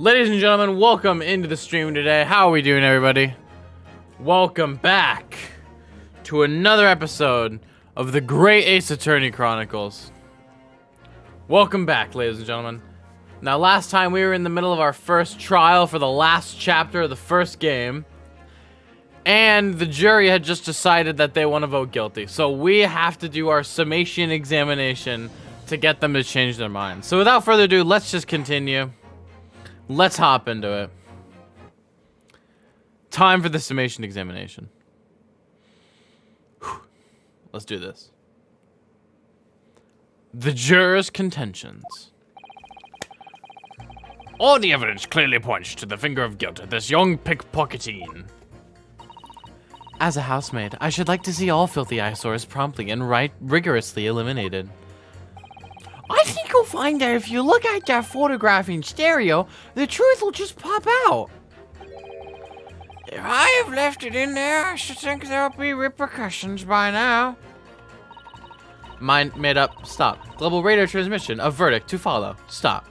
Ladies and gentlemen, welcome into the stream today. How are we doing, everybody? Welcome back to another episode of the Great Ace Attorney Chronicles. Welcome back, ladies and gentlemen. Now, last time we were in the middle of our first trial for the last chapter of the first game, and the jury had just decided that they want to vote guilty. So we have to do our summation examination to get them to change their minds. So without further ado, let's just continue. Let's hop into it. Time for the summation examination. Whew. Let's do this. The jurors' contentions. All the evidence clearly points to the finger of guilt of this young pickpocketing. As a housemaid, I should like to see all filthy eyesores promptly and rigorously eliminated. I think you'll find that if you look at that photograph in stereo, the truth will just pop out. If I have left it in there, I should think there'll be repercussions by now. Mind made up. Stop. Global radio transmission. A verdict to follow. Stop.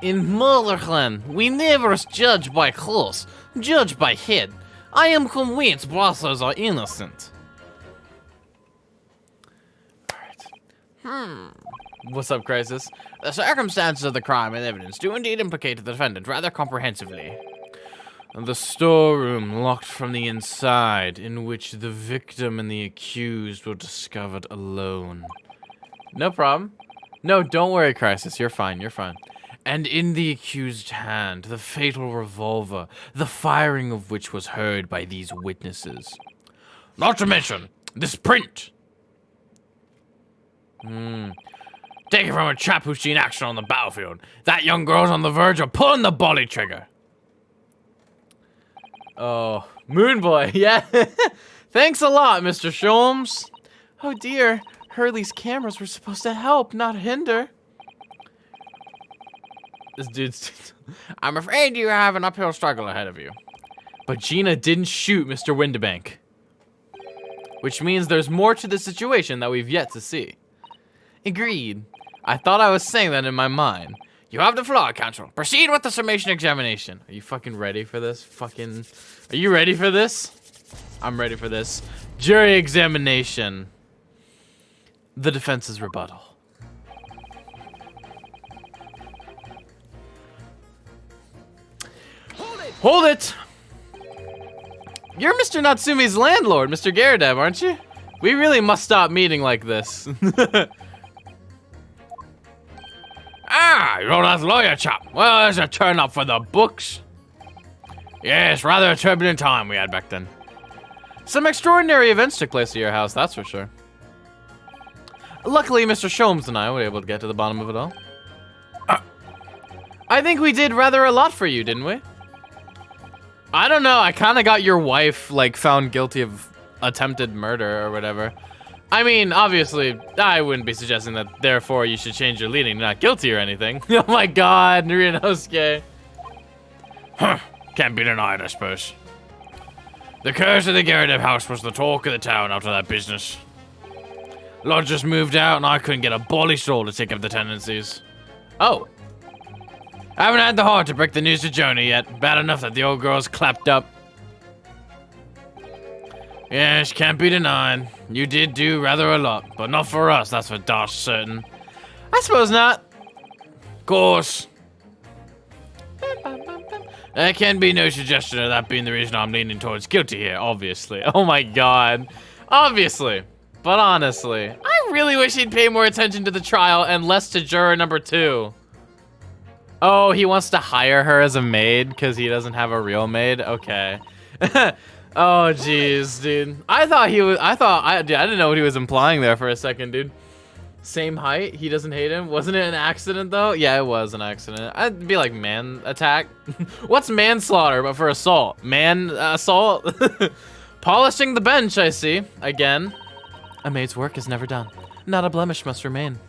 In Motherland, we never judge by clothes, judge by head. I am convinced bosses are innocent. What's up, Crisis? The circumstances of the crime and evidence do indeed implicate the defendant rather comprehensively. The storeroom locked from the inside, in which the victim and the accused were discovered alone. No problem. No, don't worry, Crisis. You're fine, you're fine. And in the accused's hand, the fatal revolver, the firing of which was heard by these witnesses. Not to mention, this print! Taken from a chap who's seen action on the battlefield. That young girl's on the verge of pulling the body trigger. Oh, Moon Boy, yeah. Thanks a lot, Mr. Sholmes. Oh dear, Hurley's cameras were supposed to help, not hinder. This dude's... I'm afraid you have an uphill struggle ahead of you. But Gina didn't shoot Mr. Windibank. Which means there's more to the situation that we've yet to see. Agreed. I thought I was saying that in my mind. You have the floor, counsel. Proceed with the summation examination. Are you fucking ready for this? Are you ready for this? I'm ready for this. Jury examination. The defense's rebuttal. Hold it! You're Mr. Natsumi's landlord, Mr. Gardev, aren't you? We really must stop meeting like this. You're that lawyer chap. Well, there's a turn up for the books. Yes, rather a turbulent time we had back then. Some extraordinary events took place at your house, that's for sure. Luckily, Mr. Sholmes and I were able to get to the bottom of it all. I think we did rather a lot for you, didn't we? I don't know, I kind of got your wife, like, found guilty of attempted murder or whatever. I mean, obviously, I wouldn't be suggesting that, therefore, you should change your leading to not guilty or anything. Oh my god, Norinosuke. Huh, can't be denied, I suppose. The curse of the Gardev house was the talk of the town after that business. Lord just moved out and I couldn't get a bally soul to take up the tenancies. Oh. I haven't had the heart to break the news to Joni yet. Bad enough that the old girl's clapped up. Yes, can't be denied. You did do rather a lot, but not for us, that's for darn certain. I suppose not. Of course. There can be no suggestion of that being the reason I'm leaning towards guilty here, obviously. Oh my god. Obviously. But honestly, I really wish he'd pay more attention to the trial and less to juror number 2. Oh, he wants to hire her as a maid because he doesn't have a real maid? Okay. Oh, jeez, dude. I didn't know what he was implying there for a second, dude. Same height? He doesn't hate him? Wasn't it an accident, though? Yeah, it was an accident. I'd be like, man attack? What's manslaughter but for assault? Man assault? Polishing the bench, I see. Again. A maid's work is never done. Not a blemish must remain.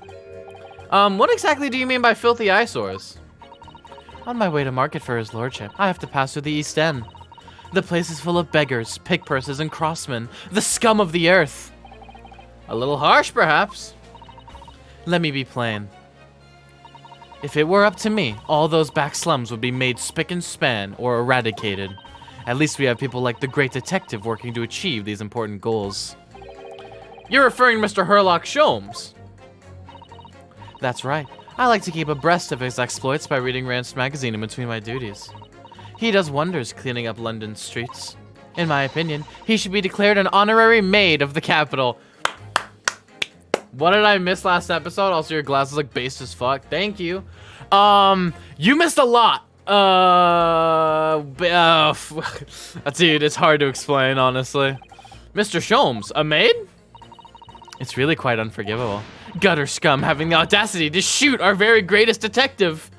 What exactly do you mean by filthy eyesores? On my way to market for his lordship, I have to pass through the East End. The place is full of beggars, pickpursers, and crossmen, the scum of the earth. A little harsh, perhaps. Let me be plain. If it were up to me, all those back slums would be made spick and span or eradicated. At least we have people like the Great Detective working to achieve these important goals. You're referring to Mr. Herlock Sholmes. That's right. I like to keep abreast of his exploits by reading Rand's magazine in between my duties. He does wonders cleaning up London's streets. In my opinion, he should be declared an honorary maid of the capital. What did I miss last episode? Also, your glasses look based as fuck. Thank you. You missed a lot. Dude, it's hard to explain, honestly. Mr. Sholmes, a maid? It's really quite unforgivable. Gutter scum having the audacity to shoot our very greatest detective.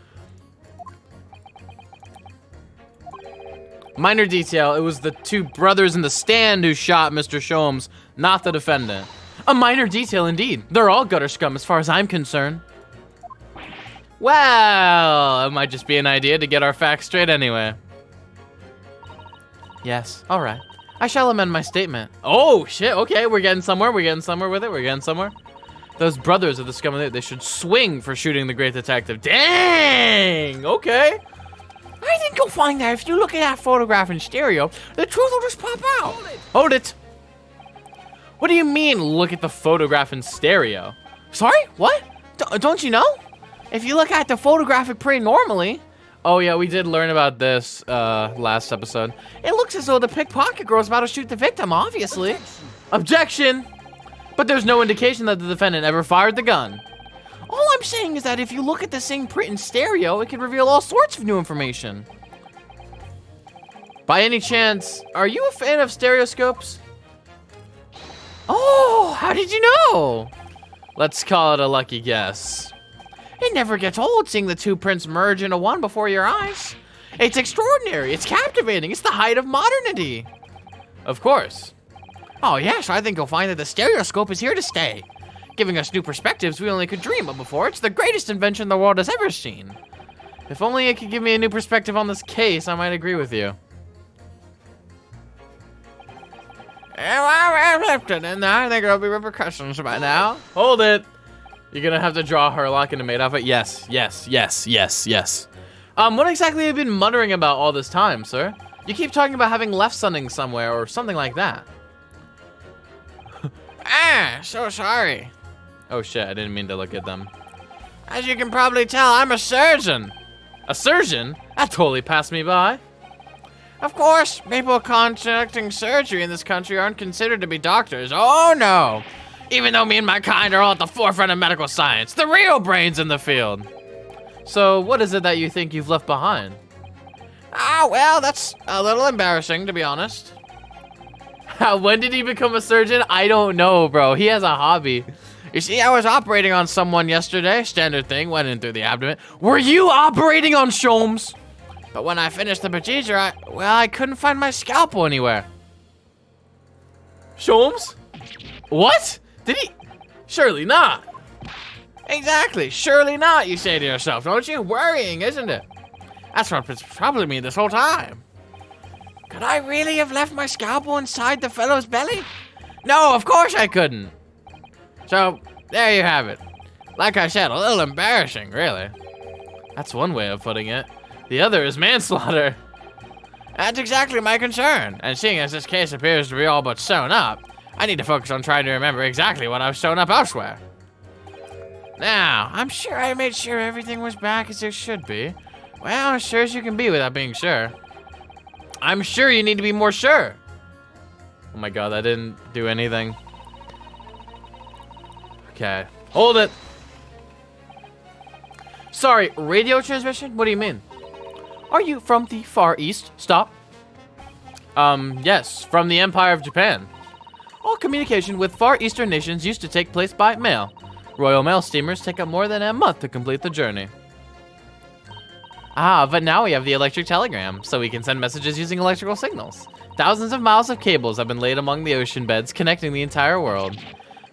Minor detail, it was the two brothers in the stand who shot Mr. Sholmes, not the defendant. A minor detail indeed. They're all gutter scum as far as I'm concerned. Well, it might just be an idea to get our facts straight anyway. Yes, all right. I shall amend my statement. Oh, shit, okay, we're getting somewhere. We're getting somewhere with it. We're getting somewhere. Those brothers of the scum of the, they should swing for shooting the Great Detective. Dang, okay. I think you'll find that if you look at that photograph in stereo, the truth will just pop out. Hold it. What do you mean, look at the photograph in stereo? Sorry, what? Don't you know? If you look at the photographic pretty normally. Oh yeah, we did learn about this last episode. It looks as though the pickpocket girl's about to shoot the victim, obviously. Objection! But there's no indication that the defendant ever fired the gun. All I'm saying is that if you look at the same print in stereo, it can reveal all sorts of new information. By any chance, are you a fan of stereoscopes? Oh, how did you know? Let's call it a lucky guess. It never gets old seeing the two prints merge into one before your eyes. It's extraordinary, it's captivating, it's the height of modernity. Of course. Oh yes, I think you'll find that the stereoscope is here to stay, giving us new perspectives we only could dream of before. It's the greatest invention the world has ever seen. If only it could give me a new perspective on this case, I might agree with you. I left it in there. I think there'll be repercussions by now. Hold it. You're gonna have to draw Herlock into maid outfit? Yes, yes, yes, yes, yes. What exactly have you been muttering about all this time, sir? You keep talking about having left something somewhere or something like that. So sorry. Oh shit, I didn't mean to look at them. As you can probably tell, I'm a surgeon. A surgeon? That totally passed me by. Of course, people conducting surgery in this country aren't considered to be doctors. Oh no! Even though me and my kind are all at the forefront of medical science, the real brains in the field. So, what is it that you think you've left behind? Ah, well, that's a little embarrassing, to be honest. When did he become a surgeon? I don't know, bro. He has a hobby. You see, I was operating on someone yesterday. Standard thing, went in through the abdomen. Were you operating on Sholmes? But when I finished the procedure, I couldn't find my scalpel anywhere. Sholmes? What? Did he? Surely not. Exactly, surely not, you say to yourself, don't you? Worrying, isn't it? That's what it's probably me this whole time. Could I really have left my scalpel inside the fellow's belly? No, of course I couldn't. So, there you have it. Like I said, a little embarrassing, really. That's one way of putting it. The other is manslaughter. That's exactly my concern. And seeing as this case appears to be all but sewn up, I need to focus on trying to remember exactly what I've sewn up elsewhere. Now, I'm sure I made sure everything was back as it should be. Well, as sure as you can be without being sure. I'm sure you need to be more sure. Oh my god, that didn't do anything. Okay, hold it. Sorry, radio transmission? What do you mean? Are you from the Far East? Stop. Yes, from the Empire of Japan. All communication with Far Eastern nations used to take place by mail. Royal Mail steamers take up more than a month to complete the journey. Ah, but now we have the electric telegram, so we can send messages using electrical signals. Thousands of miles of cables have been laid among the ocean beds, connecting the entire world.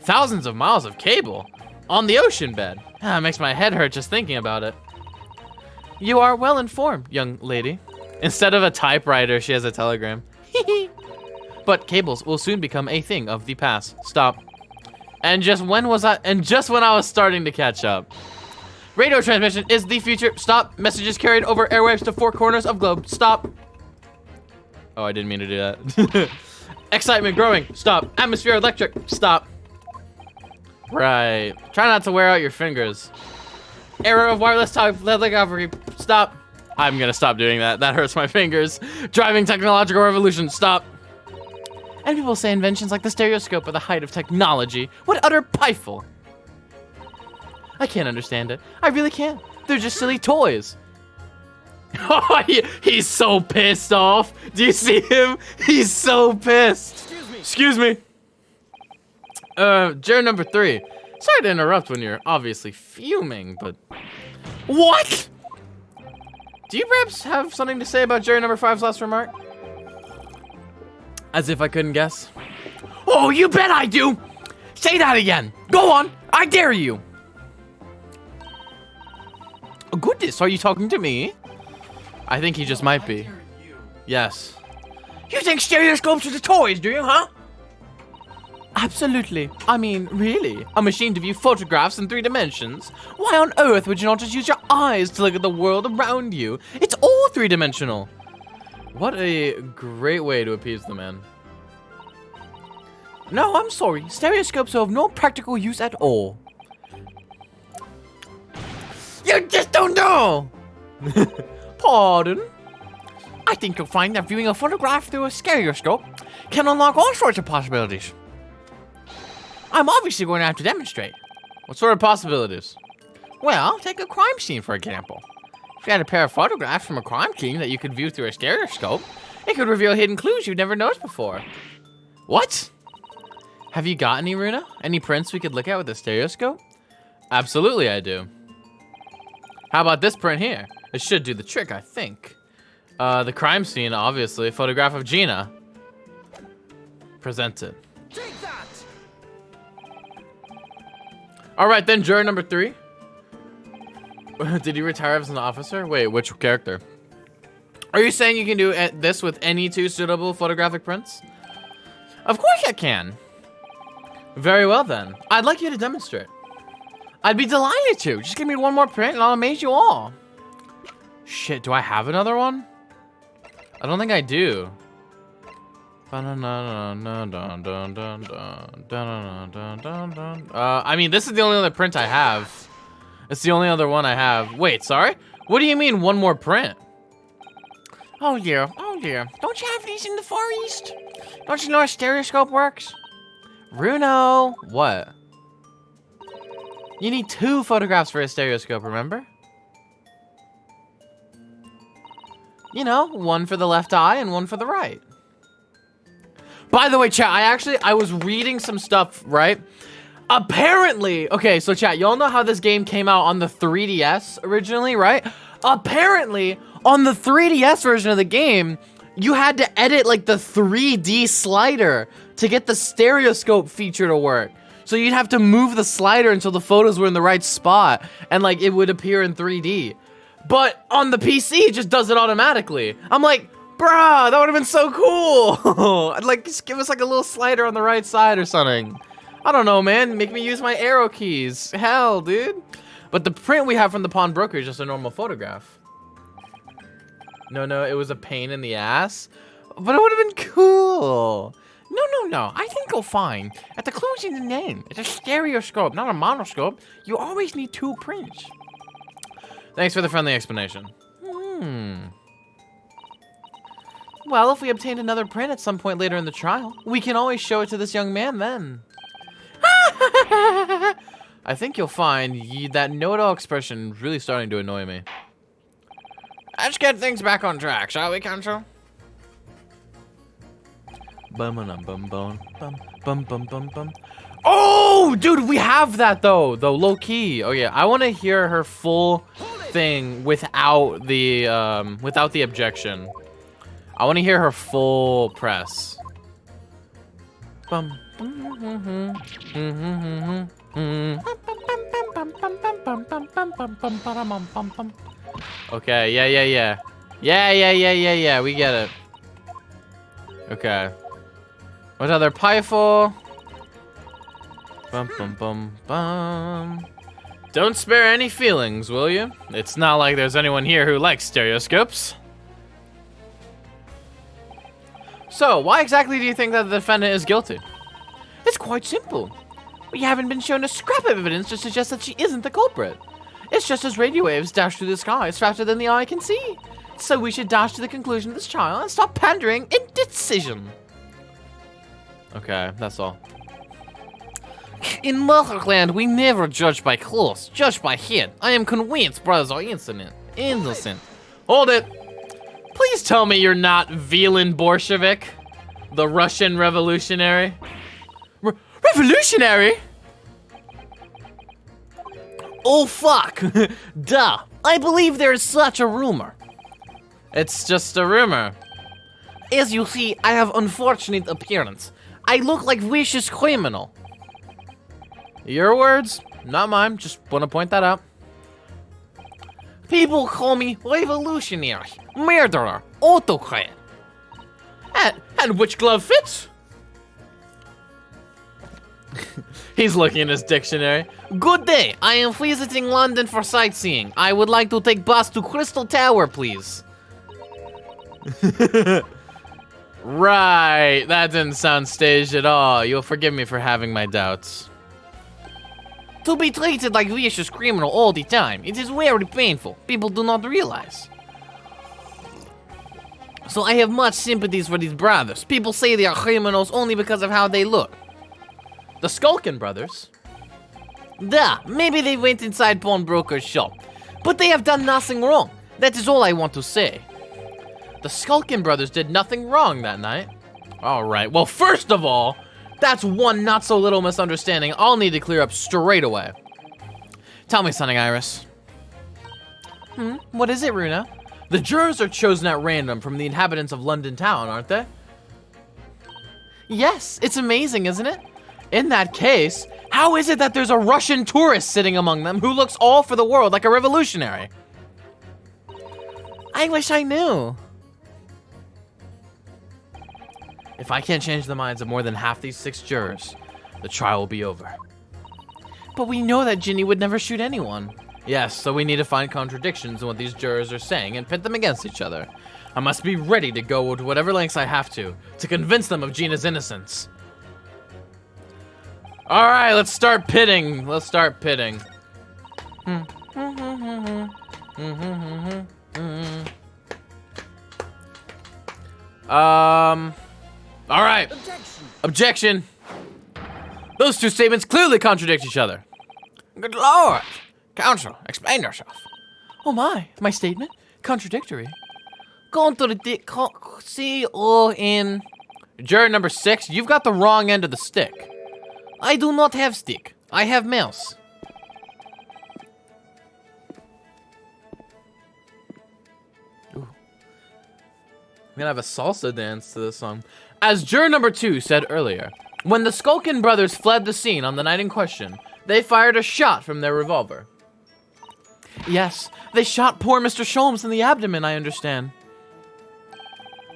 Thousands of miles of cable? On the ocean bed? Ah, it makes my head hurt just thinking about it. You are well informed, young lady. Instead of a typewriter, she has a telegram. But cables will soon become a thing of the past. Stop. And just when I was starting to catch up. Radio transmission is the future. Stop. Messages carried over airwaves to 4 corners of globe. Stop. Oh, I didn't mean to do that. Excitement growing. Stop. Atmosphere electric. Stop. Right. Try not to wear out your fingers. Era of wireless telegraphy. Stop. I'm gonna stop doing that. That hurts my fingers. Driving technological revolution. Stop. And people say inventions like the stereoscope are the height of technology. What utter piffle. I can't understand it. I really can't. They're just silly toys. Oh, he's so pissed off. Do you see him? He's so pissed. Excuse me. Juror number 3. Sorry to interrupt when you're obviously fuming, but... What? Do you perhaps have something to say about juror number 5's last remark? As if I couldn't guess. Oh, you bet I do. Say that again. Go on. I dare you. Oh, goodness, are you talking to me? I think he just might be. Yes. You think stereoscopes are the toys, do you, huh? Absolutely. I mean, really? A machine to view photographs in 3 dimensions? Why on earth would you not just use your eyes to look at the world around you? It's all 3-dimensional. What a great way to appease the man. No, I'm sorry. Stereoscopes are of no practical use at all. You just don't know! Pardon? I think you'll find that viewing a photograph through a stereoscope can unlock all sorts of possibilities. I'm obviously going to have to demonstrate. What sort of possibilities? Well, take a crime scene, for example. If you had a pair of photographs from a crime scene that you could view through a stereoscope, it could reveal hidden clues you've never noticed before. What? Have you got any, Runa? Any prints we could look at with a stereoscope? Absolutely, I do. How about this print here? It should do the trick, I think. The crime scene, obviously. A photograph of Gina. Presented. Take that! All right, then, juror number 3. Did he retire as an officer? Wait, which character? Are you saying you can do this with any 2 suitable photographic prints? Of course I can. Very well, then. I'd like you to demonstrate. I'd be delighted to. Just give me 1 more print and I'll amaze you all. Shit, do I have another one? I don't think I do. I mean, this is the only other print I have. It's the only other one I have. Wait, sorry? What do you mean 1 more print? Oh dear, oh dear. Don't you have these in the Far East? Don't you know how stereoscope works? Runo, what? You need 2 photographs for a stereoscope, remember? You know, 1 for the left eye and 1 for the right. By the way, chat, I was reading some stuff, right? Apparently, okay, so chat, y'all know how this game came out on the 3DS originally, right? Apparently, on the 3DS version of the game, you had to edit like the 3D slider to get the stereoscope feature to work. So you'd have to move the slider until the photos were in the right spot and like it would appear in 3D. But on the PC, it just does it automatically. I'm like, bruh, that would have been so cool. I'd like, just give us like a little slider on the right side or something. I don't know, man. Make me use my arrow keys. Hell, dude. But the print we have from the pawnbroker is just a normal photograph. No, it was a pain in the ass. But it would have been cool. No. I think you'll find at the clues in the name. It's a stereoscope, not a monoscope. You always need 2 prints. Thanks for the friendly explanation. Well, if we obtained another print at some point later in the trial, we can always show it to this young man then. I think you'll find that know-it-all expression really starting to annoy me. Let's get things back on track, shall we, Council? Oh, dude, we have that though low key. Oh yeah, I want to hear her full thing without the objection. I want to hear her full press. Okay, yeah, we get it. Okay. What other pieful? Don't spare any feelings, will you? It's not like there's anyone here who likes stereoscopes. So, why exactly do you think that the defendant is guilty? It's quite simple. We haven't been shown a scrap of evidence to suggest that she isn't the culprit. It's just as radio waves dash through the skies faster than the eye can see. So we should dash to the conclusion of this trial and stop pandering indecision. Okay, that's all. In Motherland, we never judge by clothes, judge by head. I am convinced brothers are innocent. Hold it. Please tell me you're not Vilen Bolshevik, the Russian revolutionary. Revolutionary? Oh fuck! Duh! I believe there is such a rumor. It's just a rumor. As you see, I have unfortunate appearance. I look like vicious criminal. Your words, not mine. Just want to point that out. People call me revolutionary, murderer, autocrat. And which glove fits? He's looking in his dictionary. Good day. I am visiting London for sightseeing. I would like to take bus to Crystal Tower, please. Right. That didn't sound staged at all. You'll forgive me for having my doubts. To be treated like vicious criminal all the time, it is very painful. People do not realize. So I have much sympathies for these brothers. People say they are criminals only because of how they look. The Skulkin brothers? Duh, maybe they went inside pawnbroker's shop. But they have done nothing wrong. That is all I want to say. The Skulkin brothers did nothing wrong that night. Alright, well first of all, that's one not so little misunderstanding I'll need to clear up straight away. Tell me something, Iris. What is it, Runa? The jurors are chosen at random from the inhabitants of London town, aren't they? Yes, it's amazing, isn't it? In that case, how is it that there's a Russian tourist sitting among them who looks all for the world like a revolutionary? I wish I knew. If I can't change the minds of more than half these 6 jurors, the trial will be over. But we know that Ginny would never shoot anyone. Yes, so we need to find contradictions in what these jurors are saying and pit them against each other. I must be ready to go to whatever lengths I have to convince them of Gina's innocence. Alright, let's start pitting. Alright. Objection. Those two statements clearly contradict each other. Good lord. Counsel, explain yourself. Oh my statement? Contradictory. C-O-N. Juror number 6, you've got the wrong end of the stick. I do not have stick. I have mouse. Ooh. I'm gonna have a salsa dance to this song. As juror number 2 said earlier, when the Skulkin brothers fled the scene on the night in question, they fired a shot from their revolver. Yes, they shot poor Mr. Sholmes in the abdomen, I understand.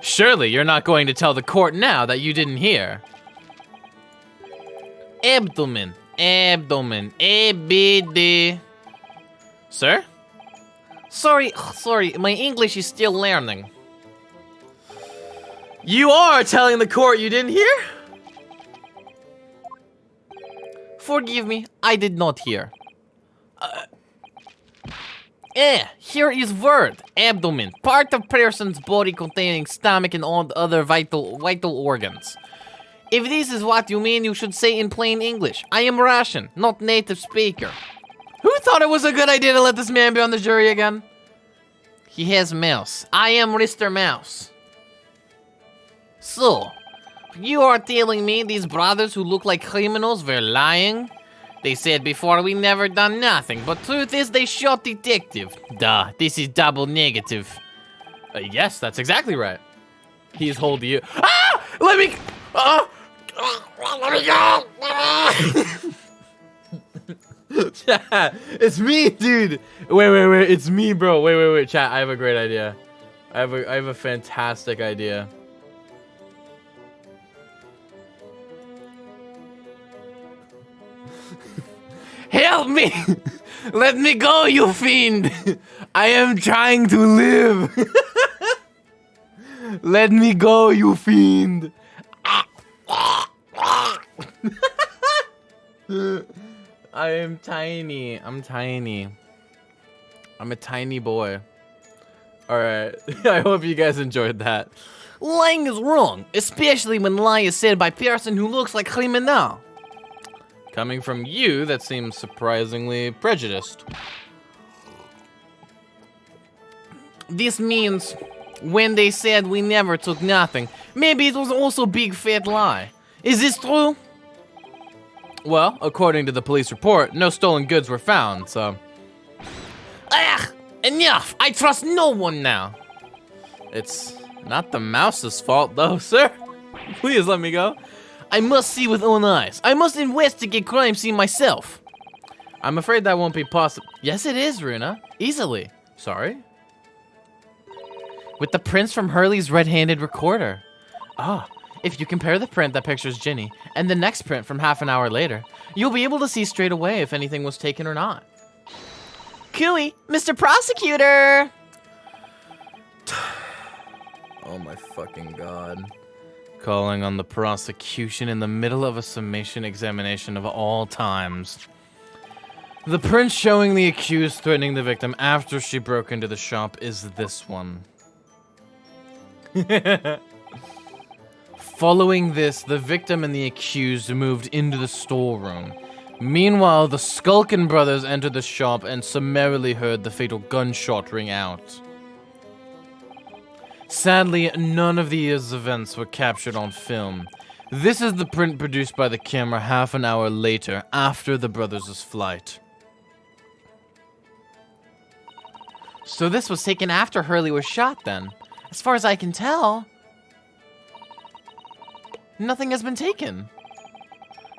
Surely you're not going to tell the court now that you didn't hear. Abdomen, A-B-D. Sir? Sorry, my English is still learning. You are telling the court you didn't hear? Forgive me, I did not hear. Here is word, abdomen, part of person's body containing stomach and all other vital organs. If this is what you mean, you should say in plain English. I am Russian, not native speaker. Who thought it was a good idea to let this man be on the jury again? He has mouse. I am Mr. Mouse. So, you are telling me these brothers who look like criminals were lying? They said before we never done nothing, but truth is they shot detective. Duh, this is double negative. Yes, that's exactly right. He's holding you. Ah! Let me go! Chat, it's me, dude. Wait, it's me, bro. Wait, chat. I have a great idea. I have a fantastic idea. Help me! Let me go, you fiend! I am trying to live! Let me go, you fiend! I am tiny. I'm tiny. I'm a tiny boy. Alright. I hope you guys enjoyed that. Lying is wrong, especially when lie is said by a person who looks like criminal. Coming from you, that seems surprisingly prejudiced. This means when they said we never took nothing, maybe it was also a big fat lie. Is this true? Well, according to the police report, no stolen goods were found, so... Ugh! Enough! I trust no one now! It's not the mouse's fault, though, sir. Please let me go. I must see with own eyes. I must investigate crime scene myself. I'm afraid that won't be possible. Yes, it is, Runa. Easily. Sorry? With the prints from Hurley's red-handed recorder. Ah, if you compare the print that pictures Ginny and the next print from half an hour later, you'll be able to see straight away if anything was taken or not. Cooey, Mr. Prosecutor! Oh my fucking god. Calling on the prosecution in the middle of a summation examination of all times. The print showing the accused threatening the victim after she broke into the shop is this one. Following this, the victim and the accused moved into the storeroom. Meanwhile, the Skulkin brothers entered the shop and summarily heard the fatal gunshot ring out. Sadly, none of these events were captured on film. This is the print produced by the camera half an hour later, after the brothers' flight. So this was taken after Hurley was shot then? As far as I can tell, nothing has been taken.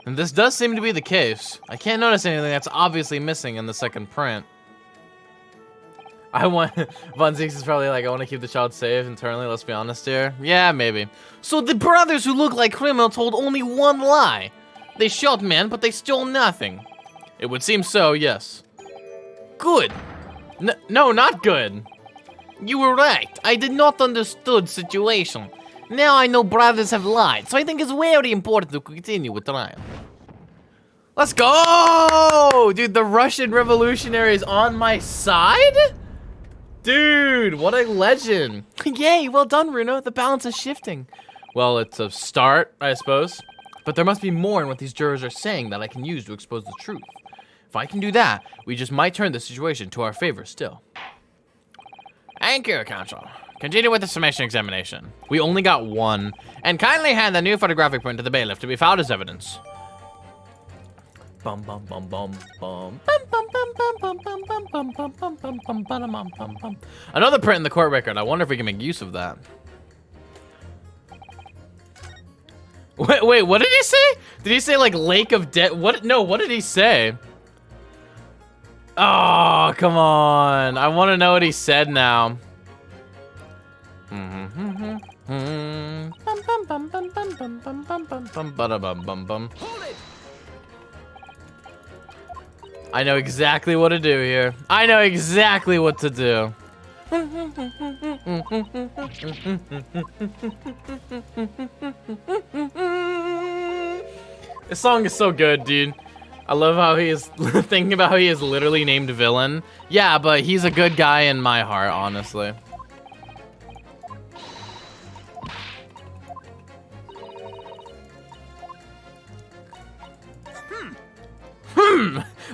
And this does seem to be the case. I can't notice anything that's obviously missing in the second print. Von Zeeks is probably like, I want to keep the child safe internally, let's be honest here. Yeah, maybe. So the brothers who look like criminals told only one lie. They shot men, but they stole nothing. It would seem so, yes. Good. No, not good. You were right. I did not understood situation. Now I know brothers have lied, so I think it's very important to continue with the trial. Let's go! Dude, the Russian Revolutionary is on my side? Dude, what a legend. Yay, well done, Runo. The balance is shifting. Well, it's a start, I suppose. But there must be more in what these jurors are saying that I can use to expose the truth. If I can do that, we just might turn the situation to our favor still. Thank you, Counsel. Continue with the summation examination. We only got one. And kindly hand the new photographic print to the bailiff to be filed as evidence. Bum bum bum bum bum. Another print in the court record. I wonder if we can make use of that. Wait, what did he say? Did he say like Lake of Death? What? No, what did he say? Oh, come on. I want to know what he said now. I know exactly what to do here. I know exactly what to do. This song is so good, dude. I love how he is thinking about how he is literally named villain. Yeah, but he's a good guy in my heart, honestly.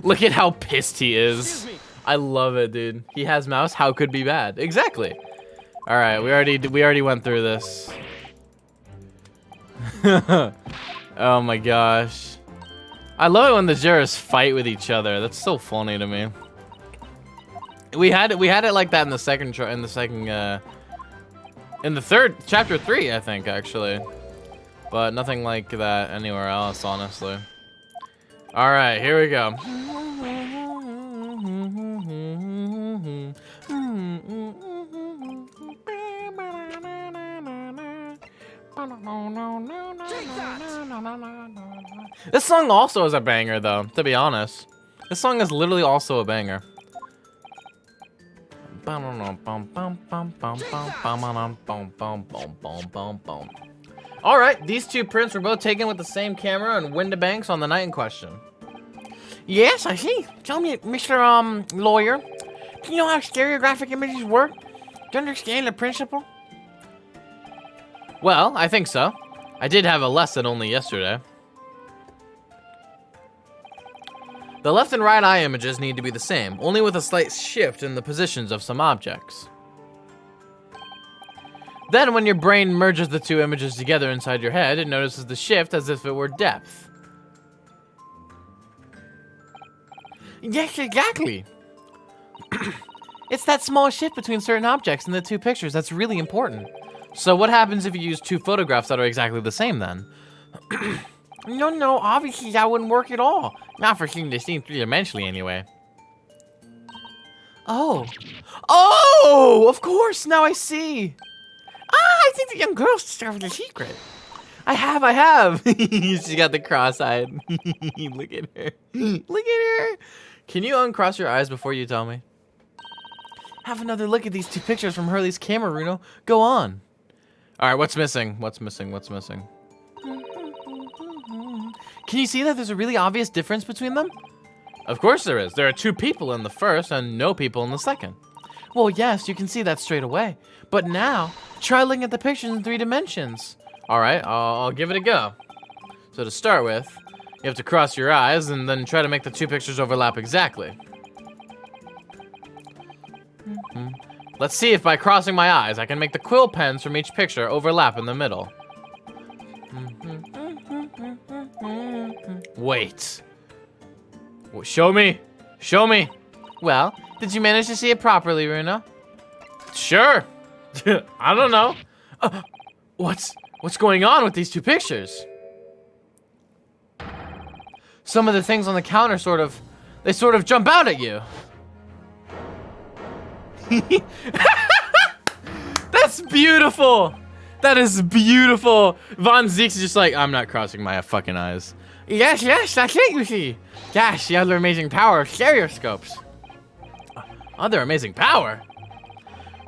Look at how pissed he is. I love it, dude. He has mouse. How could be bad? Exactly. All right, we already went through this. Oh my gosh. I love it when the jurors fight with each other. That's so funny to me. We had it like that in the third chapter 3, I think, actually. But nothing like that anywhere else, honestly. All right, here we go. This song also is a banger, though, to be honest. This song is literally also a banger. All right, these two prints were both taken with the same camera in Windibanks on the night in question. Yes, I see. Tell me, Mr. Lawyer, do you know how stereographic images work? Do you understand the principle? Well, I think so. I did have a lesson only yesterday. The left and right eye images need to be the same, only with a slight shift in the positions of some objects. Then when your brain merges the two images together inside your head, it notices the shift as if it were depth. Yes, exactly. It's that small shift between certain objects in the two pictures that's really important. So what happens if you use two photographs that are exactly the same then? No, obviously that wouldn't work at all. Not for seeing the scene three-dimensionally anyway. Oh, of course, now I see. I think the young girl's discovered the secret. I have. She got the cross-eyed. Look at her. Look at her. Can you uncross your eyes before you tell me? Have another look at these two pictures from Hurley's camera, Runo. Go on. All right, what's missing? What's missing? Can you see that there's a really obvious difference between them? Of course there is. There are two people in the first and no people in the second. Well, yes, you can see that straight away. But now, try looking at the pictures in 3 dimensions. All right, I'll give it a go. So to start with, you have to cross your eyes and then try to make the two pictures overlap exactly. Let's see if by crossing my eyes, I can make the quill pens from each picture overlap in the middle. Wait. Show me. Well, did you manage to see it properly, Runo? Sure. I don't know. What's going on with these two pictures? Some of the things on the counter sort of jump out at you. That's beautiful. That is beautiful. Von Zeke's just like, I'm not crossing my fucking eyes. Yes, that's it, you see. Gosh, the other amazing power of stereoscopes. Other amazing power?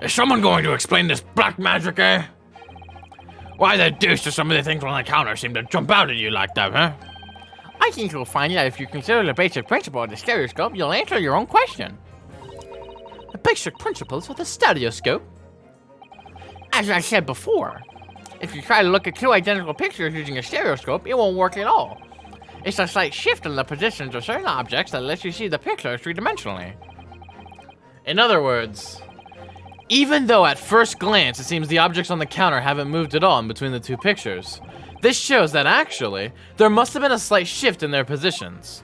Is someone going to explain this black magic, eh? Why the deuce do some of the things on the counter seem to jump out at you like that, huh? I think you'll find that if you consider the basic principle of the stereoscope, you'll answer your own question. The basic principles of the stereoscope? As I said before, if you try to look at two identical pictures using a stereoscope, it won't work at all. It's a slight shift in the positions of certain objects that lets you see the picture three-dimensionally. In other words, even though at first glance it seems the objects on the counter haven't moved at all in between the two pictures, this shows that actually, there must have been a slight shift in their positions.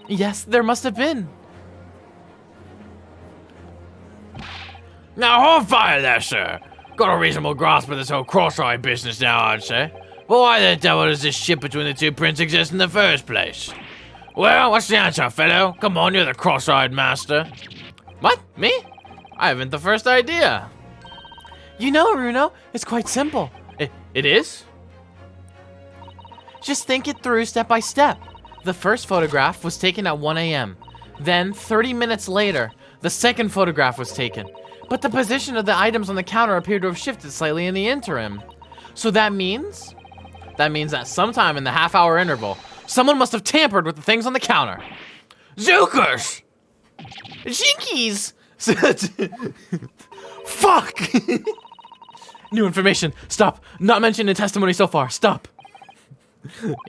Yes, there must have been. Now hold fire there, sir. Got a reasonable grasp of this whole cross-eye business now, I'd say. But why the devil does this shift between the two prints exist in the first place? Well, what's the answer, fellow? Come on, you're the cross-eyed master. What? Me? I haven't the first idea. You know, Runo, it's quite simple. It is? Just think it through step by step. The first photograph was taken at 1 a.m. Then, 30 minutes later, the second photograph was taken. But the position of the items on the counter appeared to have shifted slightly in the interim. So that means that sometime in the half-hour interval, someone must have tampered with the things on the counter. Zookers! Jinkies! Fuck! New information. Stop. Not mentioned in testimony so far. Stop.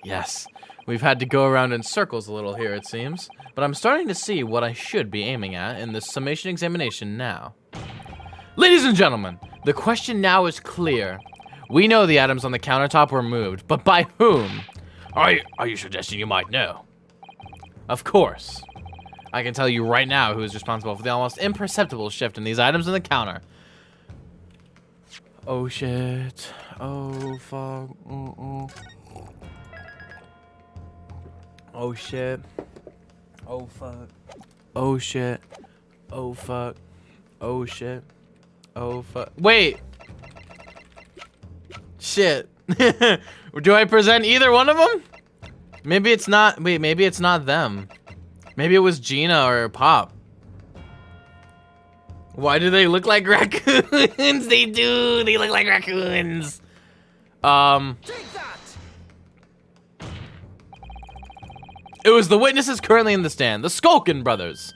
Yes, we've had to go around in circles a little here, it seems. But I'm starting to see what I should be aiming at in this summation examination now. Ladies and gentlemen, the question now is clear. We know the items on the countertop were moved, but by whom? Are you suggesting you might know? Of course. I can tell you right now who is responsible for the almost imperceptible shift in these items on the counter. Oh shit. Oh fuck. Oh shit. Oh fuck. Oh shit. Oh fuck. Oh shit. Oh fuck. Wait. Shit. Do I present either one of them? Maybe it's not. Wait, maybe it's not them. Maybe it was Gina or Pop. Why do they look like raccoons? They do. They look like raccoons. Take that! It was the witnesses currently in the stand, the Skulkin brothers.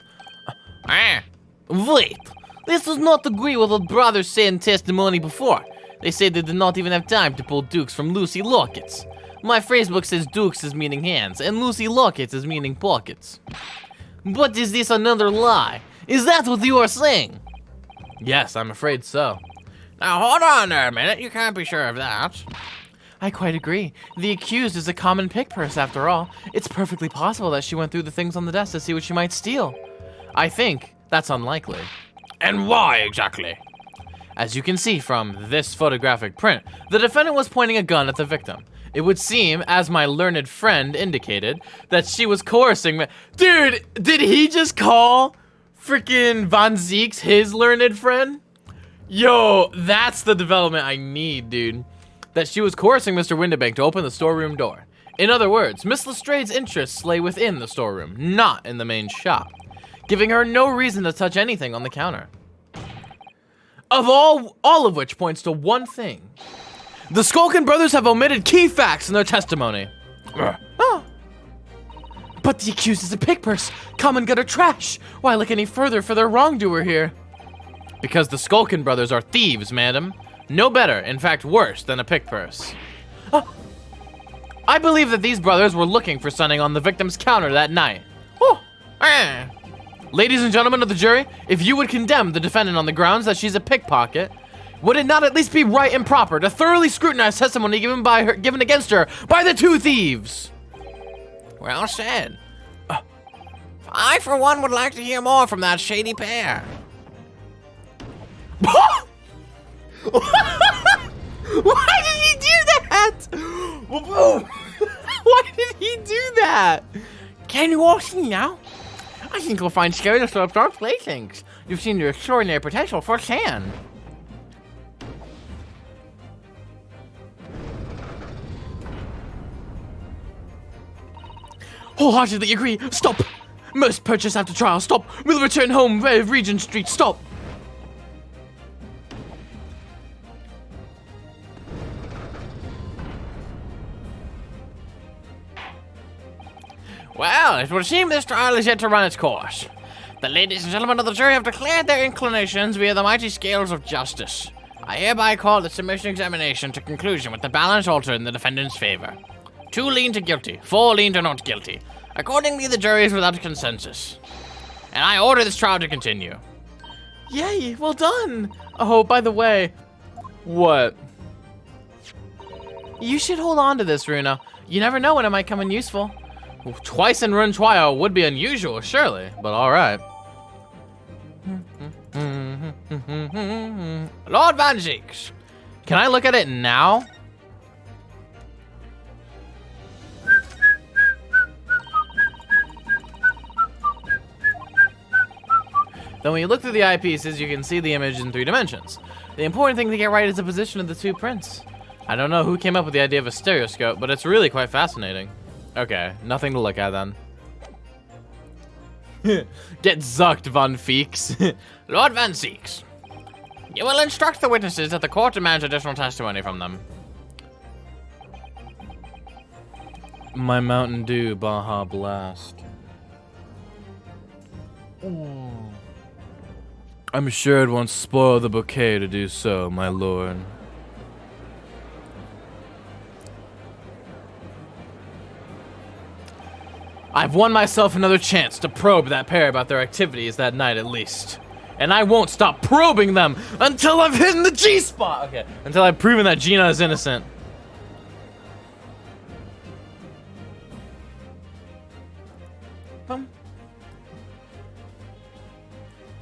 Wait. This does not agree with what brothers said in testimony before. They said they did not even have time to pull Dukes from Lucy Lockets. My phrasebook says Dukes is meaning hands, and Lucy Lockets is meaning pockets. But is this another lie? Is that what you are saying? Yes, I'm afraid so. Now hold on there a minute, you can't be sure of that. I quite agree. The accused is a common pick purse after all. It's perfectly possible that she went through the things on the desk to see what she might steal. I think that's unlikely. And why exactly? As you can see from this photographic print, the defendant was pointing a gun at the victim. It would seem, as my learned friend indicated, that she was coercing me. Dude, did he just call freaking Von Zeeks his learned friend? Yo, that's the development I need, dude. That she was coercing Mr. Windibank to open the storeroom door. In other words, Miss Lestrade's interests lay within the storeroom, not in the main shop, giving her no reason to touch anything on the counter. Of all of which points to one thing. The Skulkin brothers have omitted key facts in their testimony. Oh. But the accused is a pick purse, common gutter trash. Why look any further for their wrongdoer here? Because the Skulkin brothers are thieves, madam. No better, in fact worse, than a pick purse. Oh. I believe that these brothers were looking for something on the victim's counter that night. Oh. Ladies and gentlemen of the jury, if you would condemn the defendant on the grounds that she's a pickpocket, would it not at least be right and proper to thoroughly scrutinize testimony given against her by the two thieves? Well said. I, for one, would like to hear more from that shady pair. Why did he do that? Why did he do that? Can you all see now? I think you'll find scary to dark playthings. You've seen their extraordinary potential firsthand. Wholeheartedly agree. Stop. Most purchase after trial. Stop. We'll return home via Regent Street. Stop. Well, it would seem this trial is yet to run its course. The ladies and gentlemen of the jury have declared their inclinations via the mighty scales of justice. I hereby call the submission examination to conclusion with the balance altered in the defendant's favor. 2 lean to guilty, 4 lean to not guilty. Accordingly, the jury is without consensus. And I order this trial to continue. Yay, well done. Oh, by the way. What? You should hold on to this, Runa. You never know when it might come in useful. Twice in run trial would be unusual, surely, but alright. Lord Von Zeeks. Can I look at it now? Then when you look through the eyepieces, you can see the image in 3 dimensions. The important thing to get right is the position of the 2 prints. I don't know who came up with the idea of a stereoscope, but it's really quite fascinating. Okay, nothing to look at then. Get zucked, Von Feeks. Lord Von Zeeks. You will instruct the witnesses that the court demands additional testimony from them. My Mountain Dew Baja Blast. I'm sure it won't spoil the bouquet to do so, my lord. I've won myself another chance to probe that pair about their activities that night at least. And I won't stop probing them until I've hidden the G-spot! Okay, until I've proven that Gina is innocent.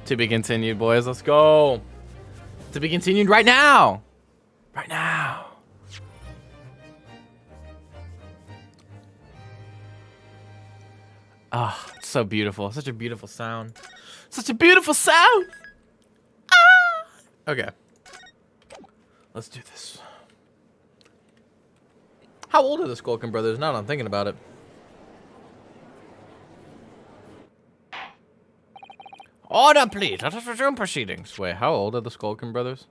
To be continued, boys. Let's go. To be continued right now. Right now. Ah, oh, it's so beautiful. Such a beautiful sound. Such a beautiful sound. Ah. Okay. Let's do this. How old are the Skulkin brothers? Now that I'm thinking about it. Order, please. Let us resume proceedings. Wait, how old are the Skulkin brothers?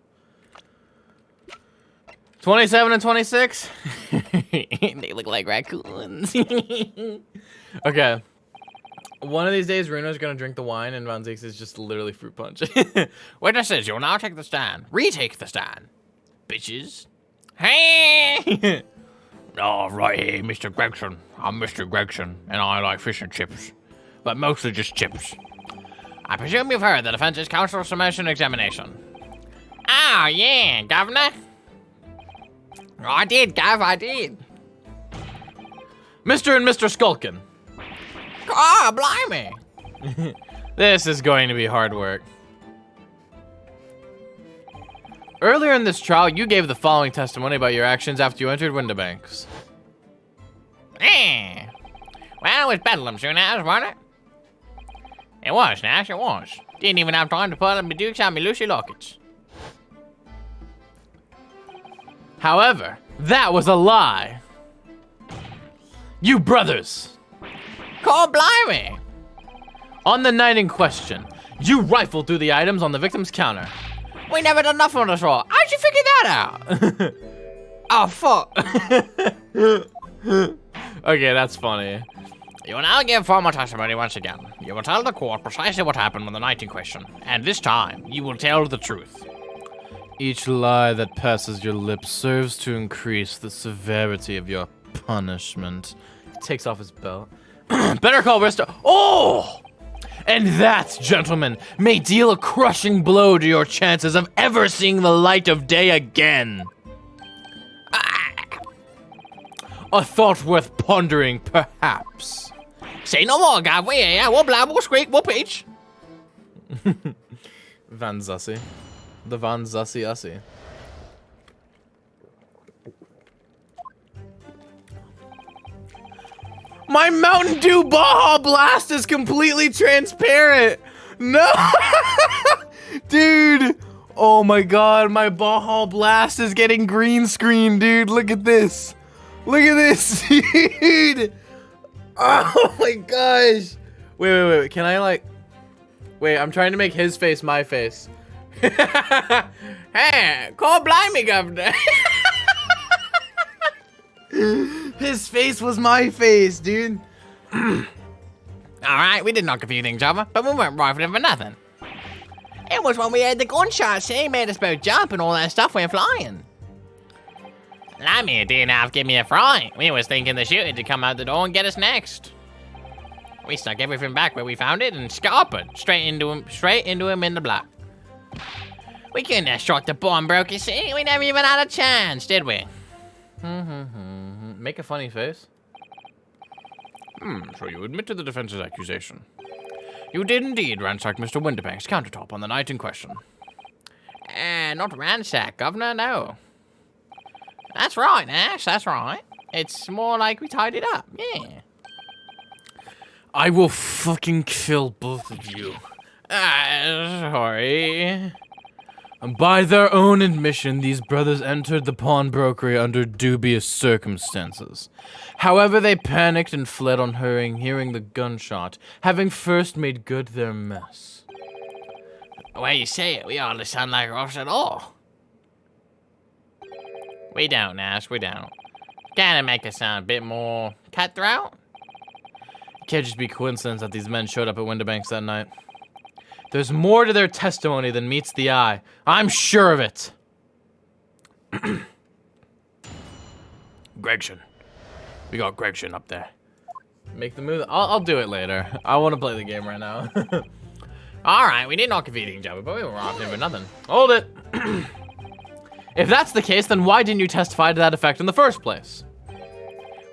27 and 26? They look like raccoons. Okay. One of these days, Runo's gonna drink the wine, and Von Zieks is just literally fruit punch. Witnesses, you will now take the stand. Retake the stand. Bitches. Hey! Oh, right here, Mr. Gregson. I'm Mr. Gregson, and I like fish and chips. But mostly just chips. I presume you've heard the defense's counsel summation examination. Oh, yeah, Governor. I did, Gov, I did. Mr. and Mr. Skulkin. Oh, blimey. This is going to be hard work. Earlier in this trial, you gave the following testimony about your actions after you entered Windibanks. Well, it was bedlam soon as, wasn't it? It was, Nash, it was. Didn't even have time to put on my dukes on my Lucy lockets. However, that was a lie. You brothers. God blimey. On the night in question, you rifled through the items on the victim's counter. We never done nothing on this roll. How'd you figure that out? Oh, fuck. Okay, that's funny. You will now give formal testimony once again. You will tell the court precisely what happened on the night in question, and this time, you will tell the truth. Each lie that passes your lips serves to increase the severity of your punishment. He takes off his belt. Better call Risto. Oh! And that, gentlemen, may deal a crushing blow to your chances of ever seeing the light of day again. A thought worth pondering, perhaps. Say no more, Gav. We'll blab, we'll squeak, we'll peach. Van Zussi. The Von Zussi Ussie. My Mountain Dew Baja Blast is completely transparent. No. Dude. Oh my god, my Baja Blast is getting green screen, dude. Look at this. Look at this, dude. Oh my gosh. Wait. Can I like... Wait, I'm trying to make his face my face. Hey, call blimey, Governor. His face was my face, dude. Alright, we did not confuse things over, but we weren't rifling for nothing. It was when we had the gunshots, he made us both jump and all that stuff went flying. Lammy didn't have to give me a fright. We was thinking the shooting to come out the door and get us next. We stuck everything back where we found it and scarpered straight into him in the block. We couldn't have struck the bomb, broke, you see? We never even had a chance, did we? Make a funny face. So you admit to the defense's accusation. You did indeed ransack Mr. Windibank's countertop on the night in question. Not ransack, Governor, no. That's right, Nash, that's right. It's more like we tied it up, yeah. I will fucking kill both of you. Sorry. By their own admission, these brothers entered the pawnbrokery under dubious circumstances. However, they panicked and fled on hearing the gunshot, having first made good their mess. The way you say it, we hardly sound like roughs at all. We don't, Nash, we don't. Gotta make it sound a bit more cutthroat. It can't just be coincidence that these men showed up at Windibanks that night. There's more to their testimony than meets the eye. I'm sure of it. Gregson. We got Gregson up there. Make the move. I'll do it later. I want to play the game right now. Alright, we did not confuse each other, but we were off him for nothing. Hold it. If that's the case, then why didn't you testify to that effect in the first place?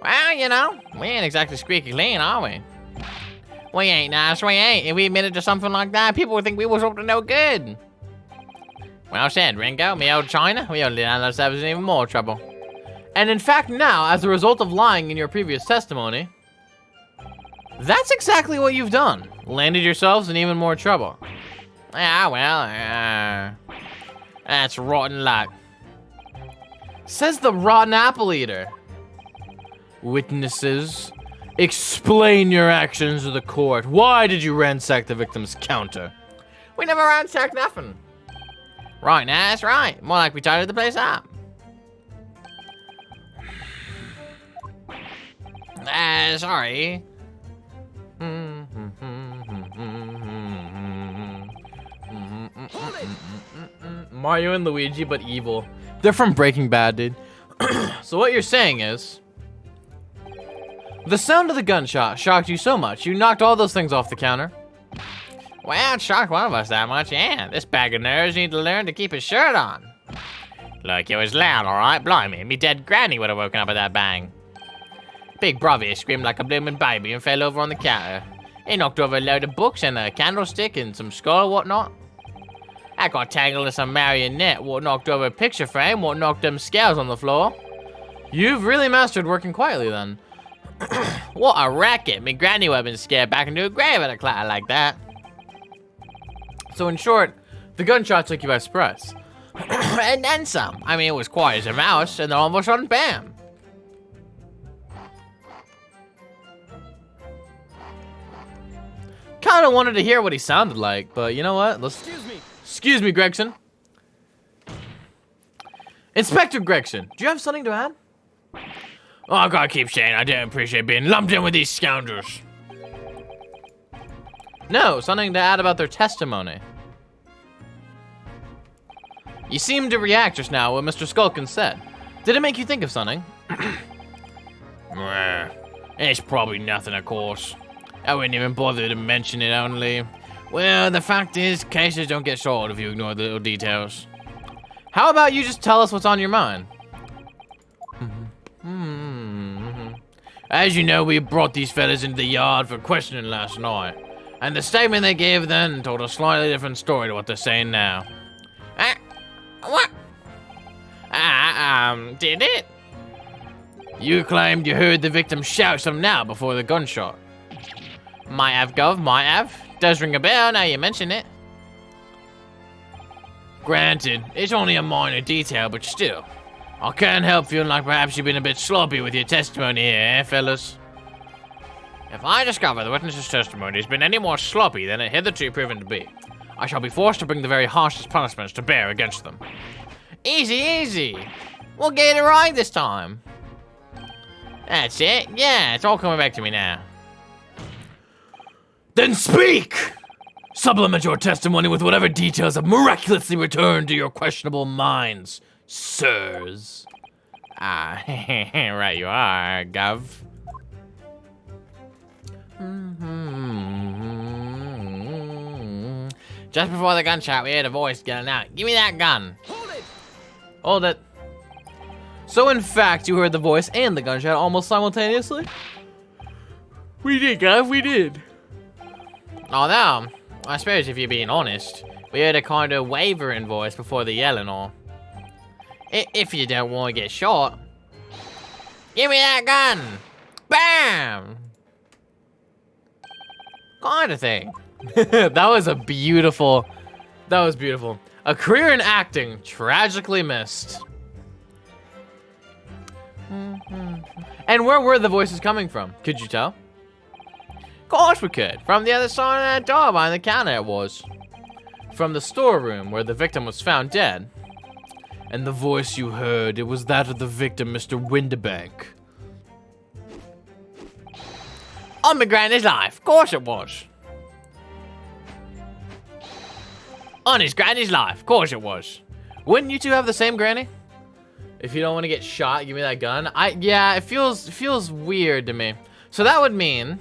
Well, you know, we ain't exactly squeaky clean, are we? We ain't, Nash, we ain't. If we admitted to something like that, people would think we was up to no good. Well said, Ringo, me old China. We only land ourselves in even more trouble. And in fact now, as a result of lying in your previous testimony, that's exactly what you've done. Landed yourselves in even more trouble. Yeah, well, that's rotten luck. Says the rotten apple eater. Witnesses, explain your actions to the court. Why did you ransack the victim's counter? We never ransacked nothing. Right, now that's right. More like we tidied the place up. Sorry. Mario and Luigi, but evil. They're from Breaking Bad, dude. So what you're saying is, the sound of the gunshot shocked you so much, you knocked all those things off the counter. Well, it shocked one of us that much, yeah. This bag of nerves need to learn to keep his shirt on. Look, it was loud, alright? Blimey, me dead granny would have woken up with that bang. Big Brovy screamed like a bloomin' baby and fell over on the counter. He knocked over a load of books and a candlestick and some skull and whatnot. I got tangled in some marionette, what knocked over a picture frame, what knocked them scales on the floor. You've really mastered working quietly then. What a racket, me granny would have been scared back into a grave at a clatter like that. So in short, the gunshot took you by surprise. And then some. I mean, it was quiet as a mouse, and then all of a sudden, bam. Kinda wanted to hear what he sounded like, but you know what? Excuse me, Gregson. Inspector Gregson, do you have something to add? Oh, I gotta keep saying I don't appreciate being lumped in with these scoundrels. No, something to add about their testimony. You seemed to react just now when Mr. Skulkin said. Did it make you think of something? It's probably nothing, of course. I wouldn't even bother to mention it only. Well, the fact is, cases don't get solved if you ignore the little details. How about you just tell us what's on your mind? As you know, we brought these fellas into the yard for questioning last night. And the statement they gave then told a slightly different story to what they're saying now. What? Did it? You claimed you heard the victim shout some now before the gunshot. Might have, Gov, might have. Does ring a bell now you mention it. Granted, it's only a minor detail, but still. I can't help feeling like perhaps you've been a bit sloppy with your testimony here, eh, fellas? If I discover the witness's testimony has been any more sloppy than it hitherto proven to be, I shall be forced to bring the very harshest punishments to bear against them. Easy, easy. We'll get it right this time. That's it. Yeah, it's all coming back to me now. Then speak! Supplement your testimony with whatever details have miraculously returned to your questionable minds, sirs. Ah, right you are, Gov. Just before the gunshot, we heard a voice yelling out, "Give me that gun!" Hold it! Hold it. So in fact, you heard the voice and the gunshot almost simultaneously? We did, Gov, we did. Although, I suppose if you're being honest, we heard a kind of wavering voice before the yelling or... If you don't want to get shot. Give me that gun! Bam! Kind of thing. That was beautiful. A career in acting, tragically missed. And where were the voices coming from? Could you tell? Of course we could. From the other side of that door behind the counter it was. From the storeroom where the victim was found dead. And the voice you heard, it was that of the victim, Mr. Windibank. On my granny's life, of course it was. On his granny's life, of course it was. Wouldn't you two have the same granny? If you don't want to get shot, give me that gun. Yeah, it feels weird to me. So that would mean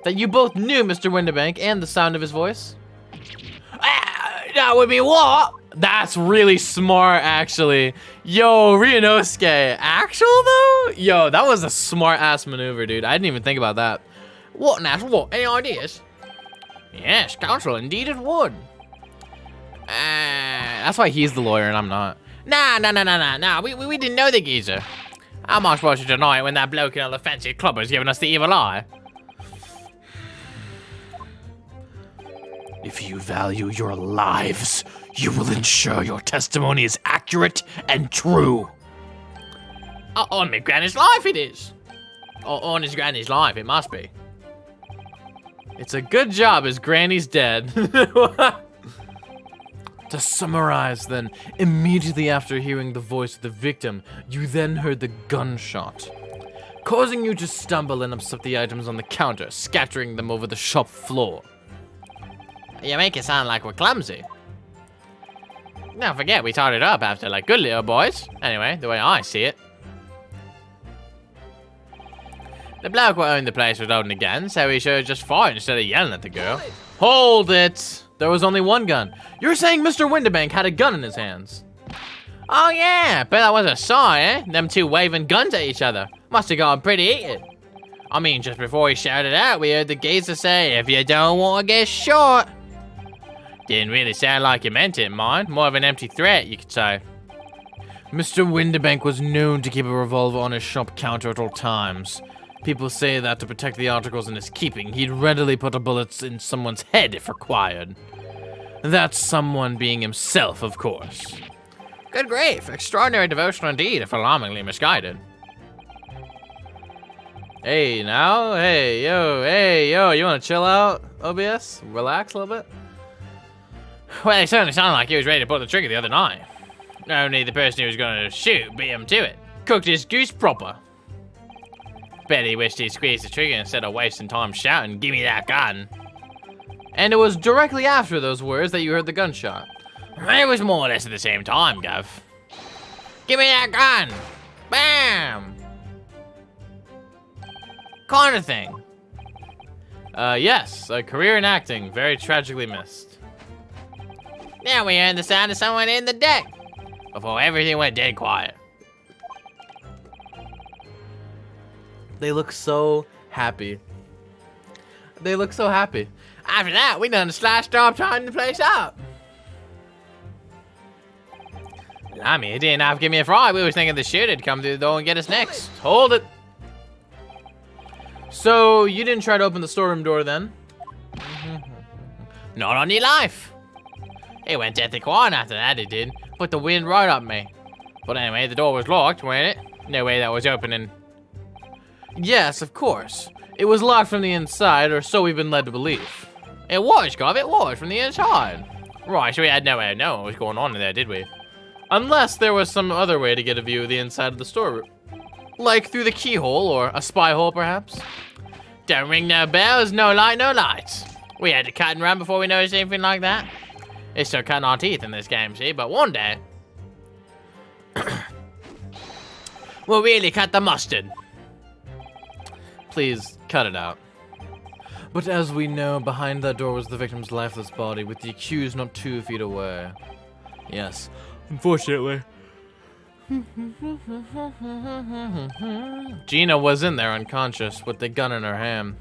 that you both knew Mr. Windibank and the sound of his voice? That would mean what? That's really smart, actually. Yo, Ryunosuke. Actual, though? Yo, that was a smart-ass maneuver, dude. I didn't even think about that. What, Nash? What? Any ideas? Yes, counsel, indeed it would. That's why he's the lawyer and I'm not. Nah. We didn't know the geezer. How am I supposed to deny it when that bloke in all the fancy clubbers giving us the evil eye? If you value your lives, you will ensure your testimony is accurate and true. On my granny's life it is. On his granny's life it must be. It's a good job his granny's dead. To summarize then, immediately after hearing the voice of the victim, you then heard the gunshot, causing you to stumble and upset the items on the counter, scattering them over the shop floor. You make it sound like we're clumsy. Don't forget, we tied it up after like good little boys. Anyway, the way I see it. The bloke who owned the place was holding a gun, so he should have just fired instead of yelling at the girl. Hold it! There was only one gun. You're saying Mr. Windibank had a gun in his hands? Oh yeah, but that was a sign, eh? Them two waving guns at each other. Must have gone pretty heated. I mean, just before he shouted out, we heard the geezer say, if you don't want to get shot. Didn't really sound like he meant it, mind. More of an empty threat, you could say. Mr. Windibank was known to keep a revolver on his shop counter at all times. People say that to protect the articles in his keeping, he'd readily put a bullet in someone's head if required. That someone being himself, of course. Good grief, extraordinary devotion indeed, if alarmingly misguided. Hey, now, hey, yo, you wanna chill out, OBS? Relax a little bit? Well, it certainly sounded like he was ready to pull the trigger the other night. Only the person he was gonna shoot beat him to it. Cooked his goose proper. Bet he wished he'd squeezed the trigger instead of wasting time shouting, "Give me that gun." And it was directly after those words that you heard the gunshot. It was more or less at the same time, Gov. Give me that gun! Bam! Kind of thing. Yes, a career in acting, very tragically missed. Now we heard the sound of someone in the deck, before everything went dead quiet. They look so happy. They look so happy. After that, we done a slice job tying the place up. I mean, it didn't have to give me a fright. We was thinking the shooter'd come through the door and get us next. Hold it. So, you didn't try to open the storeroom door then? Not on your life. It went deathly quiet after that, it did. Put the wind right up me. But anyway, the door was locked, wasn't it? No way that was opening. Yes, of course. It was locked from the inside, or so we've been led to believe. It was, Gov, it was, from the inside. Right, so we had no way to know what was going on in there, did we? Unless there was some other way to get a view of the inside of the storeroom. Like through the keyhole, or a spy hole, perhaps? Don't ring no bells, no light, no lights. We had to cut and run before we noticed anything like that. It's still cutting our teeth in this game, see? But one day, we'll really cut the mustard. Please, cut it out. But as we know, behind that door was the victim's lifeless body, with the accused not 2 feet away. Yes, unfortunately. Gina was in there unconscious, with the gun in her hand.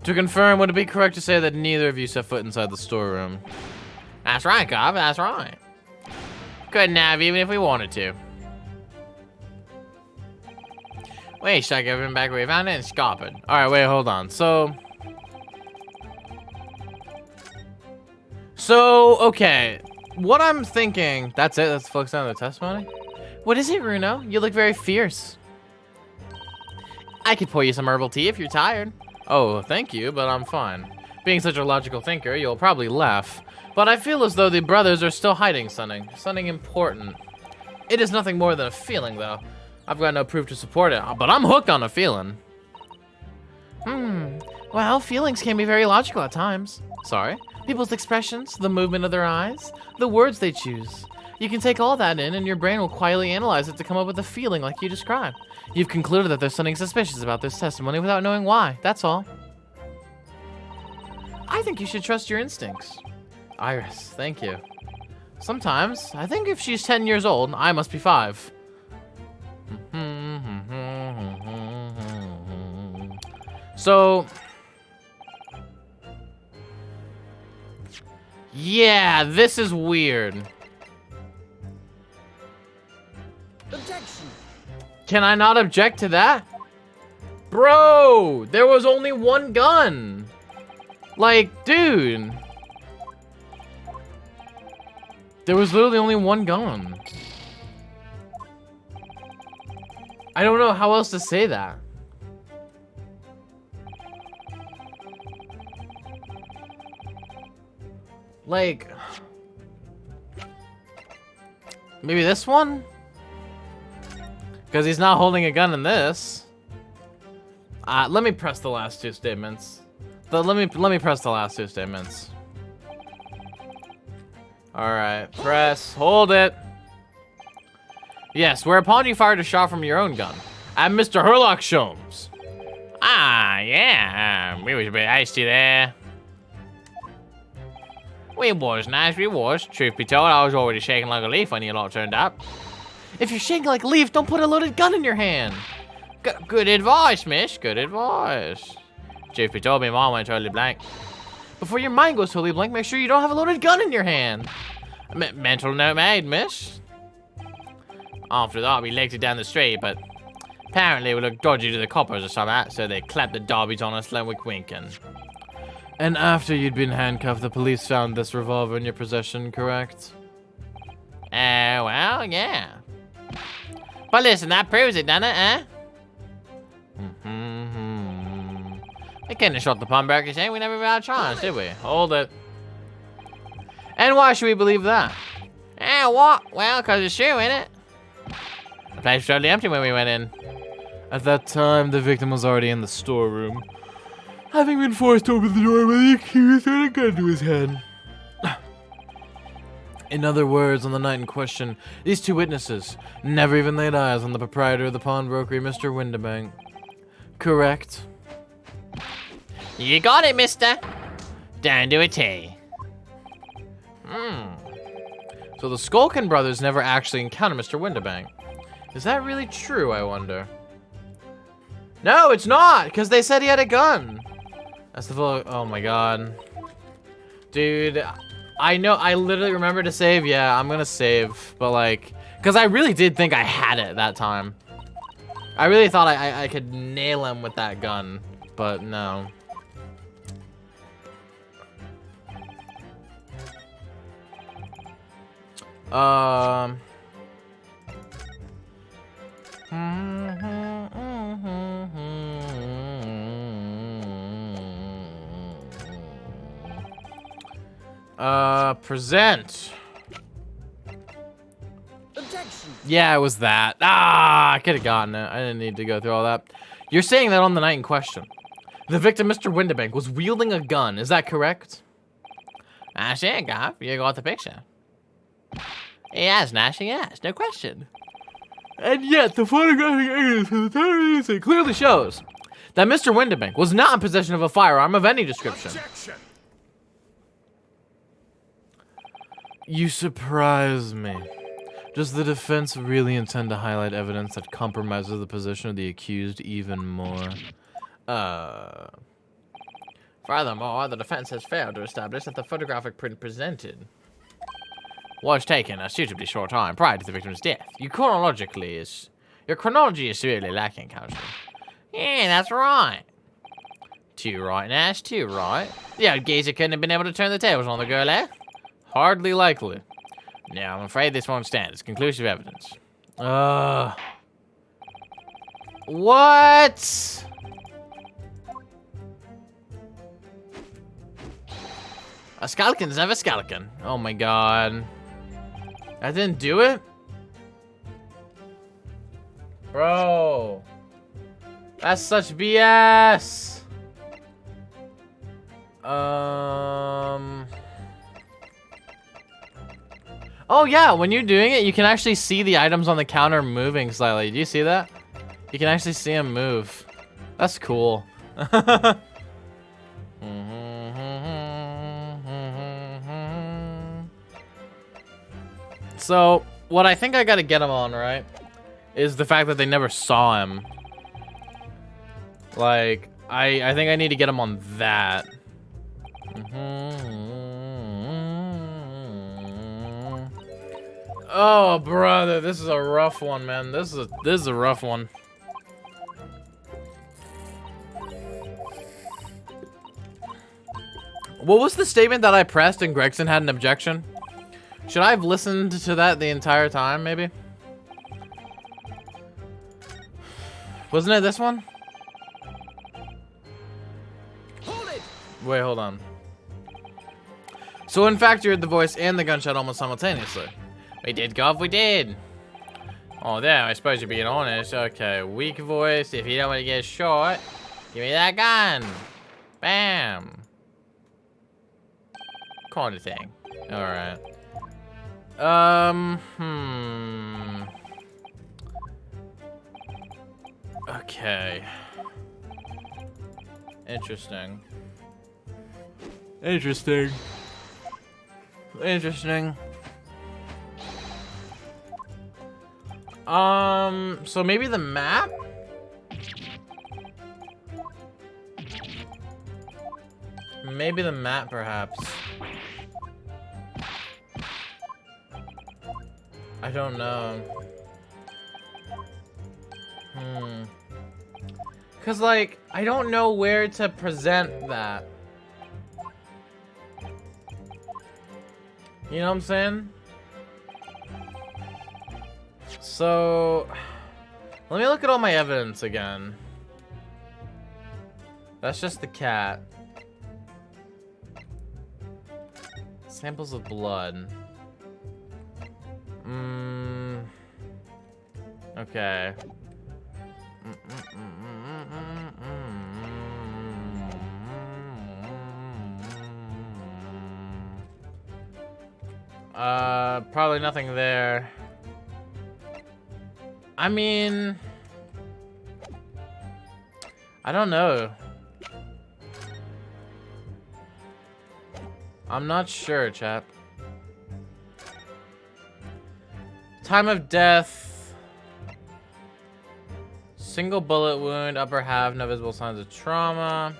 To confirm, would it be correct to say that neither of you set foot inside the storeroom? That's right, Gov, that's right. Couldn't have even if we wanted to. Wait, should I give him back where we found it and scop it? Alright, wait, hold on. So, okay. What I'm thinking... That's it? Let's focus on the testimony? What is it, Runo? You look very fierce. I could pour you some herbal tea if you're tired. Oh, thank you, but I'm fine. Being such a logical thinker, you'll probably laugh. But I feel as though the brothers are still hiding something. Something important. It is nothing more than a feeling, though. I've got no proof to support it, but I'm hooked on a feeling. Well, feelings can be very logical at times. Sorry? People's expressions, the movement of their eyes, the words they choose. You can take all that in and your brain will quietly analyze it to come up with a feeling like you described. You've concluded that there's something suspicious about this testimony without knowing why, that's all. I think you should trust your instincts. Iris, thank you. Sometimes, I think if she's 10 years old, I must be 5. So, yeah, this is weird. Objection. Can I not object to that? Bro, there was only one gun. Like, dude. There was literally only one gun. I don't know how else to say that. Like, maybe this one? Because he's not holding a gun in this. Let me press the last two statements. Let me press the last two statements. All right, press, hold it. Yes, whereupon you fired a shot from your own gun at Mr. Herlock Sholmes. Ah, yeah, we was a bit hasty there. We was nice, we was. Truth be told, I was already shaking like a leaf when you lot turned up. If you're shaking like a leaf, don't put a loaded gun in your hand. Good advice, miss, good advice. Truth be told, my mind went totally blank. Before your mind goes totally blank, make sure you don't have a loaded gun in your hand. Mental note made, miss. After that, we legged it down the street, but apparently we looked dodgy to the coppers or something, so they clapped the derbies on us like winking. And after you'd been handcuffed, the police found this revolver in your possession, correct? Well, yeah. But listen, that proves it, doesn't it, eh? We couldn't have shot the pawnbrokers, eh? We never had a chance, did we? Hold it. And why should we believe that? What? Well, because it's true, ain't it? The place was totally empty when we went in. At that time, the victim was already in the storeroom, having been forced to open the door by the accused with a gun to his head. In other words, on the night in question, these two witnesses never even laid eyes on the proprietor of the pawnbrokery, Mr. Windibank. Correct? You got it, mister. Down to a T. So the Skulkin brothers never actually encountered Mr. Windibank. Is that really true, I wonder? No, it's not, because they said he had a gun. That's the full, oh my god. Dude, I know, I literally remember to save, yeah, I'm gonna save, but like, because I really did think I had it that time. I really thought I could nail him with that gun, but no. Present. Objection. Yeah, it was that. I could have gotten it. I didn't need to go through all that. You're saying that on the night in question, the victim, Mr. Windibank, was wielding a gun. Is that correct? That's it, Gav. You got the picture. Yes, Nash, yes. No question. And yet, the photographic evidence of the time clearly shows that Mr. Windibank was not in possession of a firearm of any description. Objection. You surprise me. Does the defense really intend to highlight evidence that compromises the position of the accused even more? Furthermore, the defense has failed to establish that the photographic print presented was taken a suitably short time prior to the victim's death. Your chronology is severely lacking, Counselor. Yeah, that's right. Too right, Nash, too right. The old geezer couldn't have been able to turn the tables on the girl, eh? Hardly likely. Now, I'm afraid this won't stand as conclusive evidence. What? A Skalkin's never Skalkin. Oh my god. That didn't do it? Bro. That's such BS. Oh yeah, when you're doing it, you can actually see the items on the counter moving slightly. Do you see that? You can actually see them move. That's cool. So, what I think I gotta get him on, right, is the fact that they never saw him. Like, I think I need to get him on that. Oh, brother, this is a rough one, man. This is a rough one. What was the statement that I pressed and Gregson had an objection? Should I have listened to that the entire time, maybe? Wasn't it this one? Hold it. Wait, hold on. So in fact, you heard the voice and the gunshot almost simultaneously. We did, Gov, we did. Oh, there, I suppose you're being honest. Okay, weak voice. If you don't want to get shot, give me that gun. Bam. Kind of thing. All right. Okay. Interesting. Interesting. Interesting. So maybe the map? Maybe the map, perhaps. I don't know. Cause like, I don't know where to present that. You know what I'm saying? So, let me look at all my evidence again. That's just the cat. Samples of blood. Okay. Probably nothing there. I mean, I don't know. I'm not sure, chap. Time of death. Single bullet wound, upper half, no visible signs of trauma.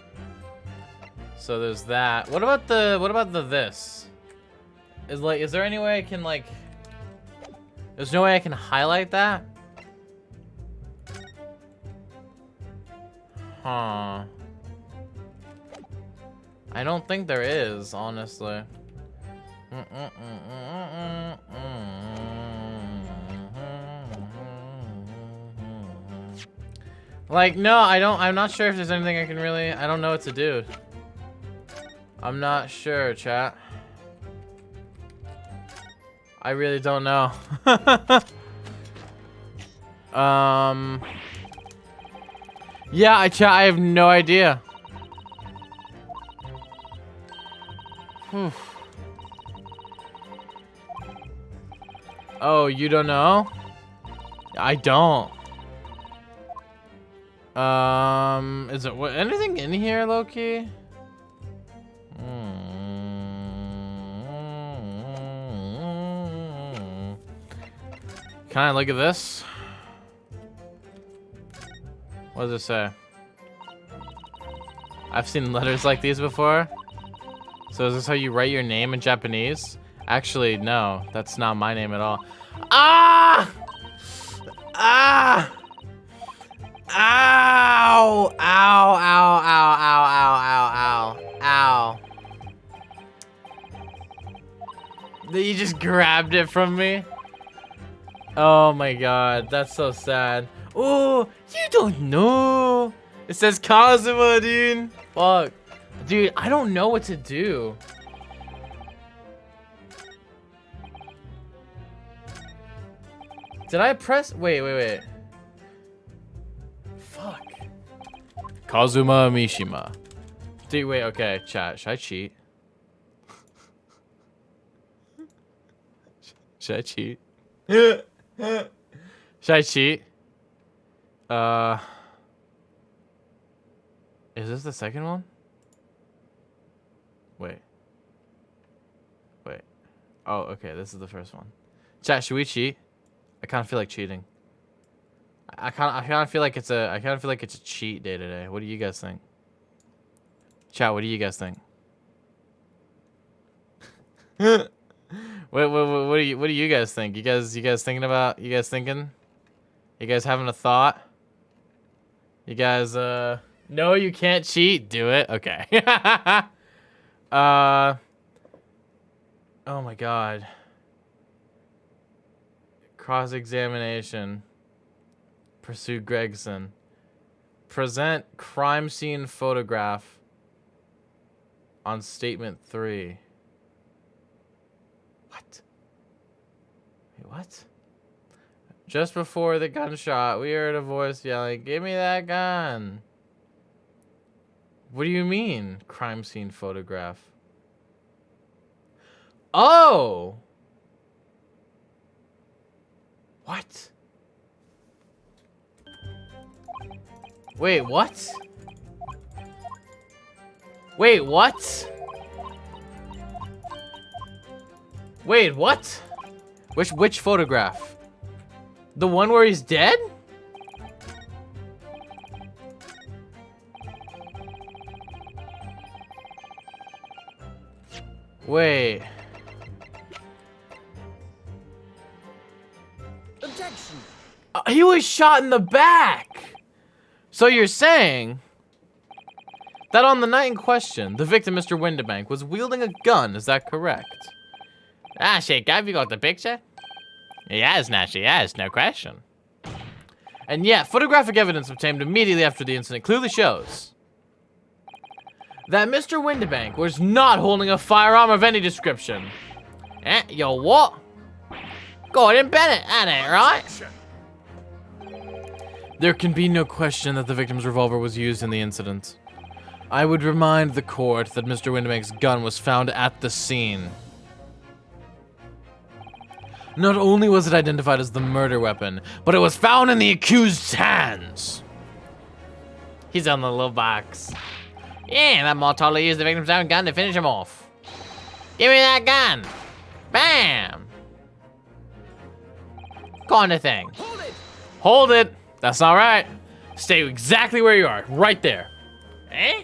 So there's that. What about the this? Is there any way I can like, there's no way I can highlight that? Huh. I don't think there is, honestly. Like, no, I'm not sure if there's anything I can really, I don't know what to do. I'm not sure, chat. I really don't know. Yeah, I have no idea. Oh, you don't know? I don't. Is it anything in here, low-key? Can I look at this? What does it say? I've seen letters like these before. So is this how you write your name in Japanese? Actually, no. That's not my name at all. Ah! Ah! Ow! Ow, ow, ow, ow, ow, ow, ow, ow. You just grabbed it from me? Oh my god, that's so sad. Oh, you don't know. It says Kazuma, dude. Fuck. Dude, I don't know what to do. Did I press? Wait. Fuck. Kazuma Mishima. Dude, wait, okay, chat. Should I cheat? Should I cheat? Should I cheat? Is this the second one? Wait. Oh, okay, this is the first one. Chat, should we cheat? I kind of feel like cheating. I kind of feel like it's a cheat day today. What do you guys think? Chat, what do you guys think? What do you guys think? You guys thinking about? You guys thinking? You guys having a thought? You guys no, you can't cheat. Do it. Okay. Oh my god. Cross-examination. Pursue Gregson. Present crime scene photograph on statement 3. What? Wait, what? Just before the gunshot, we heard a voice yelling, "Give me that gun." What do you mean? Crime scene photograph. Oh! What? Wait, what? Wait, what? Wait, what? Which photograph? The one where he's dead? Wait. Objection. He was shot in the back. So you're saying that on the night in question, the victim, Mr. Windibank, was wielding a gun, is that correct? Ah, shit, have you got the picture? Yes, Nashi, yes, no question. And yet, photographic evidence obtained immediately after the incident clearly shows that Mr. Windibank was not holding a firearm of any description. Yo, what? Gordon Bennett, that ain't right. There can be no question that the victim's revolver was used in the incident. I would remind the court that Mr. Windibank's gun was found at the scene. Not only was it identified as the murder weapon, but it was found in the accused's hands. He's on the little box. Yeah, that more totally used the victim's own gun to finish him off. Give me that gun. Bam. Kind of thing. Hold it. Hold it. That's not right. Stay exactly where you are, right there. Eh?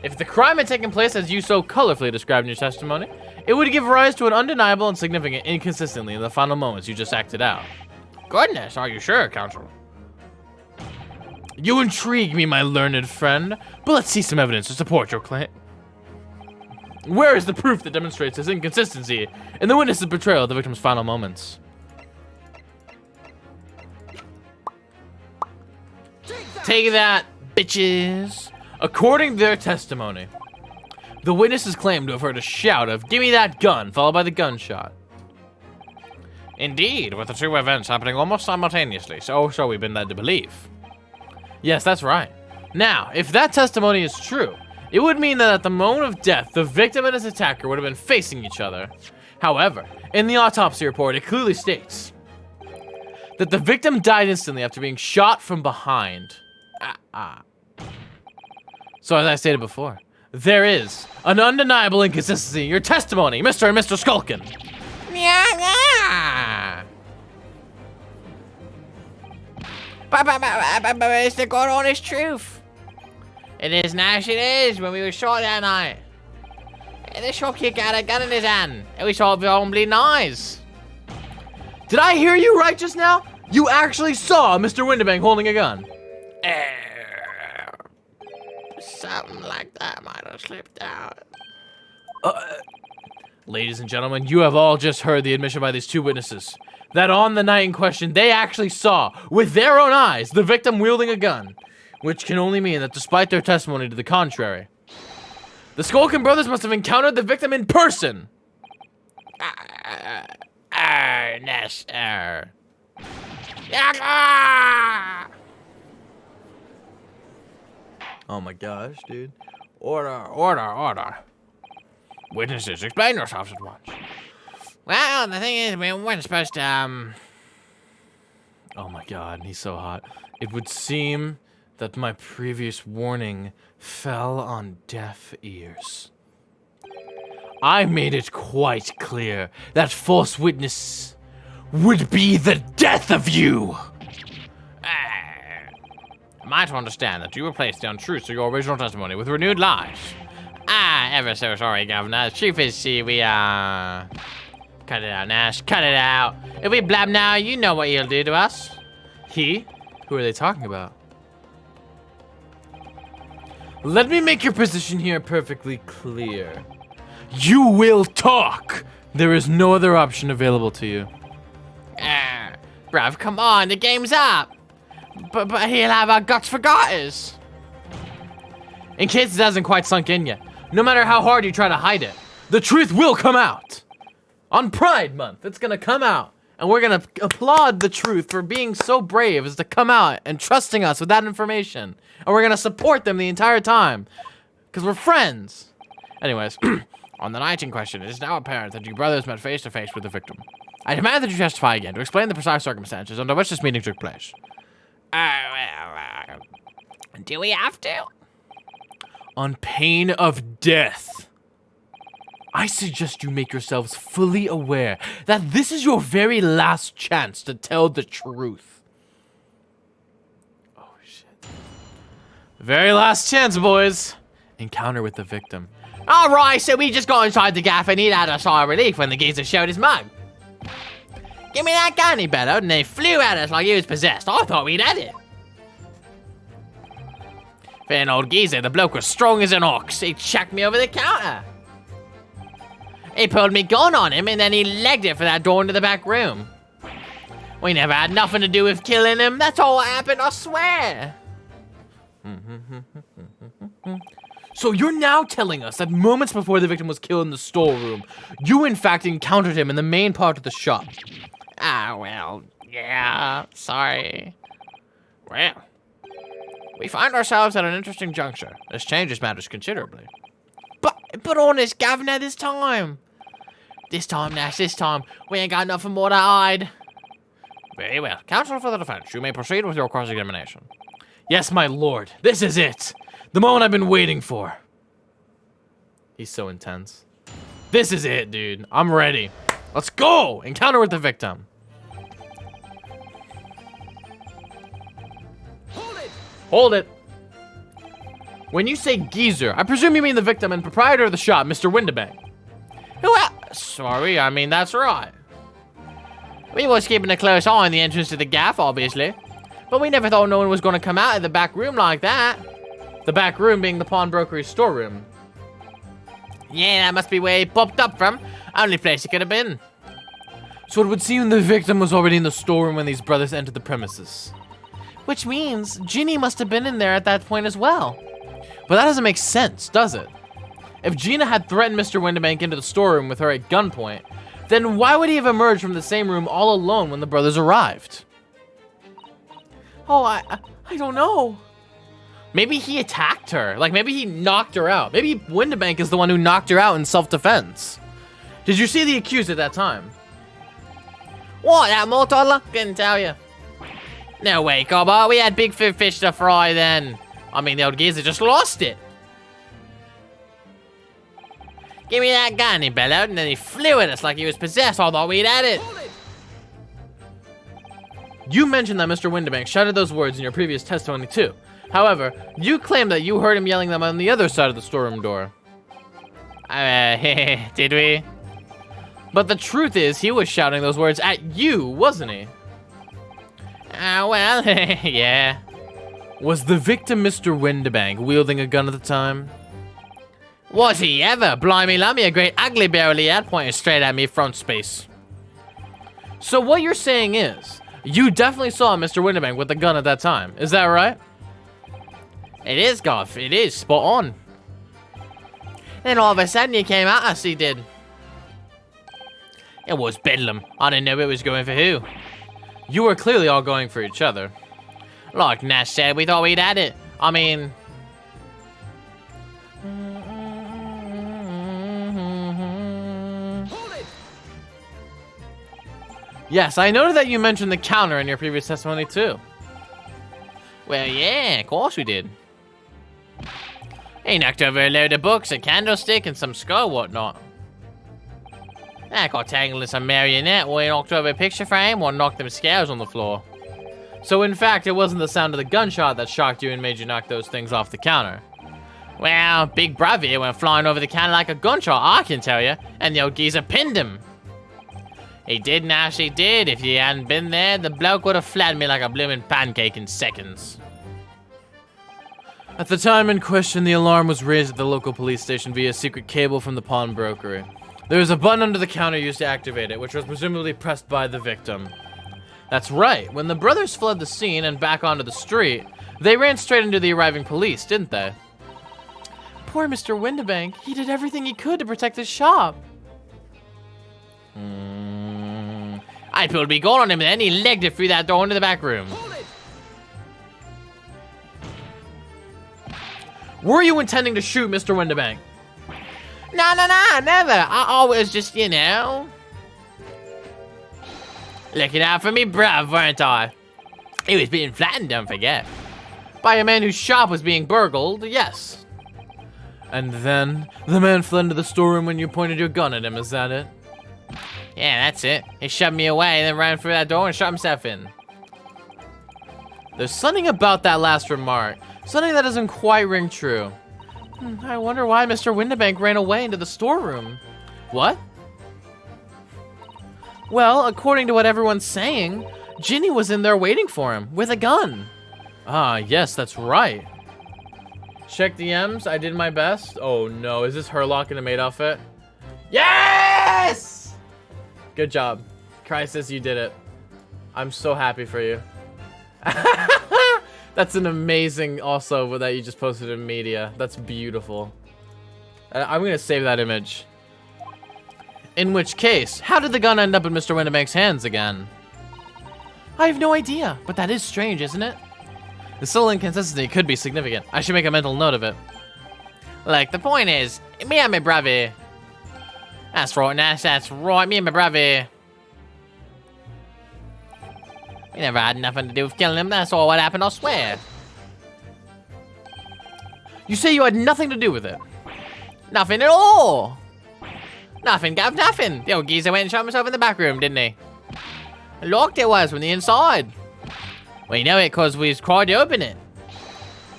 If the crime had taken place as you so colorfully described in your testimony, it would give rise to an undeniable and significant inconsistency in the final moments you just acted out. Goodness, are you sure, counsel? You intrigue me, my learned friend, but let's see some evidence to support your claim. Where is the proof that demonstrates this inconsistency in the witness's portrayal of the victim's final moments? Take that, bitches. According to their testimony, the witnesses claim to have heard a shout of, "Give me that gun," followed by the gunshot. Indeed, with the two events happening almost simultaneously, so we've been led to believe. Yes, that's right. Now, if that testimony is true, it would mean that at the moment of death, the victim and his attacker would have been facing each other. However, in the autopsy report, it clearly states that the victim died instantly after being shot from behind. So as I stated before, there is an undeniable inconsistency in your testimony, Mr. and Mr. Skulkin. But it's the God honest truth. It is, Nash, it is, when we were shot that night. And the shop kid got a gun in his hand, and we saw it with our own bleeding eyes. Did I hear you right just now? You actually saw Mr. Windibank holding a gun. Something like that might have slipped out. Ladies and gentlemen, you have all just heard the admission by these two witnesses that on the night in question, they actually saw, with their own eyes, the victim wielding a gun, which can only mean that despite their testimony to the contrary, the Skulkin brothers must have encountered the victim in person. Oh my gosh, dude. Order. Witnesses, explain yourselves at once. Well, the thing is, we weren't supposed to, Oh my god, he's so hot. It would seem that my previous warning fell on deaf ears. I made it quite clear that false witness would be the death of you. Am I to understand that you replaced the untruths of your original testimony with renewed lies? Ever so sorry, Governor. Truth is, cut it out, Nash. Cut it out. If we blab now, you know what he'll do to us. He? Who are they talking about? Let me make your position here perfectly clear. You will talk. There is no other option available to you. Bruv, come on, the game's up. But he'll have our guts for garters. In case it hasn't quite sunk in yet, no matter how hard you try to hide it, the truth will come out. On Pride Month, it's gonna come out. And we're gonna applaud the truth for being so brave as to come out and trusting us with that information. And we're gonna support them the entire time. Because we're friends. Anyways, on the night in question, it is now apparent that you brothers met face to face with the victim. I demand that you testify again to explain the precise circumstances under which this meeting took place. Do we have to? On pain of death, I suggest you make yourselves fully aware that this is your very last chance to tell the truth. Oh, shit. Very last chance, boys. Encounter with the victim. Alright, so we just got inside the gaff and he had a sigh of relief when the geezer showed his mug. Give me that gun, he bellowed, and they flew at us like he was possessed. I thought we'd had it. For an old geezer, the bloke was strong as an ox. He chucked me over the counter. He pulled me gun on him, and then he legged it for that door into the back room. We never had nothing to do with killing him. That's all that happened, I swear. So you're now telling us that moments before the victim was killed in the storeroom, you in fact encountered him in the main part of the shop. Ah, well, yeah, sorry. Well, we find ourselves at an interesting juncture. This changes matters considerably. But honest, Governor, this time, Nash, this time, we ain't got nothing more to hide. Very well. Counsel for the defense, you may proceed with your cross-examination. Yes, my lord. This is it. The moment I've been waiting for. He's so intense. This is it, dude. I'm ready. Let's go! Encounter with the victim. Hold it. When you say geezer, I presume you mean the victim and proprietor of the shop, Mr. Windibank. Who else? Sorry, I mean, that's right. We was keeping a close eye on the entrance to the gaff, obviously. But we never thought no one was going to come out of the back room like that. The back room being the pawnbroker's storeroom. Yeah, that must be where he popped up from. Only place he could have been. So it would seem the victim was already in the storeroom when these brothers entered the premises. Which means Ginny must have been in there at that point as well. But that doesn't make sense, does it? If Gina had threatened Mr. Windibank into the storeroom with her at gunpoint, then why would he have emerged from the same room all alone when the brothers arrived? Oh, I don't know. Maybe he attacked her. Like, maybe he knocked her out. Maybe Windibank is the one who knocked her out in self-defense. Did you see the accused at that time? What, that more toddler? Couldn't tell you. No way, Cobber. We had big fish to fry then. I mean, the old geezer just lost it. Give me that gun, he bellowed, and then he flew at us like he was possessed. I thought we'd had it. You mentioned that Mr. Windibank shouted those words in your previous testimony too. However, you claim that you heard him yelling them on the other side of the storeroom door. Did we? But the truth is, he was shouting those words at you, wasn't he? Well, yeah. Was the victim Mr. Windibank wielding a gun at the time? Was he ever? Blimey, lummy, a great ugly barrel he had pointing straight at me front space. So what you're saying is, you definitely saw Mr. Windibank with a gun at that time. Is that right? It is, Goff. It is. Spot on. Then all of a sudden he came at us, he did. It was bedlam. I didn't know it was going for who. You were clearly all going for each other. Like Nash said, we thought we'd had it. I mean... Yes, I noted that you mentioned the counter in your previous testimony too. Well, yeah, of course we did. He knocked over a load of books, a candlestick, and some skull whatnot. I got tangled in some marionette while he knocked over a picture frame or knocked them scales on the floor. So in fact, it wasn't the sound of the gunshot that shocked you and made you knock those things off the counter. Well, Big Brother here went flying over the counter like a gunshot, I can tell you, and the old geezer pinned him. He did, Nash, he did. If you hadn't been there, the bloke would have flattened me like a bloomin' pancake in seconds. At the time in question, the alarm was raised at the local police station via a secret cable from the pawnbrokery. There was a button under the counter used to activate it, which was presumably pressed by the victim. That's right, when the brothers fled the scene and back onto the street, they ran straight into the arriving police, didn't they? Poor Mr. Windibank, he did everything he could to protect his shop. I pulled me gun on him, and then he legged it through that door into the back room. Hold it! Were you intending to shoot Mr. Windibank? No, never. I always just, you know. Looking out for me, bruv, weren't I? He was being flattened, don't forget. By a man whose shop was being burgled, yes. And then the man fled into the storeroom when you pointed your gun at him, is that it? Yeah, that's it. He shoved me away and then ran through that door and shut himself in. There's something about that last remark. Something that doesn't quite ring true. I wonder why Mr. Windibank ran away into the storeroom. What? Well, according to what everyone's saying, Ginny was in there waiting for him with a gun. Ah, yes, that's right. Check DMs. I did my best. Oh no, is this Herlock in a maid outfit? Yes! Good job. Crisis, you did it. I'm so happy for you. That's an amazing also that you just posted in media. That's beautiful. I'm gonna save that image. In which case, how did the gun end up in Mr. Windibank's hands again? I have no idea, but that is strange, isn't it? The subtle inconsistency could be significant. I should make a mental note of it. Look, the point is, me and my brother. That's right, Nash, that's right, me and my brother. We never had nothing to do with killing him, that's all what happened, I swear. You say you had nothing to do with it? Nothing at all. Nothing, Gav, nothing. The old geezer went and shot himself in the back room, didn't he? Locked it was from the inside. We know it because we tried to open it.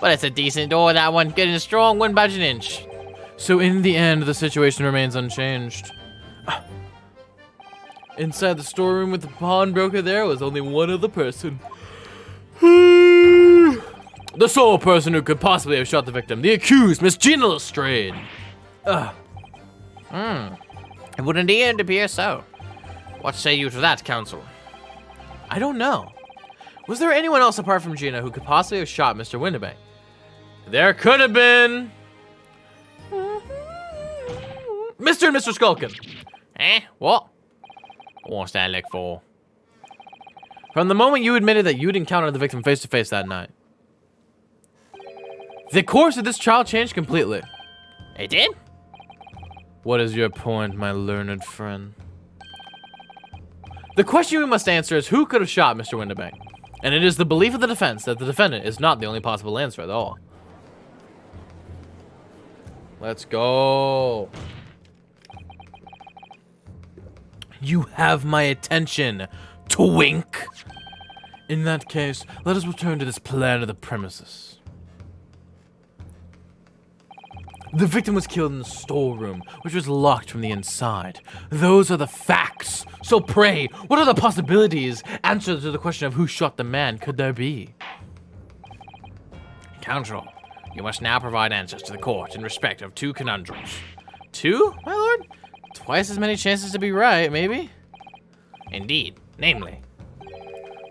But it's a decent door, that one. Good and strong, wouldn't budge an inch. So in the end, the situation remains unchanged. Inside the storeroom with the pawnbroker there was only one other person. The sole person who could possibly have shot the victim. The accused, Miss Gina Lestrade. It would indeed appear so. What say you to that, counsel? I don't know. Was there anyone else apart from Gina who could possibly have shot Mr. Windibank? There could have been... Mr. and Mr. Skulkin. Eh? What? What's that look for? From the moment you admitted that you'd encountered the victim face to face that night. The course of this trial changed completely. It did? What is your point, my learned friend? The question we must answer is who could have shot Mr. Windibank? And it is the belief of the defense that the defendant is not the only possible answer at all. Let's go. You have my attention, twink. In that case, let us return to this plan of the premises. The victim was killed in the storeroom, which was locked from the inside. Those are the facts. So pray, what are the possibilities? Answer to the question of who shot the man could there be? Counsel, you must now provide answers to the court in respect of 2 conundrums. 2, my lord? Twice as many chances to be right, maybe? Indeed, namely,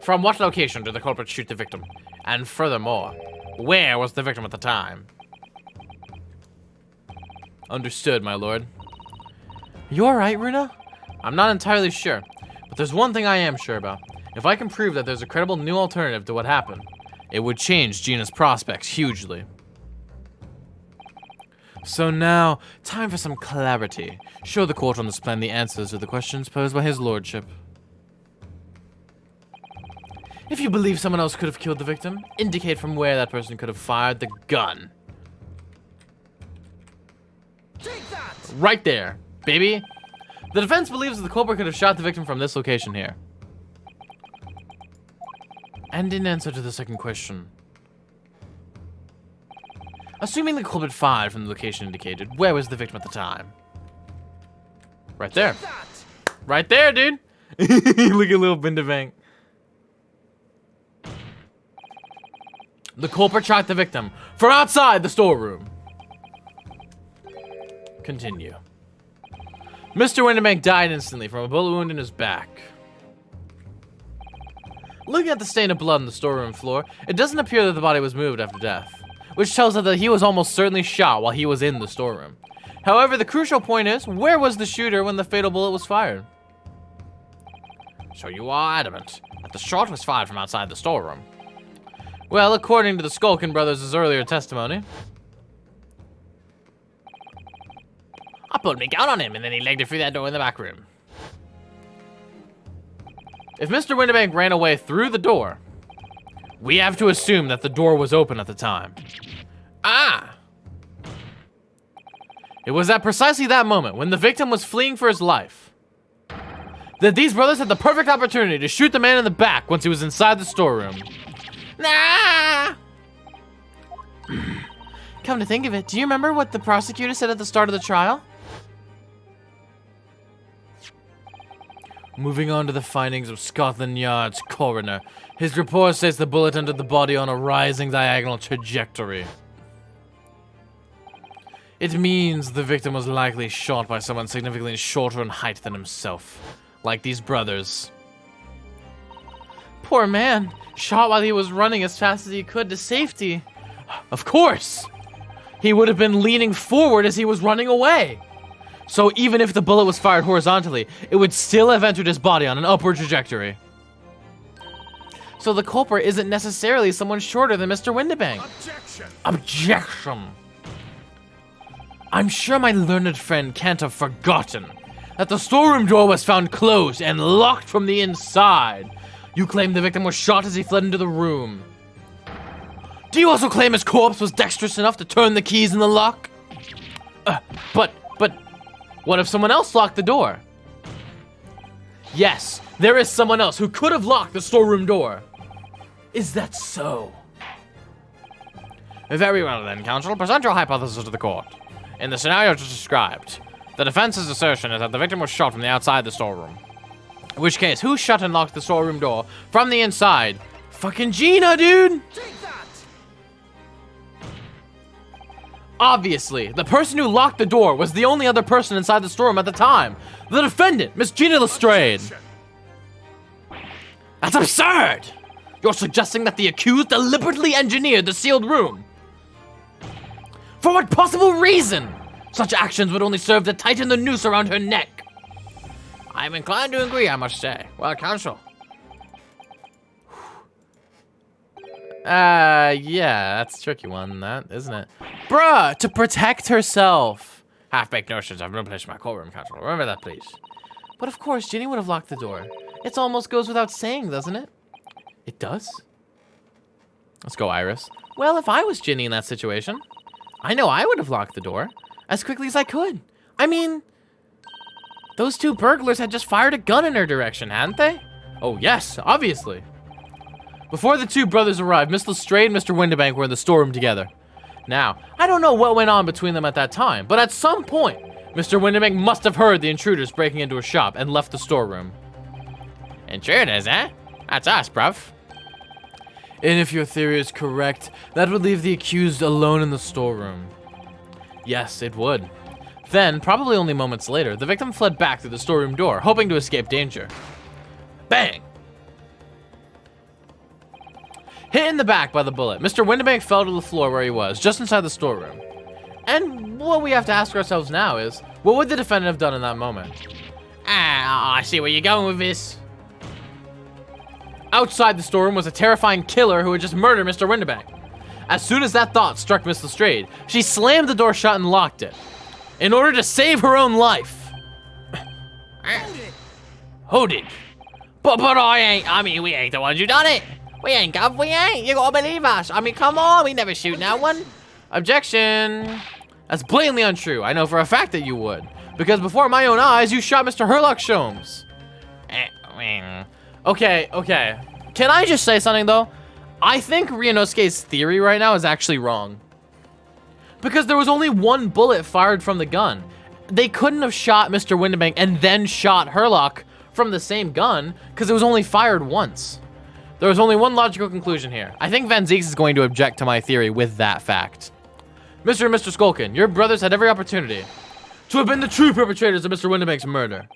From what location did the culprit shoot the victim? And furthermore, where was the victim at the time? Understood, my lord. You alright, Runa? I'm not entirely sure, but there's one thing I am sure about. If I can prove that there's a credible new alternative to what happened, it would change Gina's prospects hugely. So now, time for some clarity. Show the court on this plan the answers to the questions posed by his lordship. If you believe someone else could have killed the victim, indicate from where that person could have fired the gun. Take that! Right there, baby. The defense believes that the culprit could have shot the victim from this location here. And in answer to the second question, assuming the culprit fired from the location indicated, where was the victim at the time? Right there. That! Right there, dude. Look at little Windibank. The culprit shot the victim from outside the storeroom. Continue. Mr. Windibank died instantly from a bullet wound in his back. Looking at the stain of blood on the storeroom floor, it doesn't appear that the body was moved after death, which tells us that he was almost certainly shot while he was in the storeroom. However, the crucial point is, where was the shooter when the fatal bullet was fired? So you are adamant that the shot was fired from outside the storeroom? Well, according to the Skulkin brothers' earlier testimony. I pulled my gun on him, and then he legged it through that door in the back room. If Mr. Windibank ran away through the door, we have to assume that the door was open at the time. Ah! It was at precisely that moment, when the victim was fleeing for his life, that these brothers had the perfect opportunity to shoot the man in the back once he was inside the storeroom. Nah! Come to think of it, do you remember what the prosecutor said at the start of the trial? Moving on to the findings of Scotland Yard's coroner. His report says the bullet entered the body on a rising diagonal trajectory. It means the victim was likely shot by someone significantly shorter in height than himself, like these brothers. Poor man, shot while he was running as fast as he could to safety. Of course! He would have been leaning forward as he was running away. So even if the bullet was fired horizontally, it would still have entered his body on an upward trajectory. So the culprit isn't necessarily someone shorter than Mr. Windibank. Objection! Objection! I'm sure my learned friend can't have forgotten that the storeroom door was found closed and locked from the inside. You claim the victim was shot as he fled into the room. Do you also claim his corpse was dexterous enough to turn the keys in the lock? But, what if someone else locked the door? Yes, there is someone else who could have locked the storeroom door. Is that so? Very well then, counsel. Present your hypothesis to the court. In the scenario just described, the defense's assertion is that the victim was shot from the outside the storeroom. In which case, who shut and locked the storeroom door from the inside? Fucking Gina, dude! Take that! Obviously, the person who locked the door was the only other person inside the storeroom at the time. The defendant, Miss Gina Lestrade. That's absurd! You're suggesting that the accused deliberately engineered the sealed room. For what possible reason? Such actions would only serve to tighten the noose around her neck. I'm inclined to agree, I must say. Well, counsel. Yeah, that's a tricky one, that, isn't it? Bruh, to protect herself. Half-baked notions have no place in my courtroom, counsel. Remember that, please. But of course, Ginny would have locked the door. It almost goes without saying, doesn't it? It does? Let's go, Iris. Well, if I was Ginny in that situation, I know I would have locked the door as quickly as I could. I mean, those two burglars had just fired a gun in her direction, hadn't they? Oh, yes, obviously. Before the two brothers arrived, Miss Lestrade and Mr. Windibank were in the storeroom together. Now, I don't know what went on between them at that time, but at some point, Mr. Windibank must have heard the intruders breaking into a shop and left the storeroom. Intruders, eh? That's us, bruv. And if your theory is correct, that would leave the accused alone in the storeroom. Yes, it would. Then, probably only moments later, the victim fled back through the storeroom door, hoping to escape danger. Bang! Hit in the back by the bullet, Mr. Windibank fell to the floor where he was, just inside the storeroom. And what we have to ask ourselves now is, what would the defendant have done in that moment? I see where you're going with this. Outside the storeroom was a terrifying killer who had just murdered Mr. Windibank. As soon as that thought struck Miss Lestrade, she slammed the door shut and locked it. In order to save her own life. Hold it. But we ain't the ones who done it. We ain't, Gov, we ain't. You gotta believe us. I mean, come on, we never shoot no one. Objection. That's blatantly untrue. I know for a fact that you would. Because before my own eyes, you shot Mr. Herlock Sholmes. Okay. Can I just say something, though? I think Ryunosuke's theory right now is actually wrong. Because there was only one bullet fired from the gun. They couldn't have shot Mr. Windibank and then shot Herlock from the same gun, because it was only fired once. There was only one logical conclusion here. I think Van Zieks is going to object to my theory with that fact. Mr. and Mr. Skulkin, your brothers had every opportunity to have been the true perpetrators of Mr. Windibank's murder.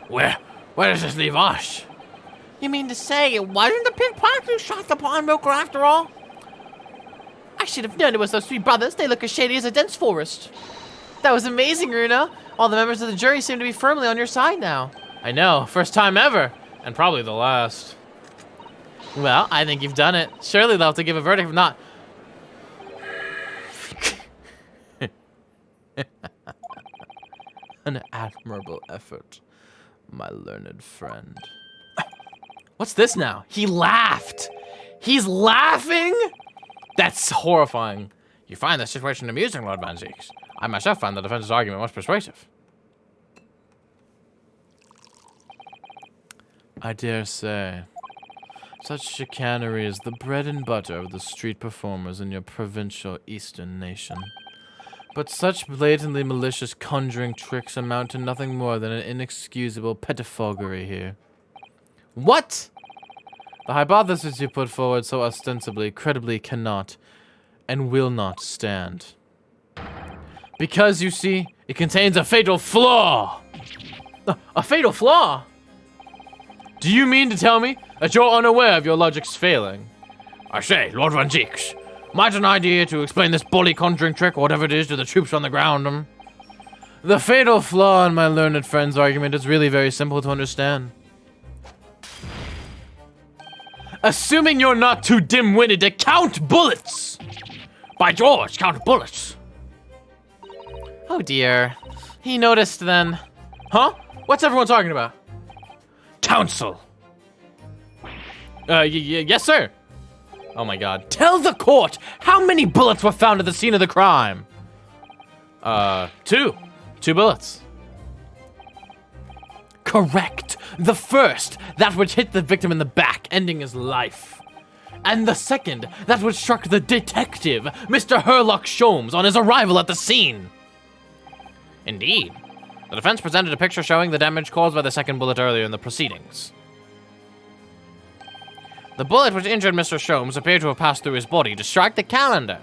Where does this leave us? You mean to say it wasn't the pickpocket who shot the pawnbroker after all? I should have known it was those three brothers. They look as shady as a dense forest. That was amazing, Runa. All the members of the jury seem to be firmly on your side now. I know, first time ever, and probably the last. Well, I think you've done it. Surely they'll have to give a verdict if not. An admirable effort, my learned friend. What's this now? He laughed. He's laughing? That's horrifying. You find the situation amusing, Lord Van Zieks. I myself find the defense's argument most persuasive. I dare say. Such chicanery is the bread and butter of the street performers in your provincial eastern nation. But such blatantly malicious conjuring tricks amount to nothing more than an inexcusable pettifoggery here. What? The hypothesis you put forward so ostensibly, credibly cannot and will not stand. Because, you see, it contains a fatal flaw! A fatal flaw? Do you mean to tell me that you're unaware of your logic's failing? I say, Lord Van Zieks, might an idea to explain this bully conjuring trick or whatever it is to the troops on the ground? The fatal flaw in my learned friend's argument is really very simple to understand. Assuming you're not too dim-witted to count bullets! By George, count bullets! Oh dear. He noticed then. Huh? What's everyone talking about? Counsel! Yes, sir. Oh my god. Tell the court how many bullets were found at the scene of the crime. 2. 2 bullets. Correct. The first, that which hit the victim in the back, ending his life. And the second, that which struck the detective, Mr. Herlock Sholmes, on his arrival at the scene. Indeed. The defense presented a picture showing the damage caused by the second bullet earlier in the proceedings. The bullet which injured Mr. Sholmes appeared to have passed through his body to strike the calendar.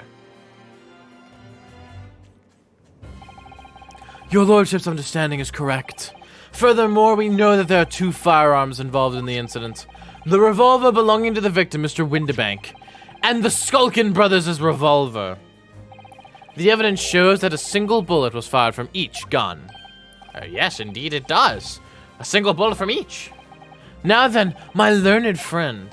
Your lordship's understanding is correct. Furthermore, we know that there are 2 firearms involved in the incident. The revolver belonging to the victim, Mr. Windibank, and the Skulkin brothers' revolver. The evidence shows that a single bullet was fired from each gun. Yes, indeed it does. A single bullet from each. Now then, my learned friend.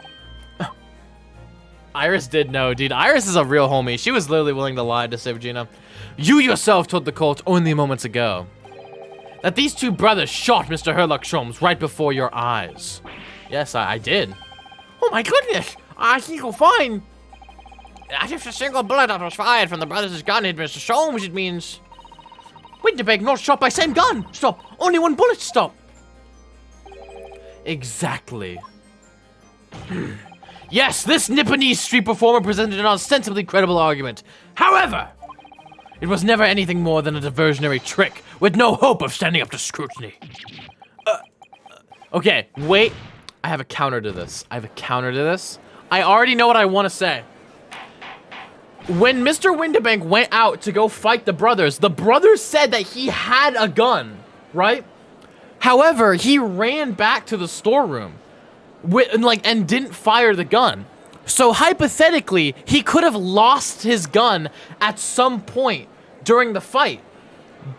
Iris did know, dude. Iris is a real homie. She was literally willing to lie to save Gina. You yourself told the court only moments ago that these 2 brothers shot Mr. Herlock Sholmes right before your eyes. Yes, I did. Oh my goodness! I think you'll find. As if a single bullet that was fired from the brothers' gun hit Mr. Sholmes, it means... Windibank not shot by same gun! Stop! Only 1 bullet, stop! Exactly. Yes, this Nipponese street performer presented an ostensibly credible argument. However, it was never anything more than a diversionary trick with no hope of standing up to scrutiny. Okay, wait. I have a counter to this. I already know what I want to say. When Mr. Windibank went out to go fight the brothers said that he had a gun, right? However, he ran back to the storeroom and didn't fire the gun. So hypothetically, he could have lost his gun at some point during the fight.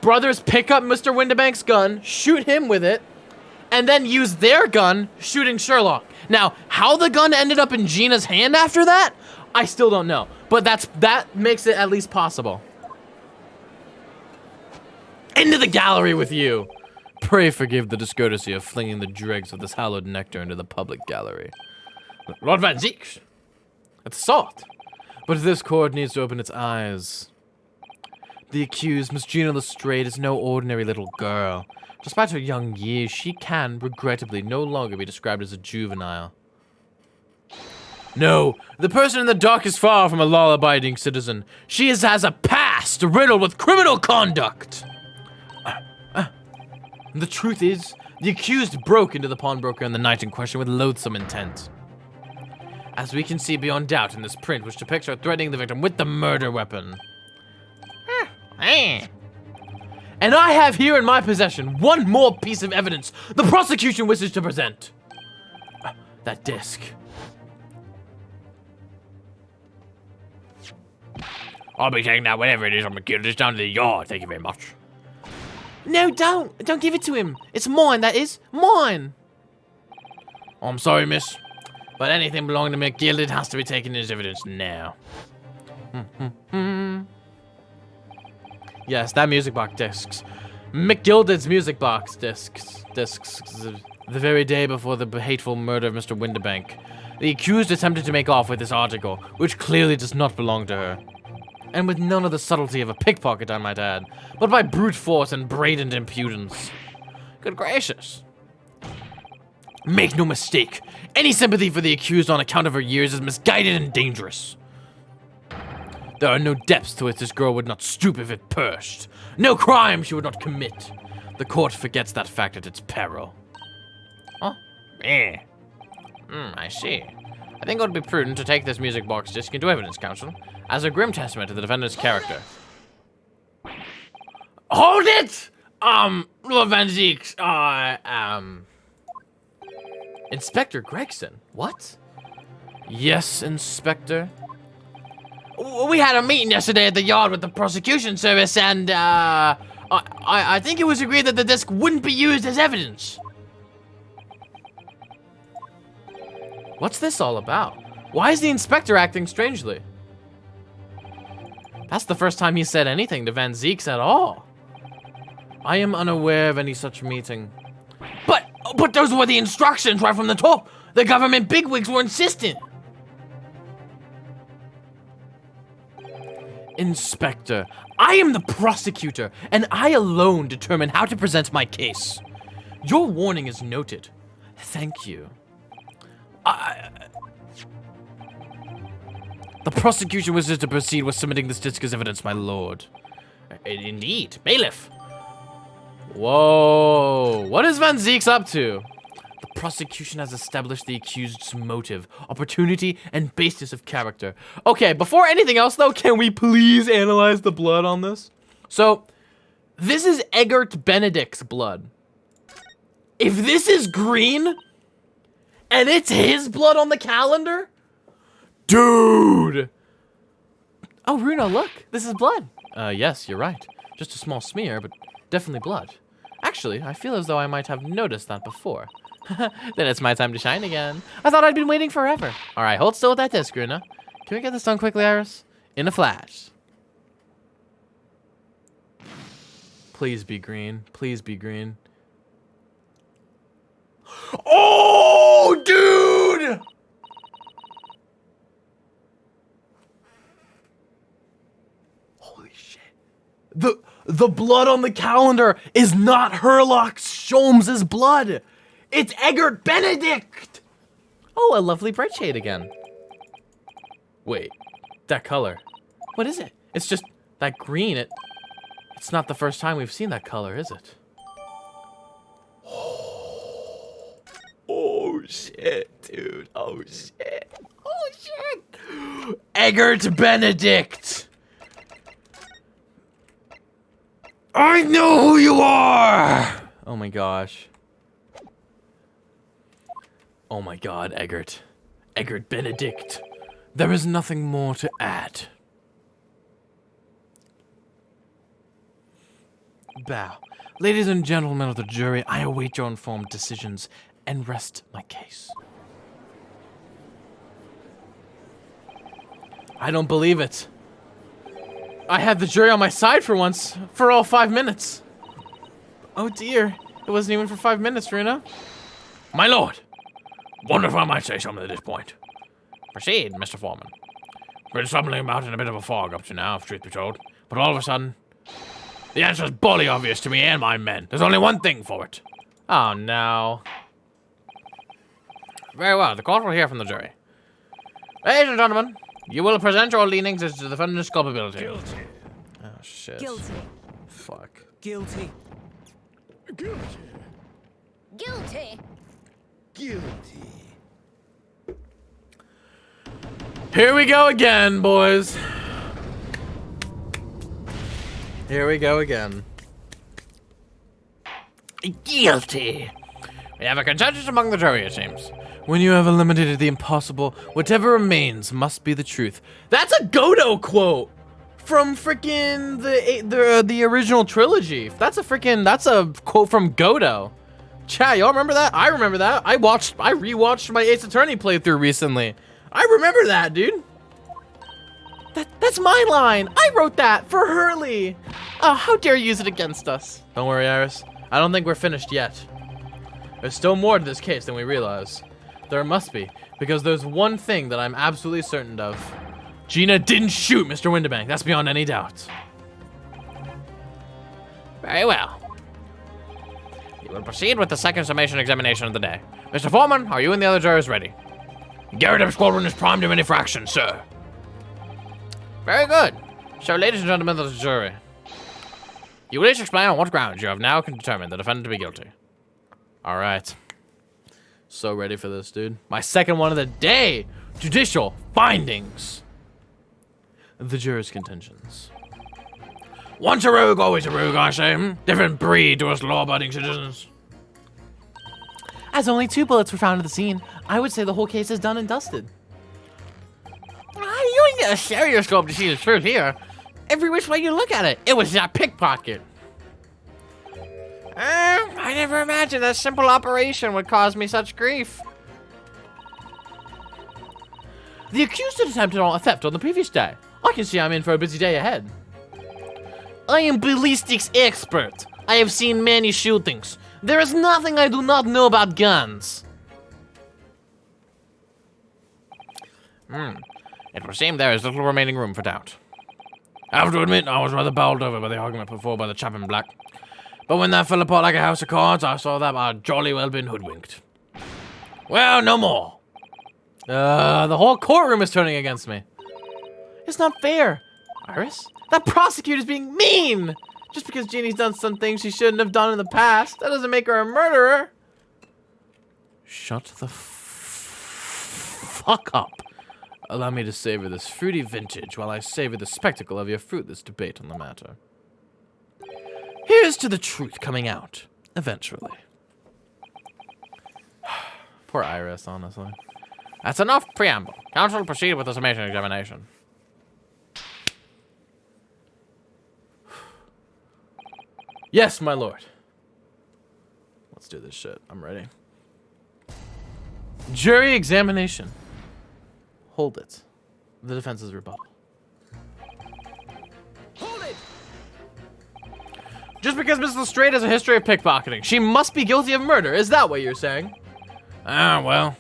Brothers pick up Mr. Windibank's gun, shoot him with it, and then use their gun shooting Sherlock. Now, how the gun ended up in Gina's hand after that, I still don't know. But that makes it at least possible. Into the gallery with you! Pray forgive the discourtesy of flinging the dregs of this hallowed nectar into the public gallery. Lord Van Zieks. It's salt. But this court needs to open its eyes. The accused, Miss Gina Lestrade, is no ordinary little girl. Despite her young years, she can, regrettably, no longer be described as a juvenile. No, the person in the dock is far from a law-abiding citizen. She has a past riddled with criminal conduct. The truth is, the accused broke into the pawnbroker on the night in question with loathsome intent. As we can see beyond doubt in this print, which depicts her threatening the victim with the murder weapon. And I have here in my possession one more piece of evidence the prosecution wishes to present. That disc. I'll be taking that whatever it is on McGilda's down to the yard. Thank you very much. No, don't. Don't give it to him. It's mine, that is. Mine. I'm sorry, miss, but anything belonging to McGilded has to be taken as evidence now. Yes, that music box discs. McGilded's music box discs. The very day before the hateful murder of Mr. Windibank, the accused attempted to make off with this article, which clearly does not belong to her. And with none of the subtlety of a pickpocket, I might add, but by brute force and bradened impudence. Good gracious. Make no mistake, any sympathy for the accused on account of her years is misguided and dangerous. There are no depths to which this girl would not stoop if it pursed. No crime she would not commit. The court forgets that fact at its peril. Oh, yeah. I see. I think it would be prudent to take this music box disc into evidence, counsel, as a grim testament to the defendant's character. Hold it! Lord Van Zeeks, Inspector Gregson? What? Yes, Inspector. we had a meeting yesterday at the yard with the prosecution service, and, I think it was agreed that the disc wouldn't be used as evidence. What's this all about? Why is the inspector acting strangely? That's the first time he said anything to Van Zeeks at all. I am unaware of any such meeting. But those were the instructions right from the top. The government bigwigs were insistent. Inspector, I am the prosecutor, and I alone determine how to present my case. Your warning is noted. Thank you. The prosecution wishes to proceed with submitting this disc as evidence, my lord. Indeed. Bailiff. Whoa, what is Van Zeeks up to? The prosecution has established the accused's motive, opportunity, and basis of character. Okay, before anything else though, can we please analyze the blood on this? So, this is Eggert Benedict's blood. If this is green, and it's his blood on the calendar? Dude! Oh, Runa, look, this is blood. Yes, you're right. Just a small smear, but definitely blood. Actually, I feel as though I might have noticed that before. Then it's my time to shine again. I thought I'd been waiting forever. All right, hold still with that disc, Runa. Can we get this done quickly, Iris? In a flash. Please be green. Please be green. Oh, dude! Holy shit. The blood on the calendar is not Herlock Sholmes' blood. It's Eggert Benedict. Oh, a lovely bright shade again. Wait, that color. What is it? It's just that green. It's not the first time we've seen that color, is it? Oh shit, dude. Oh shit. Oh shit. Eggert Benedict. I know who you are! Oh my gosh. Oh my god, Eggert. Eggert Benedict. There is nothing more to add. Bow. Ladies and gentlemen of the jury, I await your informed decisions and rest my case. I don't believe it. I had the jury on my side for once, for all 5 minutes. Oh dear, it wasn't even for 5 minutes, Runa. My lord, wonder if I might say something at this point. Proceed, Mr. Foreman. Been stumbling about in a bit of a fog up to now, if truth be told. But all of a sudden, the answer's bully obvious to me and my men. There's only one thing for it. Oh no. Very well, the court will hear from the jury. Ladies and gentlemen, you will present your leanings as to the defendant's culpability. Guilty. Oh shit. Guilty. Fuck. Guilty. Guilty. Guilty. Guilty. Here we go again, boys. Here we go again. Guilty. We have a consensus among the jury, it seems. When you have eliminated the impossible, whatever remains must be the truth. That's a Godot quote from freaking the original trilogy. That's a quote from Godo. Chat, y'all remember that? I remember that. I rewatched my Ace Attorney playthrough recently. I remember that, dude. That's my line. I wrote that for Hurley. How dare you use it against us? Don't worry, Iris. I don't think we're finished yet. There's still more to this case than we realize. There must be, because there's one thing that I'm absolutely certain of. Gina didn't shoot Mr. Windibank. That's beyond any doubt. Very well. You will proceed with the second summation examination of the day. Mr. Foreman, are you and the other jurors ready? Garrett Squadron is primed to any fraction, sir. Very good. So, ladies and gentlemen of the jury, you will each explain on what grounds you have now determined the defendant to be guilty. All right. So ready for this, dude. My second one of the day. Judicial findings. The jurors' contentions. Once a rogue, always a rogue, I say. Different breed to us law-abiding citizens. As only 2 bullets were found at the scene, I would say the whole case is done and dusted. You ain't get a stereoscope to see the truth here. Every which way you look at it, it was that pickpocket. I never imagined that simple operation would cause me such grief. The accused had attempted a theft on the previous day. I can see I'm in for a busy day ahead. I am ballistics expert. I have seen many shootings. There is nothing I do not know about guns. It would seem there is little remaining room for doubt. I have to admit, I was rather bowled over by the argument put forward by the chap in black. But when that fell apart like a house of cards, I saw that I'd jolly well been hoodwinked. Well, no more. The whole courtroom is turning against me. It's not fair. Iris, that prosecutor's being mean. Just because Jeannie's done some things she shouldn't have done in the past, that doesn't make her a murderer. Shut the fuck up. Allow me to savor this fruity vintage while I savor the spectacle of your fruitless debate on the matter. Here's to the truth coming out, eventually. Poor Iris, honestly. That's enough preamble. Counsel, proceed with the summation examination. Yes, my lord. Let's do this shit. I'm ready. Jury examination. Hold it. The defense's rebuttal. Hold it! Just because Miss Lestrade has a history of pickpocketing, she must be guilty of murder. Is that what you're saying? Ah, well.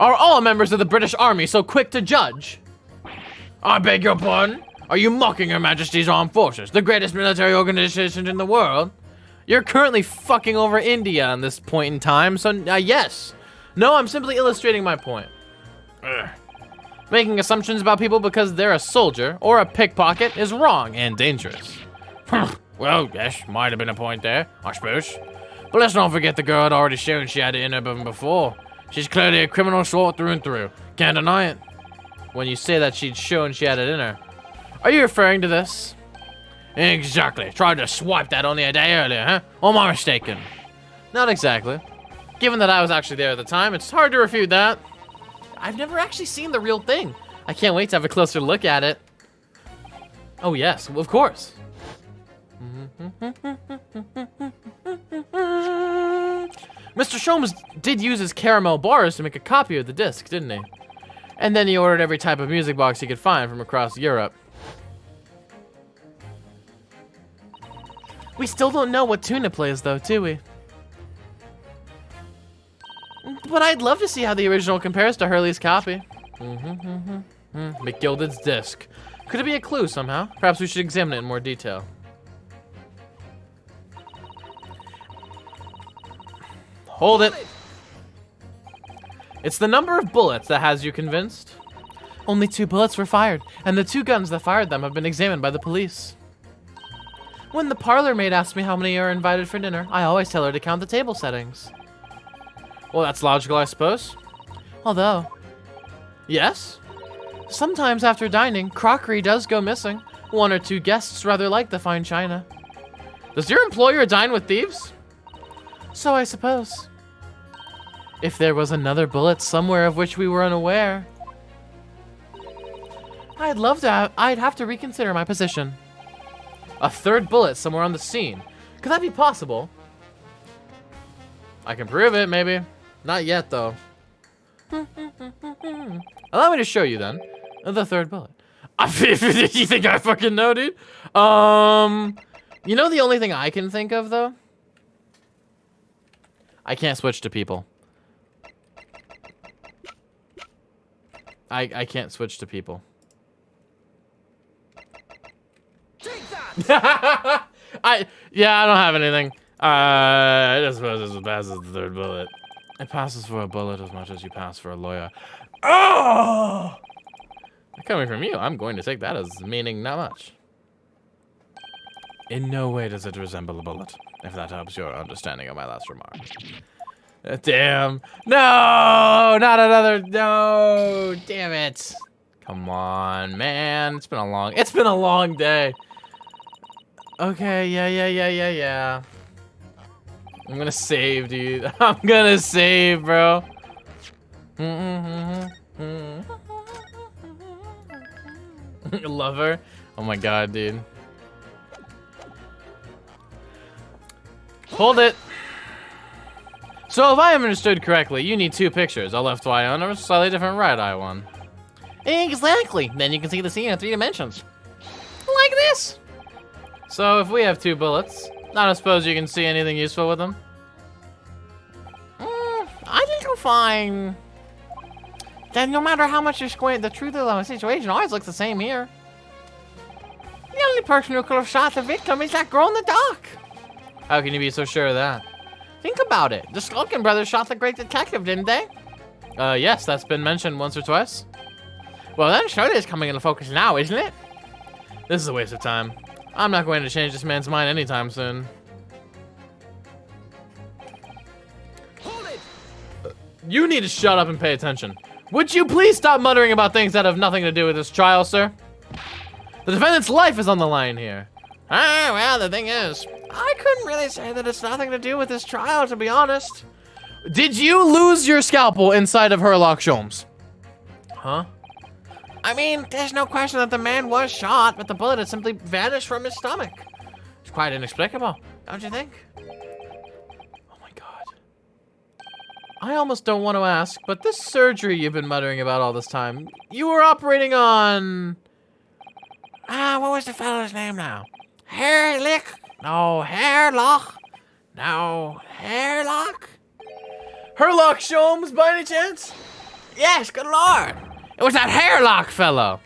Are all members of the British Army so quick to judge? I beg your pardon? Are you mocking Her Majesty's Armed Forces, the greatest military organization in the world? You're currently fucking over India at this point in time, so yes. No, I'm simply illustrating my point. Ugh. Making assumptions about people because they're a soldier or a pickpocket is wrong and dangerous. Well, yes, might have been a point there, I suppose. But let's not forget the girl had already shown she had it in her before. She's clearly a criminal sort through and through. Can't deny it. When you say that she'd shown she had it in her, are you referring to this? Exactly. Tried to swipe that on you a day earlier, huh? Or am I mistaken? Not exactly. Given that I was actually there at the time, it's hard to refute that. I've never actually seen the real thing. I can't wait to have a closer look at it. Oh yes, of course. Mr. Sholmes did use his caramel bars to make a copy of the disc, didn't he? And then he ordered every type of music box he could find from across Europe. We still don't know what tune it plays though, do we? But I'd love to see how the original compares to Hurley's copy. McGilded's disc. Could it be a clue somehow? Perhaps we should examine it in more detail. Hold it. It's the number of bullets that has you convinced. Only 2 bullets were fired, and the 2 guns that fired them have been examined by the police. When the parlor maid asks me how many are invited for dinner, I always tell her to count the table settings. Well, that's logical, I suppose. Although, yes? Sometimes after dining, crockery does go missing. 1 or 2 guests rather like the fine china. Does your employer dine with thieves? So I suppose. If there was another bullet somewhere of which we were unaware. I'd have to reconsider my position. A third bullet somewhere on the scene. Could that be possible? I can prove it, maybe. Not yet, though. Allow me to show you, then. The third bullet. You think I fucking know, dude? You know the only thing I can think of, though? I can't switch to people. I can't switch to people. Take that! I don't have anything. I suppose this passes the third bullet. It passes for a bullet as much as you pass for a lawyer. Oh! Coming from you, I'm going to take that as meaning not much. In no way does it resemble a bullet, if that helps your understanding of my last remark. Damn. No! Not another. No! Damn it. Come on, man. It's been a long day. Okay, yeah. I'm gonna save, dude. I'm gonna save, bro. Lover? Oh my god, dude. Hold it. So if I understood correctly, you need two pictures, a left eye one and a slightly different right eye one. Exactly. Then you can see the scene in 3 dimensions. Like this. So if we have 2 bullets, I don't suppose you can see anything useful with them? I think you'll find that no matter how much you squint, the truth of the situation always looks the same here. The only person who could have shot the victim is that girl in the dock. How can you be so sure of that? Think about it. The Skulkin brothers shot the great detective, didn't they? Yes, that's been mentioned once or twice. Well, then surely it's coming into focus now, isn't it? This is a waste of time. I'm not going to change this man's mind anytime soon. Hold it! You need to shut up and pay attention. Would you please stop muttering about things that have nothing to do with this trial, sir? The defendant's life is on the line here. Ah, well, the thing is, I couldn't really say that it's nothing to do with this trial, to be honest. Did you lose your scalpel inside of Herlock Sholmes? Huh? I mean, there's no question that the man was shot, but the bullet had simply vanished from his stomach. It's quite inexplicable, don't you think? Oh my god. I almost don't want to ask, but this surgery you've been muttering about all this time, you were operating on... What was the fellow's name now? Hairlick? No, Hairlock? No, Hairlock? Herlock Sholmes, by any chance? Yes, good lord. It was that Hairlock fellow.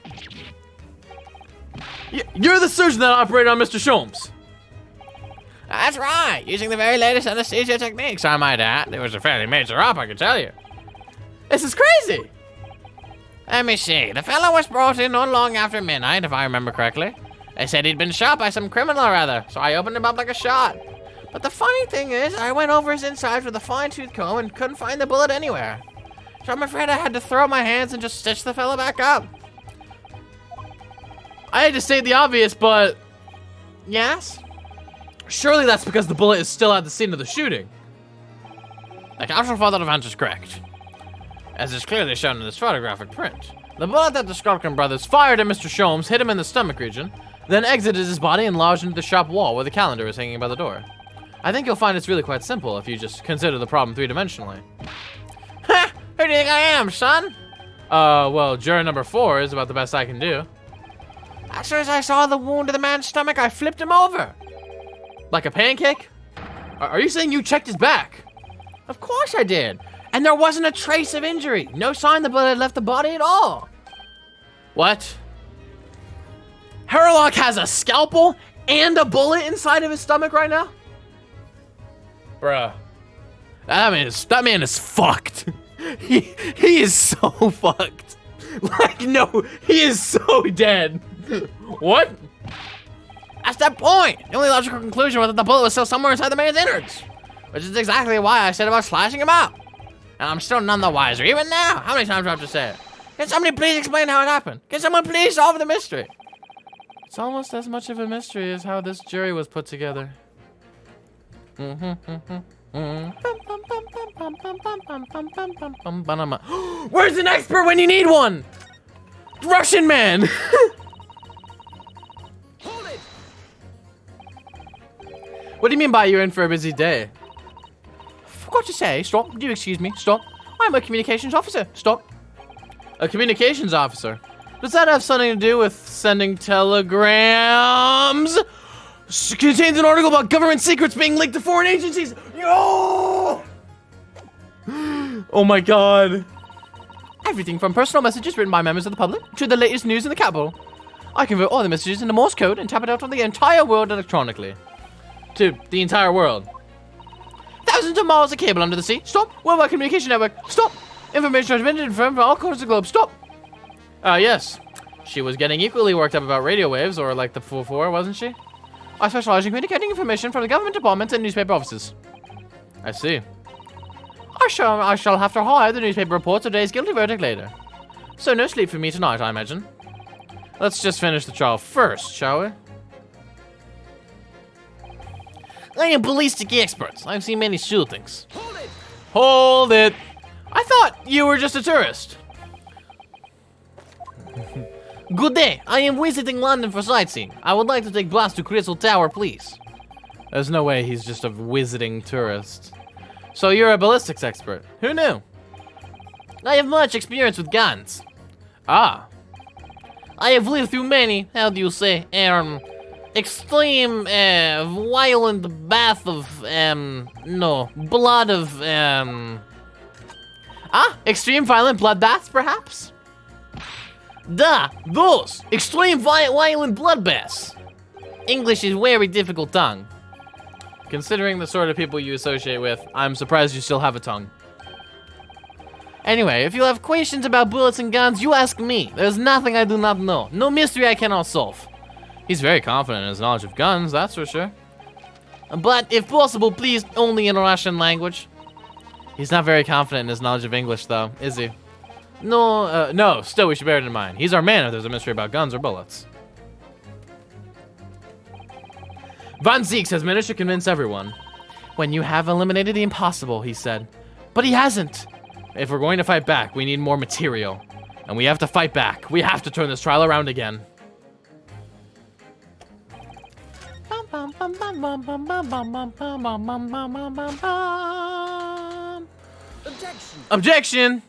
You're the surgeon that operated on Mr. Sholmes. That's right, using the very latest anesthesia techniques, I might add. It was a fairly major op, I can tell you. This is crazy. Let me see. The fellow was brought in not long after midnight, if I remember correctly. They said he'd been shot by some criminal or other, so I opened him up like a shot. But the funny thing is, I went over his insides with a fine-tooth comb and couldn't find the bullet anywhere. So I'm afraid I had to throw up my hands and just stitch the fellow back up. I hate to state the obvious, but Yes? surely that's because the bullet is still at the scene of the shooting. The counsel for the defense is correct. As is clearly shown in this photographic print, the bullet that the Skulkin brothers Fired at Mr. Sholmes, hit him in the stomach region, then exited his body and lodged into the shop wall where the calendar is hanging by the door. I think you'll find it's really quite simple if you just consider the problem 3-dimensionally. Ha! Who do you think I am, son? Well, juror number 4 is about the best I can do. As soon as I saw the wound to the man's stomach, I flipped him over. Like a pancake? Are you saying you checked his back? Of course I did. And there wasn't a trace of injury. No sign the bullet had left the body at all. What? Herlock has a scalpel and a bullet inside of his stomach right now? Bruh. That man is fucked. He is so fucked. Like, no, he is so dead. What? That's the point. The only logical conclusion was that the bullet was still somewhere inside the man's innards. Which is exactly why I said about slashing him up. And I'm still none the wiser, even now. How many times do I have to say it? Can somebody please explain how it happened? Can someone please solve the mystery? It's almost as much of a mystery as how this jury was put together. Where's an expert when you need one? Russian man! Hold it! What do you mean by you're in for a busy day? Forgot to say, stop. Do you excuse me? Stop. I'm a communications officer. Stop. A communications officer? Does that have something to do with sending telegrams? Contains an article about government secrets being leaked to foreign agencies. Yo! Oh my god. Everything from personal messages written by members of the public to the latest news in the capital. I convert all the messages into Morse code and tap it out on the entire world electronically. To the entire world. Thousands of miles of cable under the sea. Stop. Worldwide communication network. Stop. Information transmitted from all corners of the globe. Stop. Yes. She was getting equally worked up about radio waves, or like the 4-4, wasn't she? I specialize in communicating information from the government departments and newspaper offices. I see. I shall have to hire the newspaper reports of today's guilty verdict later. So no sleep for me tonight, I imagine. Let's just finish the trial first, shall we? I am ballistic expert. I've seen many shootings. Hold it! Hold it. I thought you were just a tourist. Good day. I am visiting London for sightseeing. I would like to take bus to Crystal Tower, please. There's no way he's just a visiting tourist. So you're a ballistics expert. Who knew? I have much experience with guns. Ah. I have lived through many, how do you say, extreme, violent bath of, blood of, Extreme violent bloodbaths, perhaps? those! Extreme violent bloodbaths! English is very difficult tongue. Considering the sort of people you associate with, I'm surprised you still have a tongue. Anyway, if you have questions about bullets and guns, you ask me. There's nothing I do not know. No mystery I cannot solve. He's very confident in his knowledge of guns, that's for sure. But if possible, please only in Russian language. He's not very confident in his knowledge of English, though, is he? No, No, still, we should bear it in mind. He's our man if there's a mystery about guns or bullets. Von Zeeks has managed to convince everyone. When you have eliminated the impossible, he said. But he hasn't. If we're going to fight back, we need more material. And we have to fight back. We have to turn this trial around again. Objection! Objection!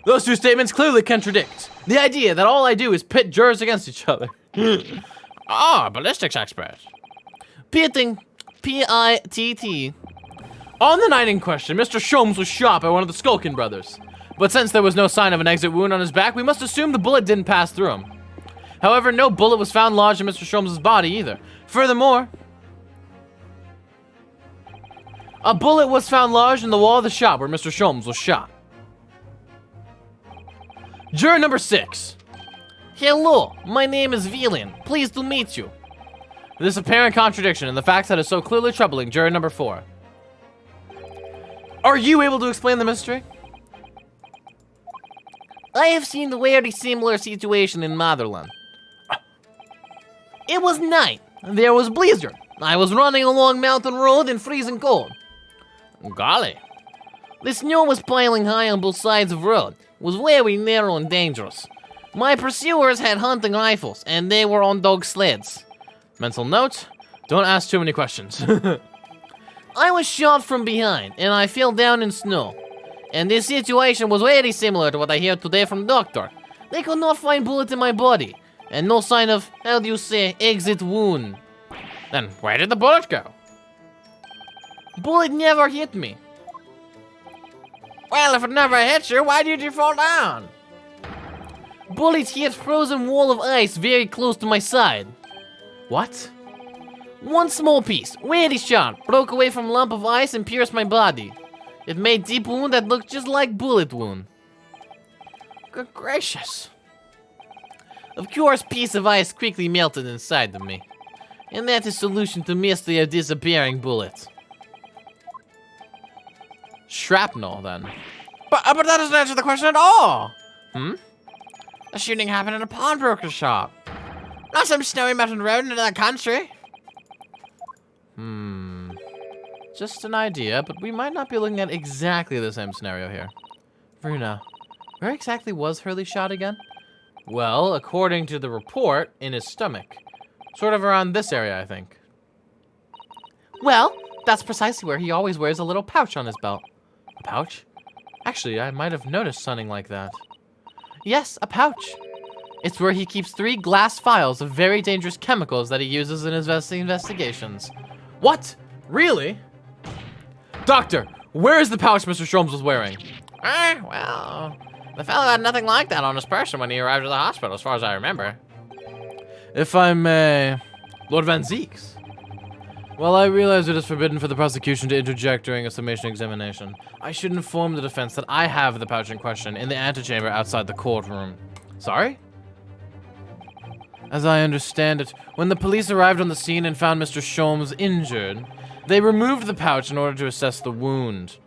Those two statements clearly contradict. The idea that all I do is pit jurors against each other. Ballistics expert. Pitting. P-I-T-T. On the night in question, Mr. Sholmes was shot by one of the Skulkin brothers. But since there was no sign of an exit wound on his back, we must assume the bullet didn't pass through him. However, no bullet was found lodged in Mr. Sholmes' body either. Furthermore, a bullet was found lodged in the wall of the shop where Mr. Sholmes was shot. Juror number 6. Hello, my name is Villain. Pleased to meet you. This apparent contradiction in the facts that is so clearly troubling juror number 4. Are you able to explain the mystery? I have seen a very similar situation in Motherland. It was night. There was blizzard. I was running along mountain road in freezing cold. Golly. The snow was piling high on both sides of road. It was very narrow and dangerous. My pursuers had hunting rifles, and they were on dog sleds. Mental note, don't ask too many questions. I was shot from behind, and I fell down in snow. And this situation was very similar to what I hear today from doctor. They could not find bullet in my body, and no sign of, how do you say, exit wound. Then where did the bullet go? Bullet never hit me. Well, if it never hit you, why did you fall down? Bullet hit frozen wall of ice very close to my side. What? One small piece, very sharp, broke away from lump of ice and pierced my body. It made deep wound that looked just like bullet wound. Good gracious. Of course, piece of ice quickly melted inside of me. And that is solution to mystery of disappearing bullet. Shrapnel, then. But that doesn't answer the question at all. The shooting happened in a pawnbroker's shop. Not some snowy mountain road in another country. Just an idea, but we might not be looking at exactly the same scenario here. Veruna, where exactly was Hurley shot again? Well, according to the report, in his stomach. Sort of around this area, I think. Well, that's precisely where he always wears a little pouch on his belt. A pouch? Actually, I might have noticed something like that. Yes, a pouch. It's where he keeps 3 glass vials of very dangerous chemicals that he uses in his investigations. What? Really? Doctor, where is the pouch Mr. Sholmes was wearing? Well, the fellow had nothing like that on his person when he arrived at the hospital, as far as I remember. If I may, Lord Van Zeeks. Well, I realize it is forbidden for the prosecution to interject during a summation examination. I should inform the defense that I have the pouch in question in the antechamber outside the courtroom. Sorry? As I understand it, when the police arrived on the scene and found Mr. Sholmes injured, they removed the pouch in order to assess the wound.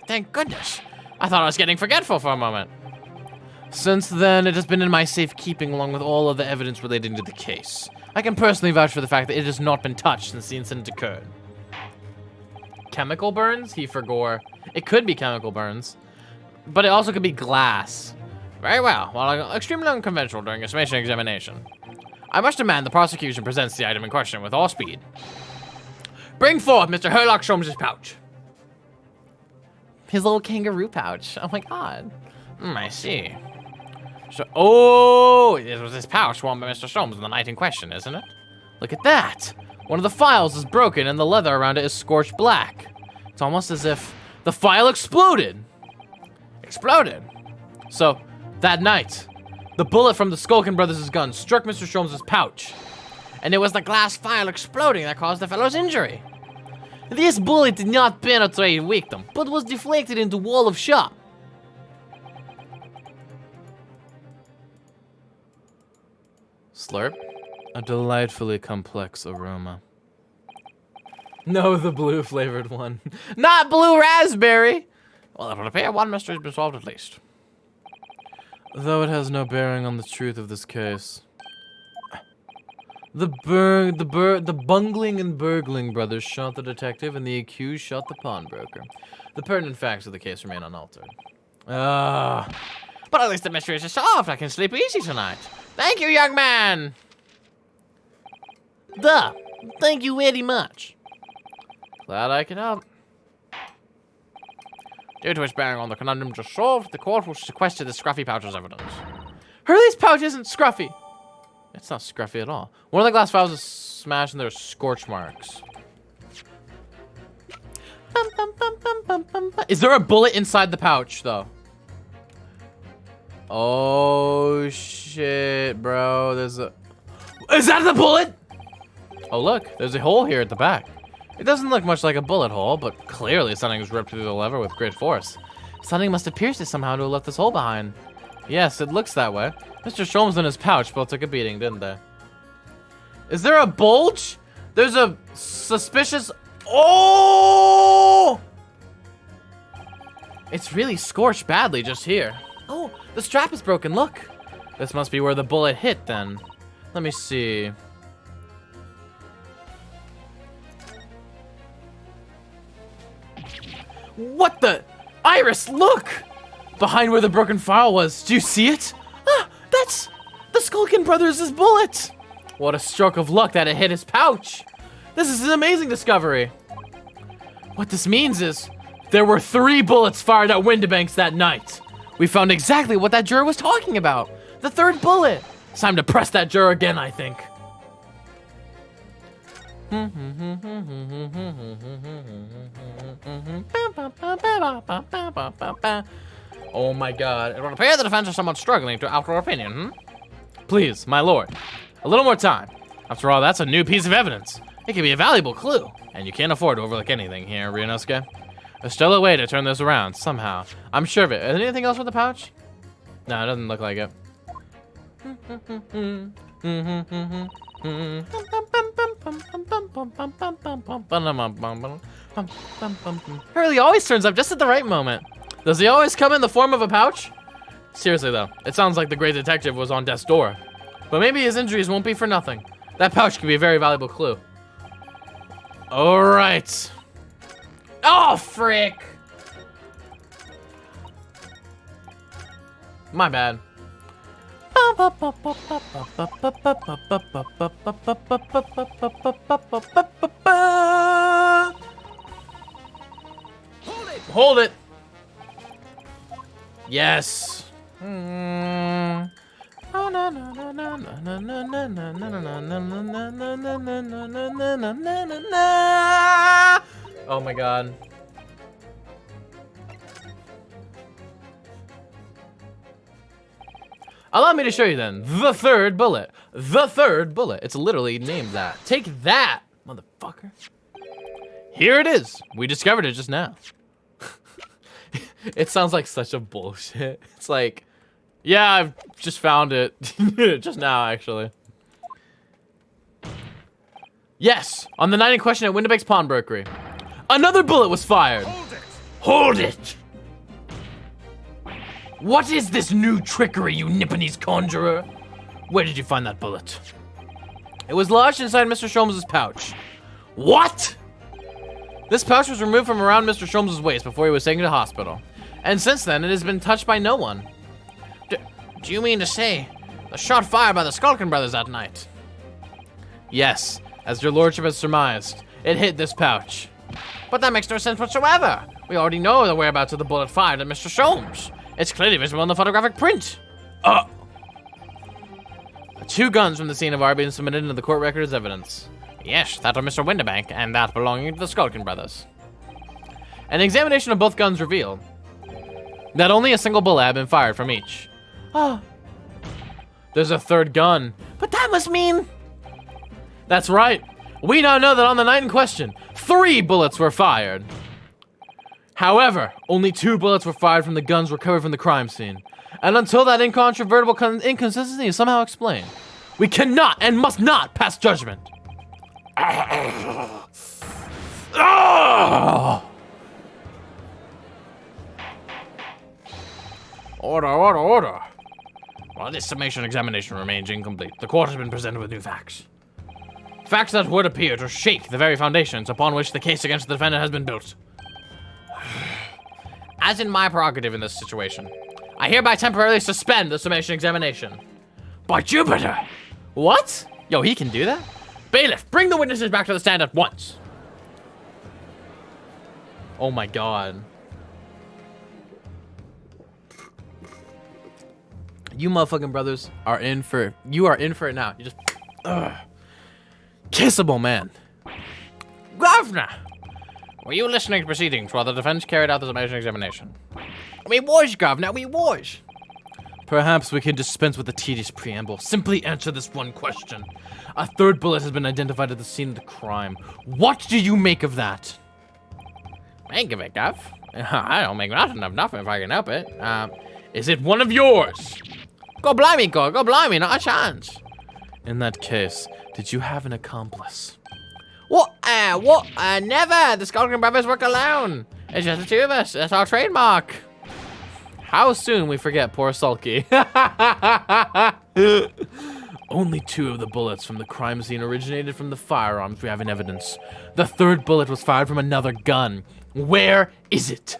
Thank goodness. I thought I was getting forgetful for a moment. Since then, it has been in my safekeeping along with all of the evidence relating to the case. I can personally vouch for the fact that it has not been touched since the incident occurred. Chemical burns? He forgore. It could be chemical burns, but it also could be glass. Very well. Well, extremely unconventional during a summation examination. I must demand the prosecution presents the item in question with all speed. Bring forth Mr. Herlock Sholmes' pouch. His little kangaroo pouch. Oh my god. I see. So, it was this pouch worn by Mr. Sholmes on the night in question, isn't it? Look at that! One of the files is broken and the leather around it is scorched black. It's almost as if the file exploded. Exploded? So, that night, the bullet from the Skulkin brothers' gun struck Mr. Sholmes' pouch. And it was the glass file exploding that caused the fellow's injury. This bullet did not penetrate victim, but was deflected into wall of shop. Slurp. A delightfully complex aroma. No, the blue flavored one. Not blue raspberry! Well, it would appear one mystery has been solved at least. Though it has no bearing on the truth of this case. The bungling and burgling brothers shot the detective and the accused shot the pawnbroker. The pertinent facts of the case remain unaltered. But at least the mystery is solved. I can sleep easy tonight. Thank you, young man. Thank you very much. Glad I could help. Due to its bearing on the conundrum just solved, the court will sequester the scruffy pouch as evidence. Hurley's pouch isn't scruffy. It's not scruffy at all. One of the glass vials is smashed and there are scorch marks. Is there a bullet inside the pouch, though? Oh, shit, bro. There's a... Is that the bullet? Oh, look. There's a hole here at the back. It doesn't look much like a bullet hole, but clearly something was ripped through the lever with great force. Something must have pierced it somehow to have left this hole behind. Yes, it looks that way. Mr. Sholmes and his pouch both took a beating, didn't they? Is there a bulge? There's a suspicious... Oh! It's really scorched badly just here. Oh, the strap is broken, look. This must be where the bullet hit, then. Let me see. What the? Iris, look! Behind where the broken file was. Do you see it? Ah, that's the Skulkin brothers' bullet. What a stroke of luck that it hit his pouch. This is an amazing discovery. What this means is there were 3 bullets fired at Windibanks that night. We found exactly what that juror was talking about. The 3rd bullet. It's time to press that juror again, I think. Oh my god. It would appear the defense is somewhat struggling to alter opinion, Please, my lord. A little more time. After all, that's a new piece of evidence. It could be a valuable clue. And you can't afford to overlook anything here, Ryunosuke. There's still a way to turn this around, somehow. I'm sure of it. Is there anything else with the pouch? No, it doesn't look like it. Hurley always turns up just at the right moment. Does he always come in the form of a pouch? Seriously though, it sounds like the great detective was on death's door. But maybe his injuries won't be for nothing. That pouch could be a very valuable clue. Alright. Oh, frick! My bad. Hold it! Hold it. Yes. Oh my god. Allow me to show you then. The third bullet. The third bullet. It's literally named that. Take that, motherfucker. Here it is. We discovered it just now. It sounds like such a bullshit. It's like, yeah, I've just found it. Just now, actually. Yes, on the night in question at Windibake's pawnbrokery. Another bullet was fired. Hold it! Hold it! What is this new trickery, you Nipponese conjurer? Where did you find that bullet? It was lodged inside Mr. Sholmes' pouch. What? This pouch was removed from around Mr. Sholmes' waist before he was taken to hospital. And since then, it has been touched by no one. Do you mean to say the shot fired by the Skulkin brothers that night? Yes, as your lordship has surmised, it hit this pouch. But that makes no sense whatsoever. We already know the whereabouts of the bullet fired at Mr. Sholmes. It's clearly visible in the photographic print. Two guns from the scene have already been submitted into the court record as evidence. Yes, that of Mr. Windibank, and that belonging to the Skulkin brothers. An examination of both guns revealed that only a single bullet had been fired from each. There's a third gun. But that must mean... That's right. We now know that on the night in question, 3 bullets were fired. However, only 2 bullets were fired from the guns recovered from the crime scene. And until that incontrovertible inconsistency is somehow explained, we cannot and must not pass judgment. Order. While this summation examination remains incomplete, the court has been presented with new facts. Facts that would appear to shake the very foundations upon which the case against the defendant has been built. As in my prerogative in this situation, I hereby temporarily suspend the summation examination. By Jupiter! What? Yo, he can do that? Bailiff, bring the witnesses back to the stand at once. Oh my god. You motherfucking brothers are in for, you are in for it now. You just, kissable, man. Governor! Were you listening to proceedings while the defense carried out the summation examination? We was, Governor, we was. Perhaps we can dispense with the tedious preamble. Simply answer this one question. A third bullet has been identified at the scene of the crime. What do you make of that? Make of it, Gov? I don't make nothing of nothing if I can help it. Is it one of yours? Go blimey, God. Go blimey, not a chance. In that case, did you have an accomplice? What? Never. The Skulkin brothers work alone. It's just the two of us. That's our trademark. How soon we forget poor Sulky. Only 2 of the bullets from the crime scene originated from the firearms we have in evidence. The third bullet was fired from another gun. Where is it?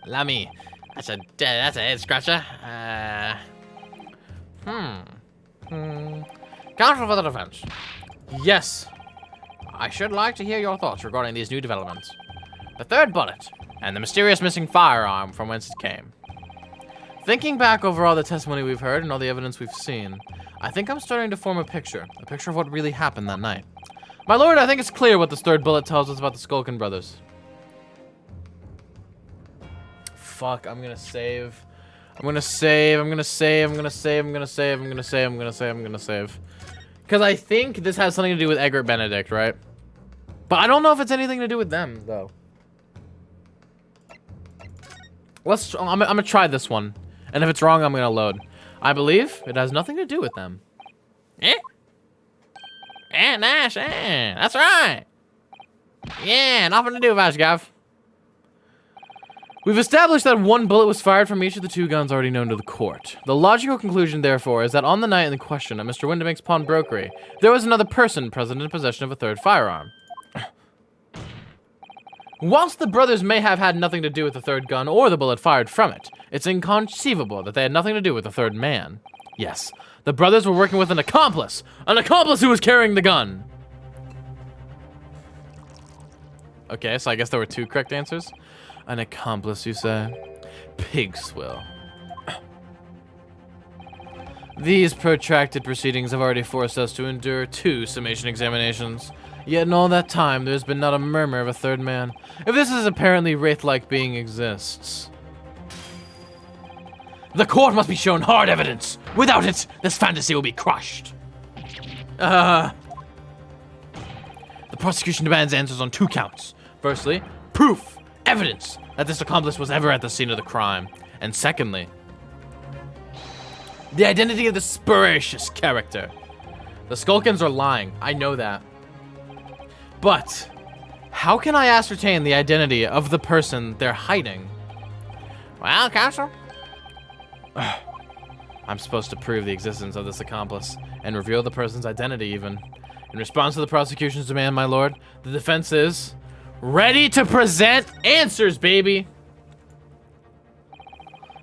Lummy. That's a head scratcher. Counsel for the defense. Yes. I should like to hear your thoughts regarding these new developments. The third bullet, and the mysterious missing firearm from whence it came. Thinking back over all the testimony we've heard and all the evidence we've seen, I think I'm starting to form a picture of what really happened that night. My lord, I think it's clear what this third bullet tells us about the Skulkin brothers. Fuck, I'm gonna save. Because I think this has something to do with Egbert Benedict, right? But I don't know if it's anything to do with them, though. I'm gonna try this one. And if it's wrong, I'm gonna load. I believe it has nothing to do with them. Nice, that's right. Yeah, nothing to do with us, Gov. We've established that 1 bullet was fired from each of the 2 guns already known to the court. The logical conclusion, therefore, is that on the night in question at Mr. Windibank's pawnbrokery, there was another person present in possession of a third firearm. Whilst the brothers may have had nothing to do with the third gun or the bullet fired from it, it's inconceivable that they had nothing to do with the third man. Yes, the brothers were working with an accomplice who was carrying the gun. Okay, so I guess there were 2 correct answers. An accomplice, you say? Pig swill. These protracted proceedings have already forced us to endure 2 summation examinations. Yet in all that time, there's been not a murmur of a third man. If this is apparently wraith-like being exists. The court must be shown hard evidence. Without it, this fantasy will be crushed. The prosecution demands answers on 2 counts. Firstly, proof, evidence that this accomplice was ever at the scene of the crime. And secondly, the identity of the spurious character. The Skulkins are lying. I know that. But how can I ascertain the identity of the person they're hiding? Well, Counsel? I'm supposed to prove the existence of this accomplice and reveal the person's identity even. In response to the prosecution's demand, my lord, the defense is ready to present answers, baby.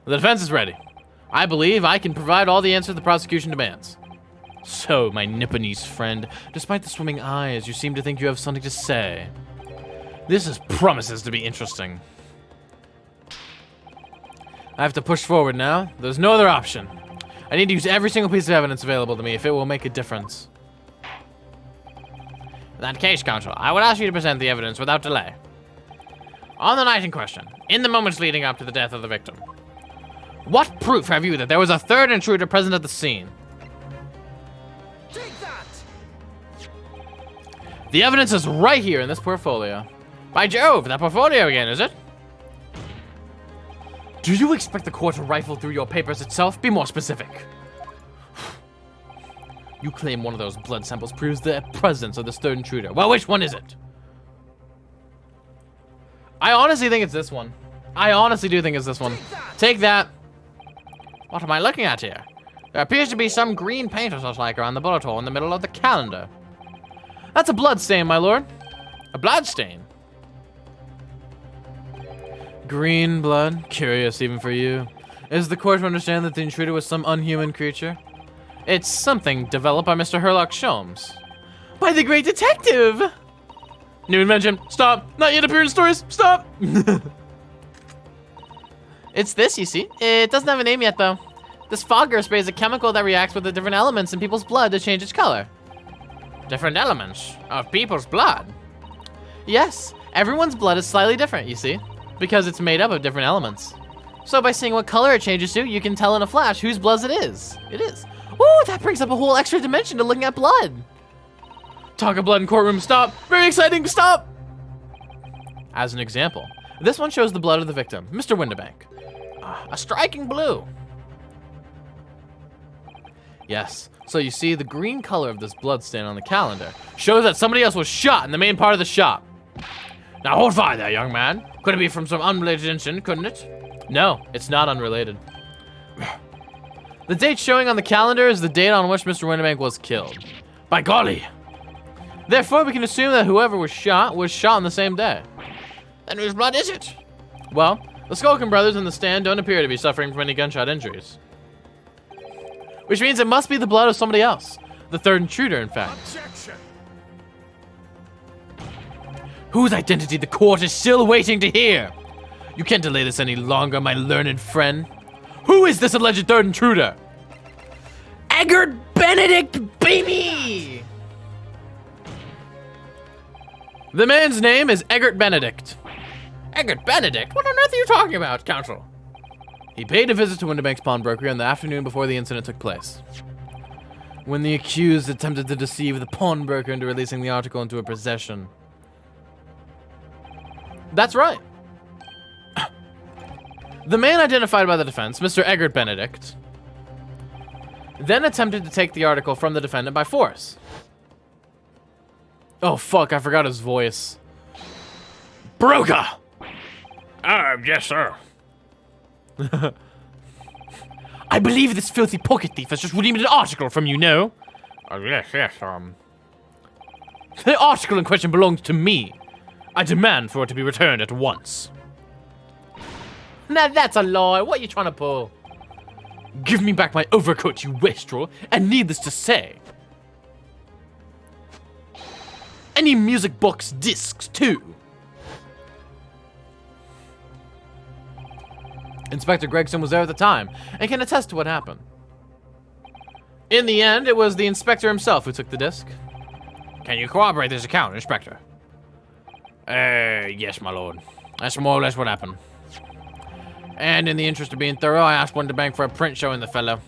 The defense is ready. I believe I can provide all the answers the prosecution demands. So, my Nipponese friend, despite the swimming eyes, you seem to think you have something to say. This promises to be interesting. I have to push forward now. There's no other option. I need to use every single piece of evidence available to me if it will make a difference. In that case, Counsel, I would ask you to present the evidence without delay. On the night in question, in the moments leading up to the death of the victim, what proof have you that there was a third intruder present at the scene? Take that! The evidence is right here in this portfolio. By Jove, that portfolio again, is it? Do you expect the court to rifle through your papers itself? Be more specific. You claim one of those blood samples proves the presence of this third intruder. Well, which one is it? I honestly think it's this one. I honestly do think it's this one. Take that. What am I looking at here? There appears to be some green paint or such like around the bullet hole in the middle of the calendar. That's a blood stain, my lord. A blood stain. Green blood? Curious even for you. Is the court to understand that the intruder was some unhuman creature? It's something developed by Mr. Herlock Sholmes. By the great detective! New invention. Stop. Not yet appeared in stories. Stop. It's this, you see. It doesn't have a name yet, though. This fogger sprays a chemical that reacts with the different elements in people's blood to change its color. Different elements of people's blood? Yes. Everyone's blood is slightly different, you see, because it's made up of different elements. So by seeing what color it changes to, you can tell in a flash whose blood it is. It is. Ooh, that brings up a whole extra dimension to looking at blood. Talk of blood in courtroom. Stop. Very exciting. Stop. As an example, this one shows the blood of the victim, Mr. Windibank. A striking blue. Yes. So you see, the green color of this blood stain on the calendar shows that somebody else was shot in the main part of the shop. Now hold fire there, young man. Could it be from some unrelated incident, couldn't it? No, it's not unrelated. The date showing on the calendar is the date on which Mr. Windibank was killed. By golly. Therefore, we can assume that whoever was shot on the same day. Then whose blood is it? Well, the Skulkin brothers in the stand don't appear to be suffering from any gunshot injuries. Which means it must be the blood of somebody else. The third intruder, in fact. Objection! Whose identity the court is still waiting to hear. You can't delay this any longer, my learned friend. Who is this alleged third intruder? Eggert Benedict, baby! The man's name is Eggert Benedict. Eggert Benedict? What on earth are you talking about, Counsel? He paid a visit to Windibank's pawnbroker on the afternoon before the incident took place. When the accused attempted to deceive the pawnbroker into releasing the article into her possession. That's right. The man identified by the defense, Mr. Eggert Benedict, then attempted to take the article from the defendant by force. Oh, fuck, I forgot his voice. Broca! Yes, sir. I believe this filthy pocket thief has just redeemed an article from you, no? Yes, The article in question belongs to me. I demand for it to be returned at once. Now that's a lie. What are you trying to pull? Give me back my overcoat, you wastrel, and needless to say, any music box discs, too. Inspector Gregson was there at the time and can attest to what happened. In the end, it was the inspector himself who took the disc. Can you corroborate this account, Inspector? Yes, my lord. That's more or less what happened. And in the interest of being thorough, I asked Winterbank for a print showing the fellow.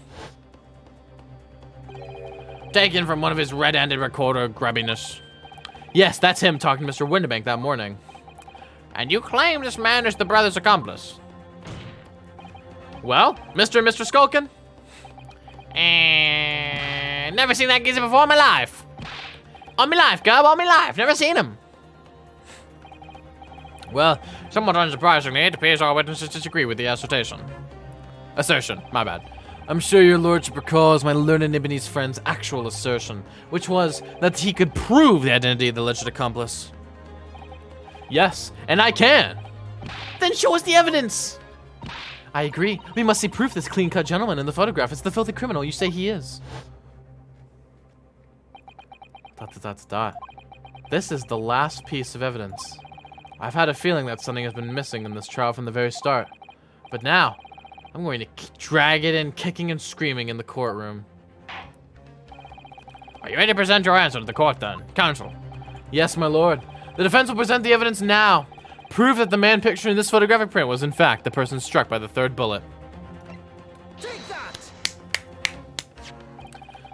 Taken from one of his red-handed recorder grabbiness. Yes, that's him talking to Mr. Winterbank that morning. And you claim this man is the brother's accomplice? Well, Mr. and Mr. Skulkin? Never seen that geezer before in my life. On my life, Gub, on my life. Never seen him. Well, somewhat unsurprisingly, it appears our witnesses disagree with the assertion. Assertion, my bad. I'm sure your lordship recalls my learned Nibonese friend's actual assertion, which was that he could prove the identity of the alleged accomplice. Yes, and I can. Then show us the evidence. I agree. We must see proof this clean-cut gentleman in the photograph is the filthy criminal you say he is. ... This is the last piece of evidence. I've had a feeling that something has been missing in this trial from the very start. But now, I'm going to drag it in kicking and screaming in the courtroom. Are you ready to present your answer to the court then, counsel? Yes, my lord. The defense will present the evidence now. Prove that the man pictured in this photographic print was in fact the person struck by the third bullet. Take that!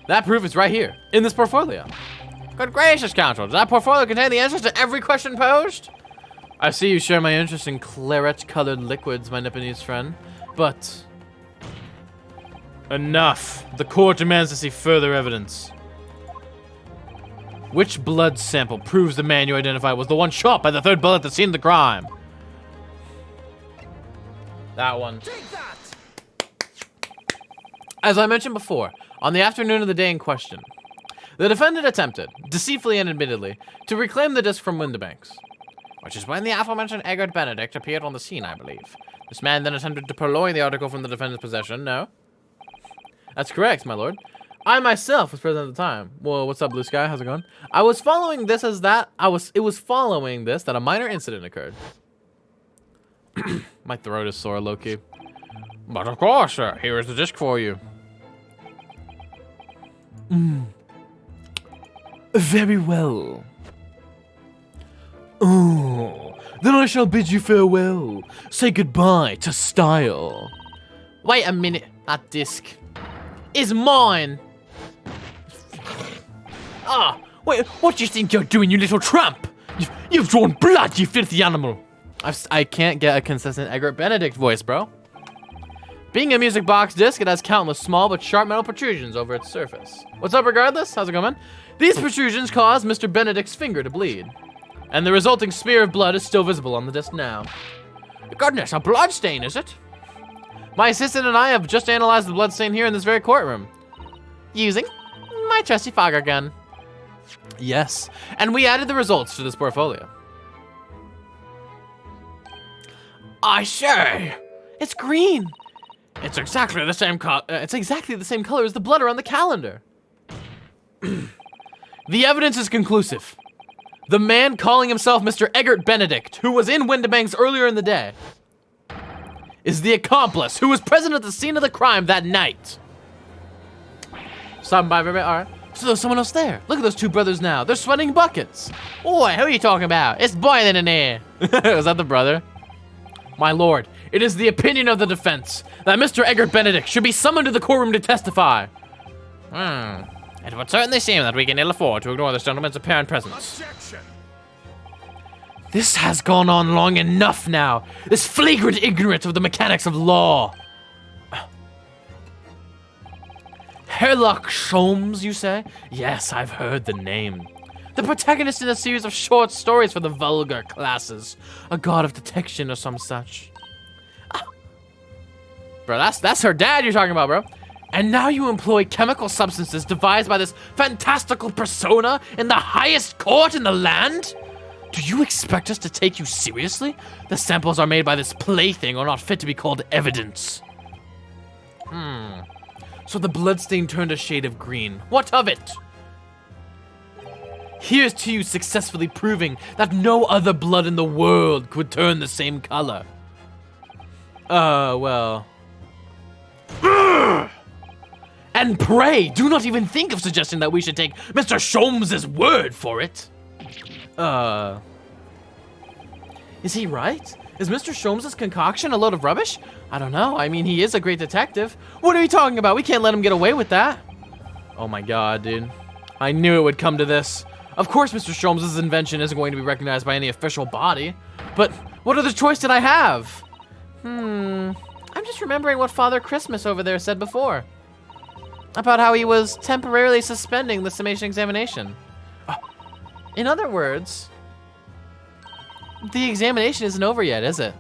That proof is right here, in this portfolio. Good gracious, counsel. Does that portfolio contain the answers to every question posed? I see you share my interest in claret-colored liquids, my Nipponese friend, but... Enough. The court demands to see further evidence. Which blood sample proves the man you identify was the one shot by the third bullet at the scene of the crime? That one. Take that! As I mentioned before, on the afternoon of the day in question, the defendant attempted, deceitfully and admittedly, to reclaim the disc from Winterbanks. Which is when the aforementioned Egbert Benedict appeared on the scene, I believe. This man then attempted to purloin the article from the defendant's possession, no? That's correct, my lord. I myself was present at the time. Well, what's up, Blue Sky? How's it going? I was following this as that it was following this that a minor incident occurred. My throat is sore, Loki. But of course, sir. Here is the disc for you. Very well. Oh, then I shall bid you farewell. Say goodbye to style. Wait a minute. That disc is mine. Ah, wait, what do you think you're doing, you little tramp? You've drawn blood, you filthy animal. I can't get a consistent Egbert Benedict voice, bro. Being a music box disc, it has countless small but sharp metal protrusions over its surface. What's up, regardless? How's it going? These protrusions cause Mr. Benedict's finger to bleed. And the resulting smear of blood is still visible on the disc now. Goodness, a blood stain, is it? My assistant and I have just analyzed the blood stain here in this very courtroom. Using my trusty fogger gun. Yes, and we added the results to this portfolio. I say, it's green. It's exactly the same color. It's exactly the same color as the blood around the calendar. The evidence is conclusive. The man calling himself Mr. Egbert Benedict, who was in Winterbanks earlier in the day, is the accomplice who was present at the scene of the crime that night. Stopping by, all right. So there's someone else there. Look at those two brothers now. They're sweating buckets. Boy, who are you talking about? It's boiling in here. Is that the brother? My lord, it is the opinion of the defense that Mr. Egbert Benedict should be summoned to the courtroom to testify. It would certainly seem that we can ill afford to ignore this gentleman's apparent presence. Objection! This has gone on long enough now. This flagrant ignorance of the mechanics of law. Herlock Sholmes, you say? Yes, I've heard the name. The protagonist in a series of short stories for the vulgar classes. A god of detection or some such. Bro, that's her dad you're talking about, bro. And now you employ chemical substances devised by this fantastical persona in the highest court in the land? Do you expect us to take you seriously? The samples are made by this plaything are not fit to be called evidence. So the bloodstain turned a shade of green. What of it? Here's to you successfully proving that no other blood in the world could turn the same color. Well. And pray, do not even think of suggesting that we should take Mr. Sholmes' word for it. Is he right? Is Mr. Sholmes' concoction a load of rubbish? I don't know. I mean, he is a great detective. What are you talking about? We can't let him get away with that. Oh my god, dude. I knew it would come to this. Of course Mr. Sholmes' invention isn't going to be recognized by any official body. But what other choice did I have? I'm just remembering what Father Christmas over there said before. About how he was temporarily suspending the summation examination. In other words, the examination isn't over yet, is it?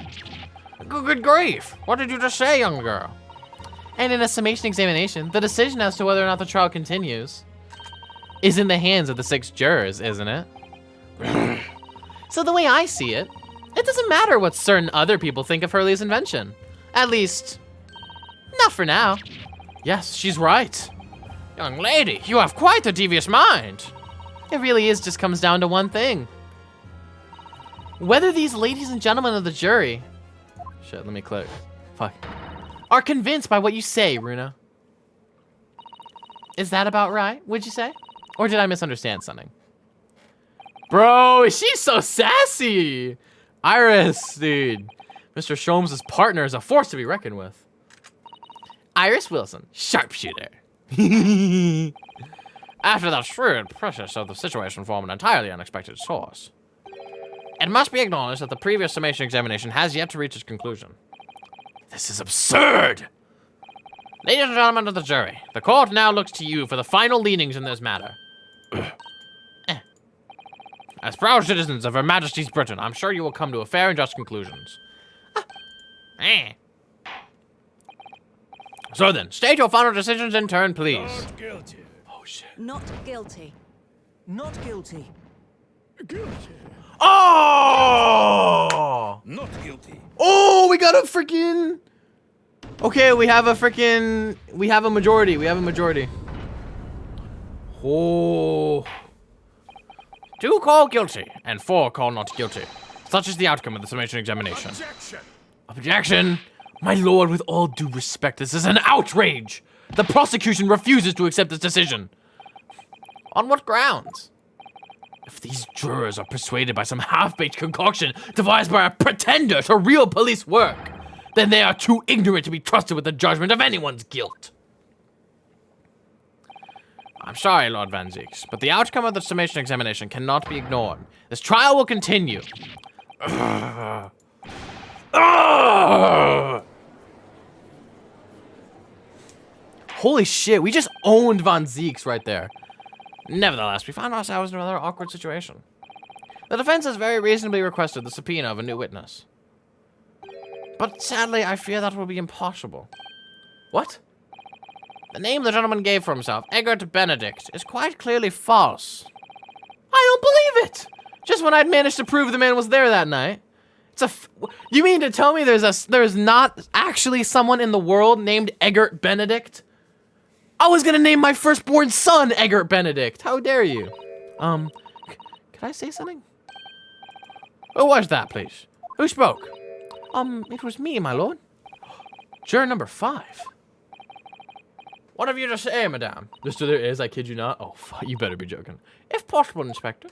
Good grief. What did you just say, young girl? And in a summation examination, the decision as to whether or not the trial continues is in the hands of the 6 jurors, isn't it? So the way I see it, it doesn't matter what certain other people think of Hurley's invention. At least, not for now. Yes, she's right. Young lady, you have quite a devious mind. It really just comes down to one thing. Whether these ladies and gentlemen of the jury, shit, let me click, fuck, are convinced by what you say, Runa. Is that about right, would you say? Or did I misunderstand something? Bro, she's so sassy. Iris, dude. Mr. Sholmes' partner is a force to be reckoned with. Iris Wilson, sharpshooter. After that shrewd process of the situation from an entirely unexpected source, it must be acknowledged that the previous summation examination has yet to reach its conclusion. This is absurd. Ladies and gentlemen of the jury, the court now looks to you for the final leanings in this matter. As proud citizens of Her Majesty's Britain, I'm sure you will come to a fair and just conclusions. So then, state your final decisions in turn, please. Not guilty. Oh shit. Not guilty. Not guilty. Guilty. Oh! Not guilty. Oh, we got a freaking. Okay, we have a majority. We have a majority. Oh. 2 call guilty, and 4 call not guilty. Such is the outcome of the summation examination. Objection. Objection! My lord, with all due respect, this is an outrage! The prosecution refuses to accept this decision. On what grounds? If these jurors are persuaded by some half-baked concoction devised by a pretender to real police work, then they are too ignorant to be trusted with the judgment of anyone's guilt. I'm sorry, Lord Van Zieks, but the outcome of the summation examination cannot be ignored. This trial will continue. Holy shit, we just owned Van Zieks right there. Nevertheless, we find ourselves in a rather awkward situation. The defense has very reasonably requested the subpoena of a new witness. But sadly, I fear that will be impossible. What? The name the gentleman gave for himself, Egbert Benedict, is quite clearly false. I don't believe it! Just when I'd managed to prove the man was there that night. You mean to tell me there's not actually someone in the world named Egbert Benedict? I was gonna name my firstborn son Egbert Benedict. How dare you? Could I say something? Who was that, please? Who spoke? It was me, my lord. Juror number 5. What have you to say, madame? Just so there is, I kid you not. Oh, fuck, you better be joking. If possible, Inspector.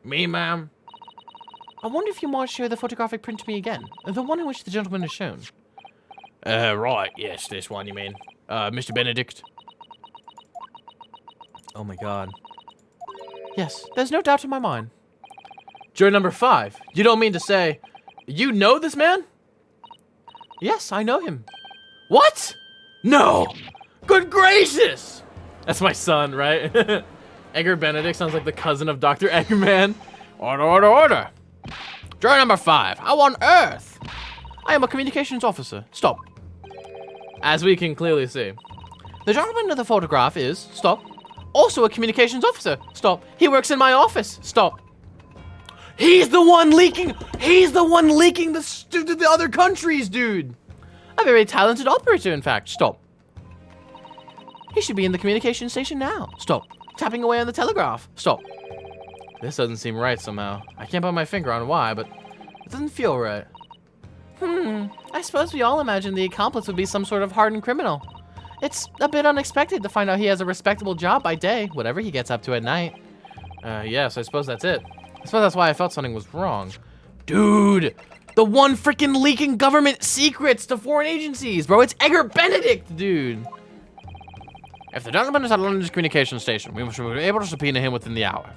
Me, ma'am? I wonder if you might show the photographic print to me again. The one in which the gentleman is shown. Right, yes, this one you mean. Mr. Benedict. Oh my god. Yes, there's no doubt in my mind. Juror number 5. You don't mean to say, you know this man? Yes, I know him. What? No! Good gracious! That's my son, right? Egbert Benedict sounds like the cousin of Dr. Eggman. Order, order, order! Juror number 5, how on earth? I am a communications officer. Stop. As we can clearly see. The gentleman in the photograph is, stop, also a communications officer. Stop. He works in my office. Stop. He's the one leaking the to the other countries, dude. A very talented operator, in fact. Stop. He should be in the communication station now. Stop. Tapping away on the telegraph. Stop. This doesn't seem right somehow. I can't put my finger on why, but it doesn't feel right. I suppose we all imagined the accomplice would be some sort of hardened criminal. It's a bit unexpected to find out he has a respectable job by day, whatever he gets up to at night. Yes, I suppose that's it. I suppose that's why I felt something was wrong. Dude, the one freaking leaking government secrets to foreign agencies, bro. It's Edgar Benedict, dude. If the gentleman is at London's communication station, we should be able to subpoena him within the hour.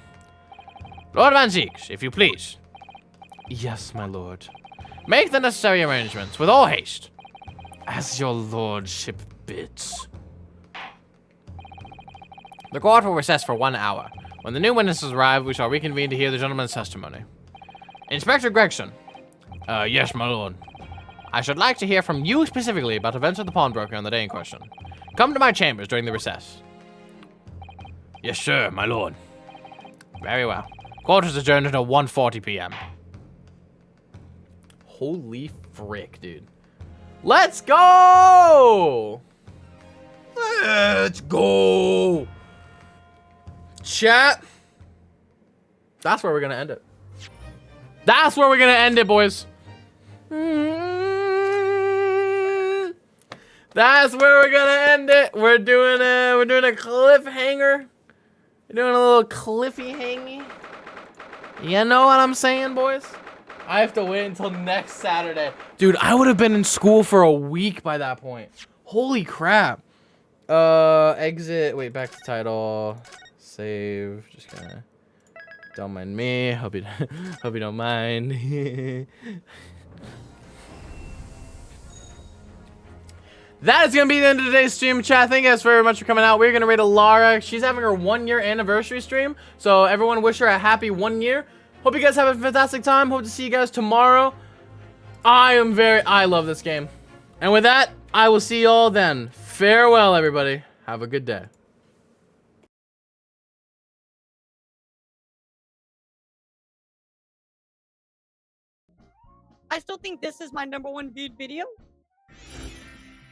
Lord Van Zieks, if you please. Yes, my lord. Make the necessary arrangements with all haste. As your lordship bids. The court will recess for 1 hour. When the new witnesses arrive, we shall reconvene to hear the gentleman's testimony. Inspector Gregson. Yes, my lord. I should like to hear from you specifically about events at the pawnbroker on the day in question. Come to my chambers during the recess. Yes, sir, my lord. Very well. Court is adjourned until 1:40 p.m. Holy frick, dude. Let's go! Let's go. Chat. That's where we're gonna end it. That's where we're gonna end it, boys. That's where we're gonna end it. We're doing a cliffhanger. We're doing a little cliffy hangy. You know what I'm saying, boys? I have to wait until next Saturday. Dude, I would have been in school for a week by that point. Holy crap. Exit. Wait, back to title. Save. Just gonna. Don't mind me. Hope you don't mind. That is going to be the end of today's stream, chat. Thank you guys very much for coming out. We're going to raid Alara. She's having her 1-year anniversary stream. So everyone wish her a happy 1 year. Hope you guys have a fantastic time. Hope to see you guys tomorrow. I love this game. And with that, I will see you all then. Farewell, everybody. Have a good day. I still think this is my #1 viewed video.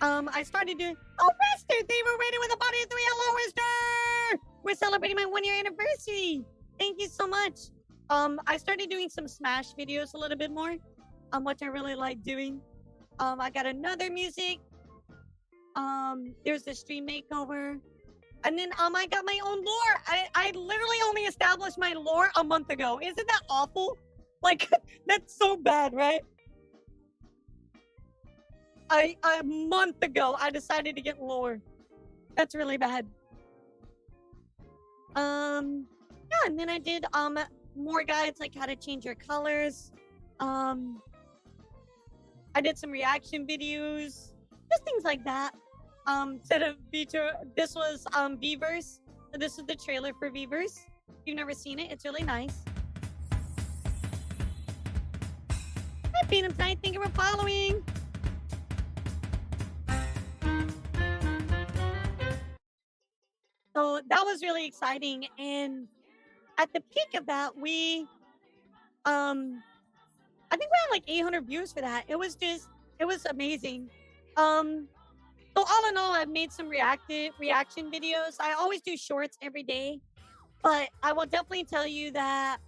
I started doing. Oh, Rester! They were ready with a body of 3. Hello, Rester! We're celebrating my 1-year anniversary. Thank you so much. I started doing some Smash videos a little bit more. Which I really like doing. I got another music. There's a stream makeover. And then I got my own lore. I literally only established my lore a month ago. Isn't that awful? Like, that's so bad, right? A month ago, I decided to get lore. That's really bad. Yeah, and then I did more guides like how to change your colors. I did some reaction videos, just things like that. Instead of this was Vverse. So this is the trailer for Vverse. If you've never seen it, it's really nice. Hi, Phantom Knight, thank you for following. So that was really exciting, and at the peak of that, I think we had like 800 views for that. It was amazing. So all in all, I've made some reaction videos. I always do shorts every day, but I will definitely tell you that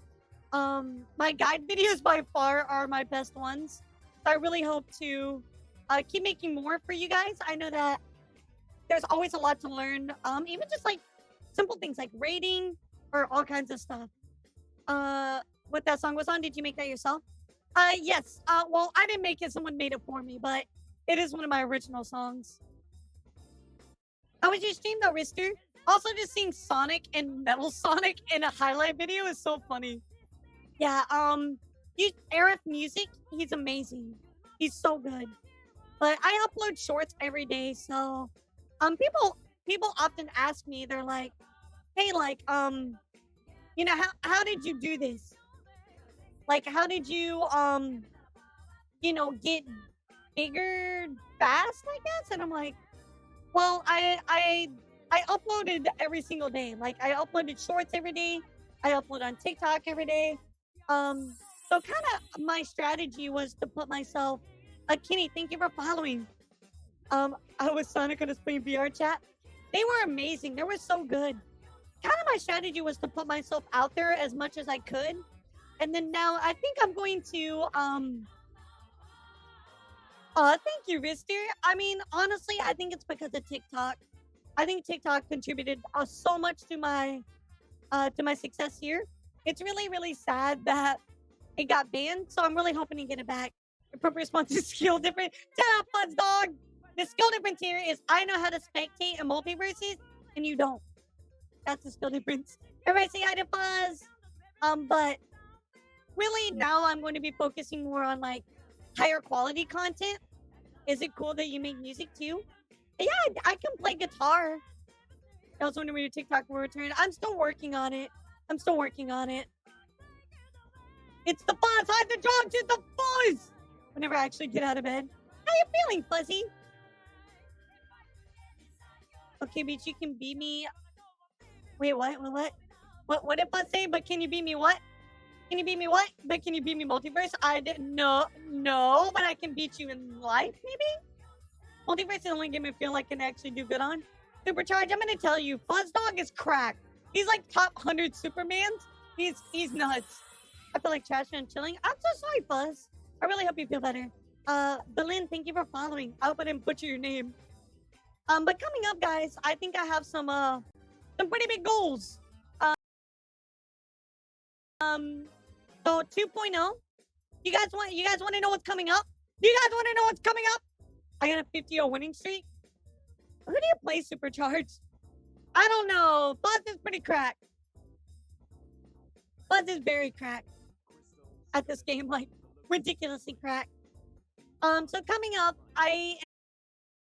my guide videos by far are my best ones. So I really hope to keep making more for you guys. I know that there's always a lot to learn, even just like simple things like rating or all kinds of stuff. What that song was on, did you make that yourself? Yes. Well, I didn't make it. Someone made it for me, but it is one of my original songs. How was your stream though, Rister? Also, just seeing Sonic and Metal Sonic in a highlight video is so funny. Yeah, Aerith Music, he's amazing. He's so good. But I upload shorts every day, so people often ask me, they're like, hey, like, you know, how did you do this? Like, how did you, you know, get bigger fast, I guess? And I'm like, well, I uploaded every single day. Like, I uploaded shorts every day. I upload on TikTok every day. So kind of my strategy was to put myself, Kenny, thank you for following. I was Sonic on a Spring VR chat. They were amazing. They were so good. Kind of my strategy was to put myself out there as much as I could. And then now I think I'm going to thank you, Rister. I mean, honestly, I think it's because of TikTok. I think TikTok contributed so much to my success here. It's really, really sad that it got banned, so I'm really hoping to get it back. Appropriate response is skill different. 10 out Fuzz Dog! The skill difference here is I know how to spectate in multiverses, and you don't. That's the skill difference. Everybody say hi to Fuzz! But really now I'm going to be focusing more on like higher quality content. Is it cool that you make music too? Yeah, I can play guitar. I was wondering when your TikTok will return. I'm still working on it. It's the fuzz. Hide the drugs. It's the fuzz. Whenever I actually get out of bed. How you feeling, Fuzzy? Okay, bitch, you can beat me. Wait, what? What did Fuzz say? But can you beat me what? Can you beat me what? But can you beat me multiverse? I didn't know. No, but I can beat you in life, maybe? Multiverse is the only game I feel like I can actually do good on. Supercharge, I'm gonna tell you, Fuzz Dog is cracked. He's like top 100 Supermans. He's nuts. I feel like trash and chilling. I'm so sorry, Fuzz. I really hope you feel better. Berlin, thank you for following. I hope I didn't butcher your name. But coming up, guys, I think I have some pretty big goals. So 2.0. You guys want to know what's coming up? Do you guys want to know what's coming up? I got a 50-0 winning streak. Who do you play Supercharged? I don't know. Buzz is pretty cracked. Buzz is very cracked at this game, like ridiculously cracked. So coming up, I